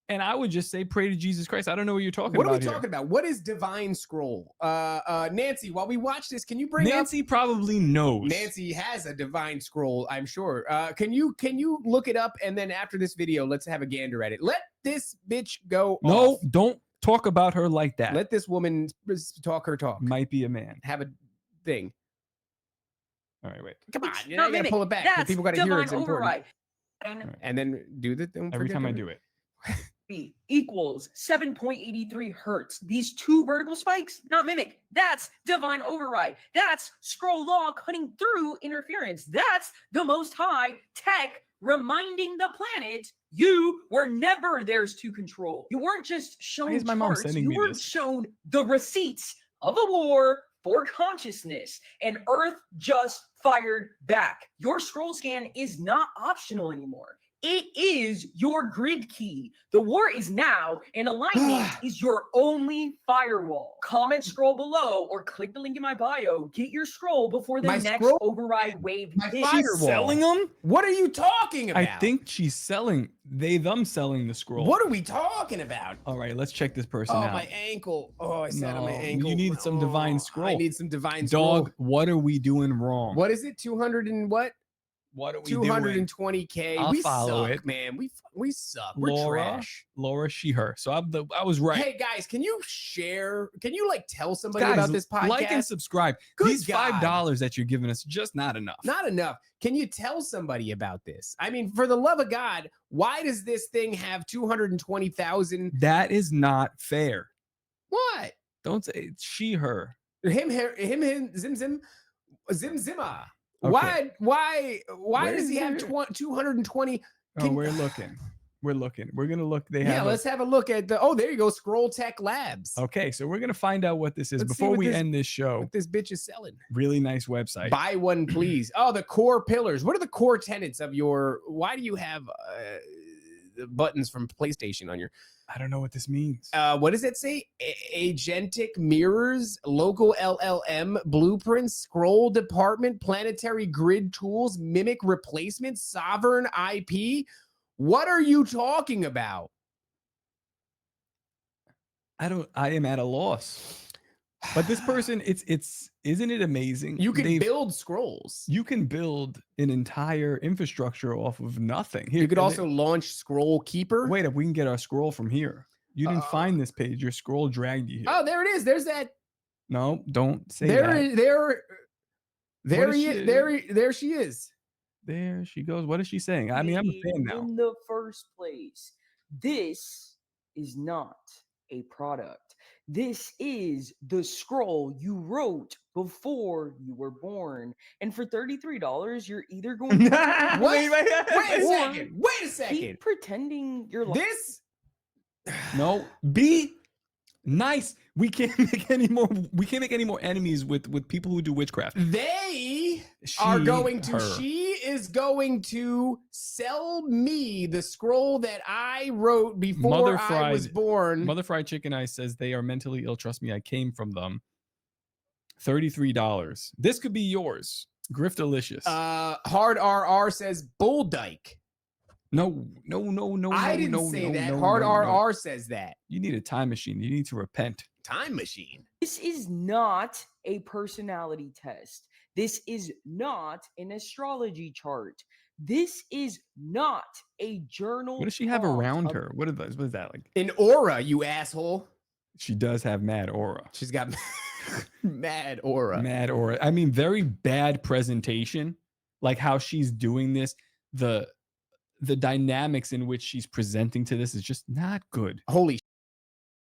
And I would just say, pray to Jesus Christ. I don't know what you're talking What about. are we talking about? What is divine scroll? Nancy, while we watch this, can you bring Nancy probably knows. Nancy has a divine scroll, I'm sure. Can you look it up, and then after this video, let's have a gander at it. Let this bitch go. No, off. don't talk about her like that. Let this woman talk her talk. Might be a man. Have a thing. All right, wait. Come on, It's you not gotta mimic. pull it back. That's People gotta hear divine it's important. override. And then do the thing. Every time I do it. Equals 7.83 hertz. These two vertical spikes, not mimic. That's divine override. That's scroll law cutting through interference. That's the Most High Tech reminding the planet you were never theirs to control. You weren't just shown is my mom charts, sending you me were this? shown the receipts of a war for consciousness, and Earth just fired back. Your scroll scan is not optional anymore. It is your grid key. The war is now, and alignment is your only firewall. Comment scroll below or click the link in my bio. Get your scroll before the My next scroll? override wave hits. Firewall. Selling them? What are you talking about? I think she's selling. Them selling the scroll. What are we talking about? All right, let's check this person Oh, out. my ankle. Oh, I sat on my No, ankle. You need some divine scroll. I need some divine Dog, scroll. what are we doing wrong? What is it? 200 and what? What are we doing? 220K. I'll we follow suck, it. man. We suck. We're Laura, trash. Laura, she, her. So I was right. Hey guys, can you share? Can you like tell somebody Guys, about this podcast? like and subscribe. Good These God. $5 that you're giving us, just not enough. Not enough. Can you tell somebody about this? I mean, for the love of God, why does this thing have 220,000? That is not fair. What? Don't say it's she, her. Him, zim, zimma. Okay. Why Where does is he have it? 220? Oh, we're looking. We're looking. We're gonna look. They Yeah, have. let's have a look at the. Oh, there you go. Scroll Tech Labs. Okay, so we're gonna find out what this is Let's see before what we this- end this show. What this bitch is selling. Really nice website. Buy one, please. Oh, the core pillars. What are the core tenets of your? Why do you have the buttons from PlayStation on your? I don't know what this means. What does it say? Agentic mirrors, local LLM, blueprints, scroll department, planetary grid tools, mimic replacement, sovereign IP. What are you talking about? I am at a loss. But this person, isn't it amazing? You can build scrolls. You can build an entire infrastructure off of nothing. Here, You could and also launch Scroll Keeper. wait up. We can get our scroll from here. You didn't find this page. Your scroll dragged you here. Oh, there it is. There's that. No, don't say There that. is there. There What is he she- is. There she is. There she goes. What is she saying? I mean, I'm a fan now. In the first place, this is not a product. This is the scroll you wrote before you were born. And for $33, you're either going to Wait a second. Wait a second. keep pretending you're like This No, be nice. We can't make any more. We can't make any more enemies with people who do witchcraft. they She, are going to. her. She is going to sell me the scroll that I wrote before I was born. Mother Fried Chicken Eye says they are mentally ill. Trust me, I came from them. $33. This could be yours. Griftalicious. Hard RR says bull dyke. No. I didn't say that. Hard RR says that. You need a time machine. You need to repent. Time machine. this is not a personality test. This is not an astrology chart. This is not a journal. What does she have prompt around of- her? What is that like? An aura, you asshole. She does have mad aura. She's got mad aura. Mad aura. I mean, very bad presentation. Like how she's doing this. The dynamics in which she's presenting to this is just not good. Holy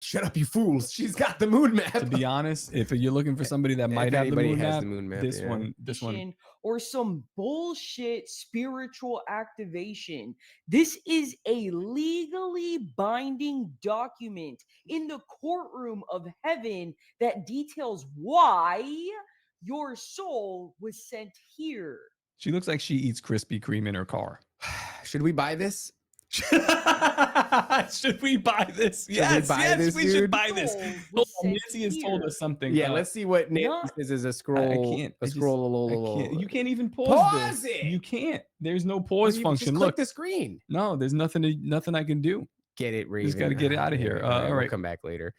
shut up, you fools. She's got the moon map. To be honest, if you're looking for somebody that might have the anybody moon has map, the moon map, this yeah. one. or some bullshit spiritual activation. This is a legally binding document in the courtroom of heaven that details why your soul was sent here. She looks like she eats Krispy Kreme in her car. Should we buy this? Should we buy this? Yes, we should buy this. Hold on, Nancy has told us something. Yeah, let's see what Nancy says is a scroll. I can't. A scroll. You can't even pause Pause this. it. You can't. There's no pause You function. Just click Look, the screen. no, there's nothing I can do. Get it, Raven. Just got to get it out of here. All We'll right. come back later.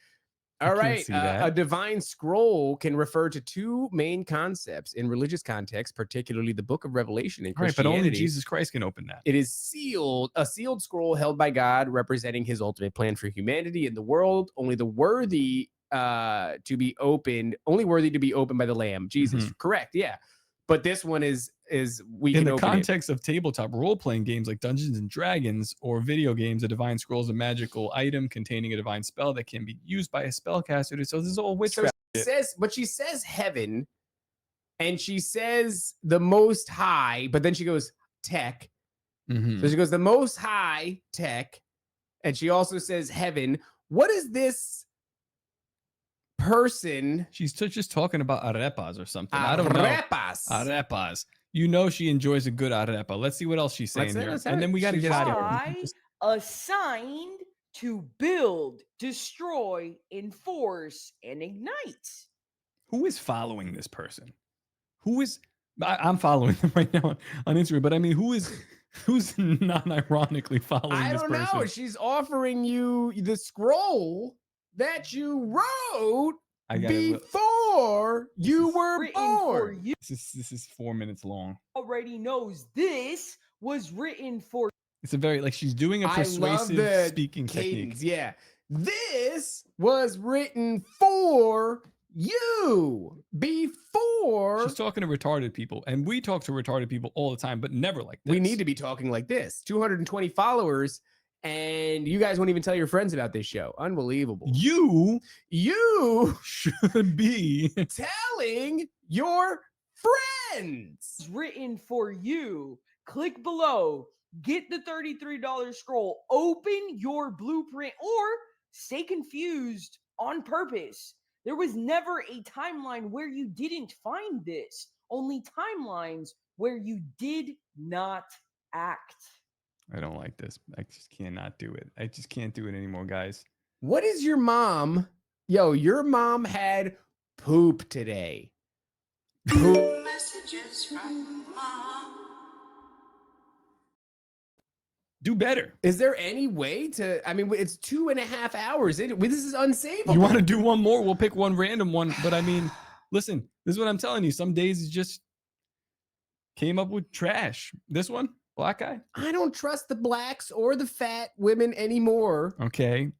I All can't right. see that. A divine scroll can refer to two main concepts in religious context, particularly the Book of Revelation in All right, but Christianity. only Jesus Christ can open that. It is sealed, a sealed scroll held by God, representing His ultimate plan for humanity in the world. Only the worthy to be opened, only worthy to be opened by the Lamb. Jesus, correct? Yeah. But this one is we In can the open it. context of tabletop role-playing games like Dungeons and Dragons or video games, a divine scroll is a magical item containing a divine spell that can be used by a spellcaster. So this is all So witchcraft. she says heaven, and she says the Most High, but then she goes tech. Mhm. So she goes the Most High tech, and she also says heaven. What is this person? She's just talking about arepas or something. I don't know. Arepas. Arepas. You know she enjoys a good arepa. Let's see what else she's saying here. And then we got to get out of here. Assigned to build, destroy, enforce, and ignite. Who is following this person? Who is I'm following them right now on Instagram, but I mean, who's non-ironically following I this don't person? know. She's offering you the scroll that you wrote I got it. before you were Written for born. you. This is 4 minutes long. Already knows this was written for. It's a very like she's doing a I love persuasive the speaking cadence. technique. Yeah. This was written for you before. She's talking to retarded people, and we talk to retarded people all the time, but never like this. We need to be talking like this. 220 followers, and you guys won't even tell your friends about this show. Unbelievable. You should be telling your friends. It's written for you. Click below. Get the $33 scroll. Open your blueprint or stay confused on purpose. There was never a timeline where you didn't find this. Only timelines where you did not act. I don't like this. I just cannot do it. I just can't do it anymore, guys. What is your mom? Yo, your mom had poop today. Poop. Messages from mom. Do better. Is there any way to? I mean, it's 2.5 hours. This is unsavable. You want to do one more? We'll pick one random one. But I mean, listen, this is what I'm telling you. Some days it just came up with trash. This one, black guy. I don't trust the blacks or the fat women anymore. Okay.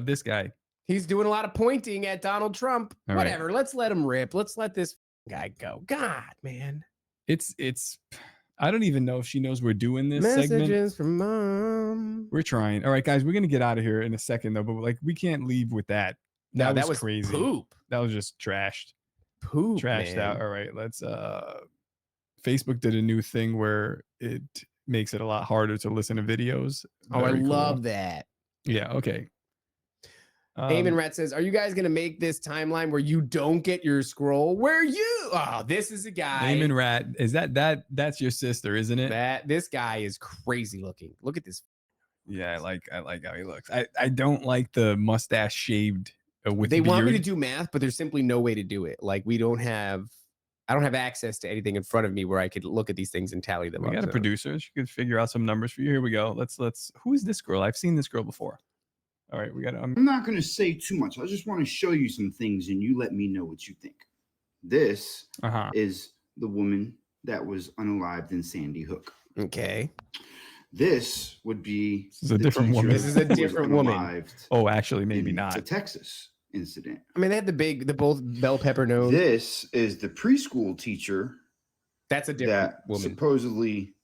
This guy. He's doing a lot of pointing at Donald Trump. All right. Whatever. Let's let him rip. Let's let this guy go. God, man. It's I don't even know if she knows we're doing this segment. Messages from mom. We're trying. All right, guys, we're gonna get out of here in a second though, but like we can't leave with that. No, that was crazy. poop. That was just trashed. Poop. Trashed man. out. All right, let's Facebook did a new thing where it makes it a lot harder to listen to videos. Oh, I Very cool. love that. Yeah, okay. Eamon Rat says, are you guys going to make this timeline where you don't get your scroll? Where you? Oh, this is a guy. Eamon Rat, is that's your sister, isn't it? This guy is crazy looking. Look at this. Yeah, I like how he looks. I don't like the mustache shaved with They the want me to beard. do math, but there's simply no way to do it. Like I don't have access to anything in front of me where I could look at these things and tally them We up. got a So- producer. She could figure out some numbers for you. Here we go. Let's who is this girl? I've seen this girl before. All right, we got I'm not going to say too much. I just want to show you some things and you let me know what you think. This is the woman that was unalived in Sandy Hook. Okay. This would be This is a different woman. This is a different woman. Oh, actually, maybe in not. The Texas incident. I mean, they had the both bell pepper nose. This is the preschool teacher. That's a different that woman. supposedly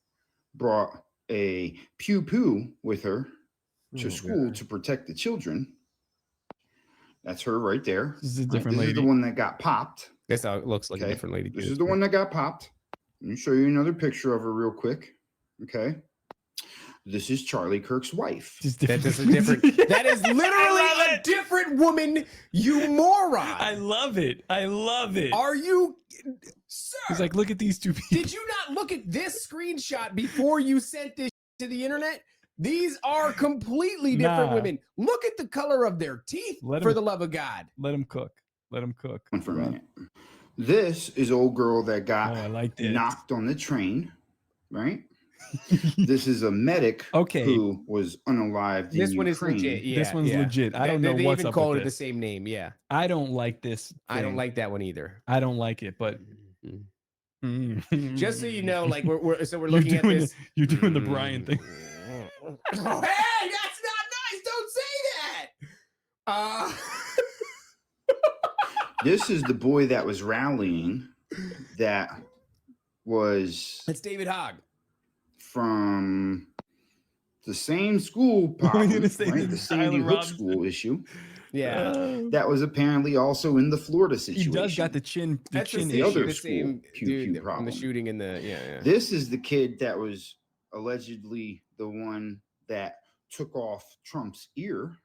brought a pew with her to school to protect the children. That's her right there. This is a Right, different this lady. is the one that got popped. That's how it looks like a different lady. This is the one that got popped. Let me show you another picture of her real quick. Okay. This is Charlie Kirk's wife. That is a different. That is literally a different woman. You moron. I love it. I love it. Are you, sir? He's like, look at these two people. Did you not look at this screenshot before you sent this to the internet? These are completely different Nah. women. Look at the color of their teeth, for the love of God. Let him cook. Let him cook. One for a minute. This is old girl that got I like this. knocked on the train, right? This is a medic who was unalived This in one is Ukraine. legit. Yeah, This one's yeah. legit. I don't know They what's even up called with it the this. same name. Yeah. I don't like this. I don't thing. like that one either. I don't like it, but Just so you know, like we're You're looking at doing this. you're doing the Brian thing. Hey, that's not nice. Don't say that. This is the boy that was rallying that was It's David Hogg. from the same school, Were you probably, gonna say right? The this is Sandy Tyler Hook Robinson? school issue. Yeah. That was apparently also in the Florida He situation. does got the chin. The That's chin the other the school same pew dude pew from problem. the shooting in the yeah. This is the kid that was allegedly the one that took off Trump's ear.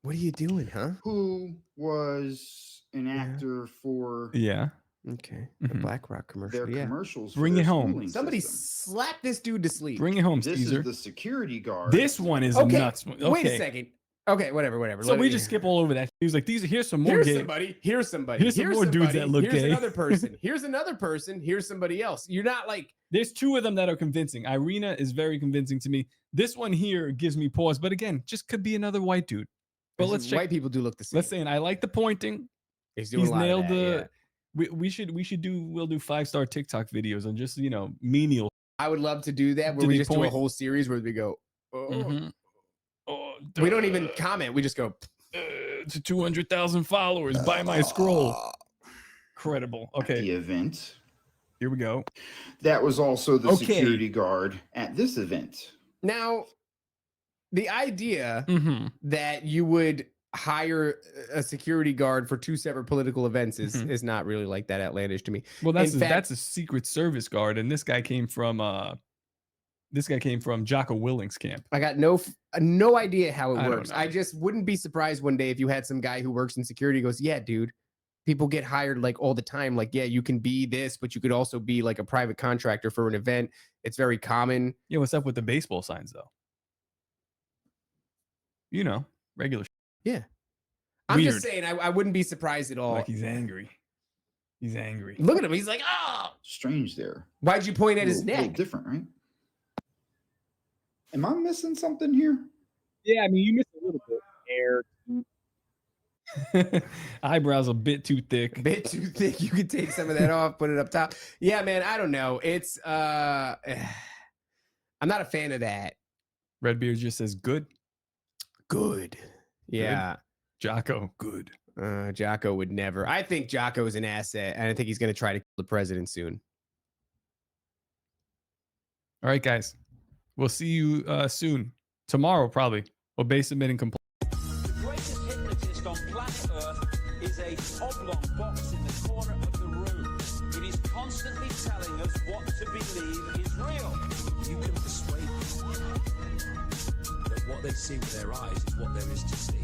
What are you doing, huh? Who was an actor for Yeah. Okay. The BlackRock commercial. their Yeah. commercials. for Bring their it home. schooling Somebody system. slap this dude to sleep. Bring it home, This Caesar. is the security guard. This one is Okay. nuts. Okay. Wait a second. Okay, whatever. So we just skip all over that. He was like, here's some more Here's gay. somebody. Here's somebody. Here's some more dudes that look Here's gay. another person. Here's another person. Here's somebody else. You're not like There's two of them that are convincing. Irina is very convincing to me. This one here gives me pause, but again, just could be another white dude. But let's check. white people do look the same. Let's say, and I like the pointing. He's doing a lot nailed of that, the. yeah. We'll do 5-star TikTok videos on just menial. I would love to do that where Did we he just do a point? whole series where we go. Oh. Mhm. We don't even comment. We just go. To 200,000 followers. Buy my scroll. Incredible. Okay. The event. Here we go. That was also the Okay. security guard at this event. Now, the idea Mm-hmm. that you would hire a security guard for two separate political events is not really like that outlandish to me. Well, that's In fact- that's a Secret Service guard, and this guy came from Jocko Willing's camp. I got no idea how it I don't works. know. I just wouldn't be surprised one day if you had some guy who works in security goes, "Yeah, dude, people get hired like all the time. Like, yeah, you can be this, but you could also be like a private contractor for an event. It's very common." Yeah, what's up with the baseball signs though? Regular. Yeah. I'm Weird. just saying, I wouldn't be surprised at all. Like he's angry. He's angry. Look at him. He's like, "Oh, Strange there. why'd you point at his Little neck?" different, right? Am I missing something here? Yeah, I mean you missed a little bit. Eyebrows a bit too thick. Bit too thick. You could take some of that off, put it up top. Yeah, man. I don't know. It's I'm not a fan of that. Redbeard just says good. Good. Yeah. Jocko, good. Jocko would never. I think Jocko is an asset, and I think he's going to try to kill the president soon. All right, guys. We'll see you soon. Tomorrow, probably. Obey, submit, and comply. The greatest hypnotist on planet Earth is a oblong box in the corner of the room. It is constantly telling us what to believe is real. You can persuade them that what they see with their eyes is what there is to see.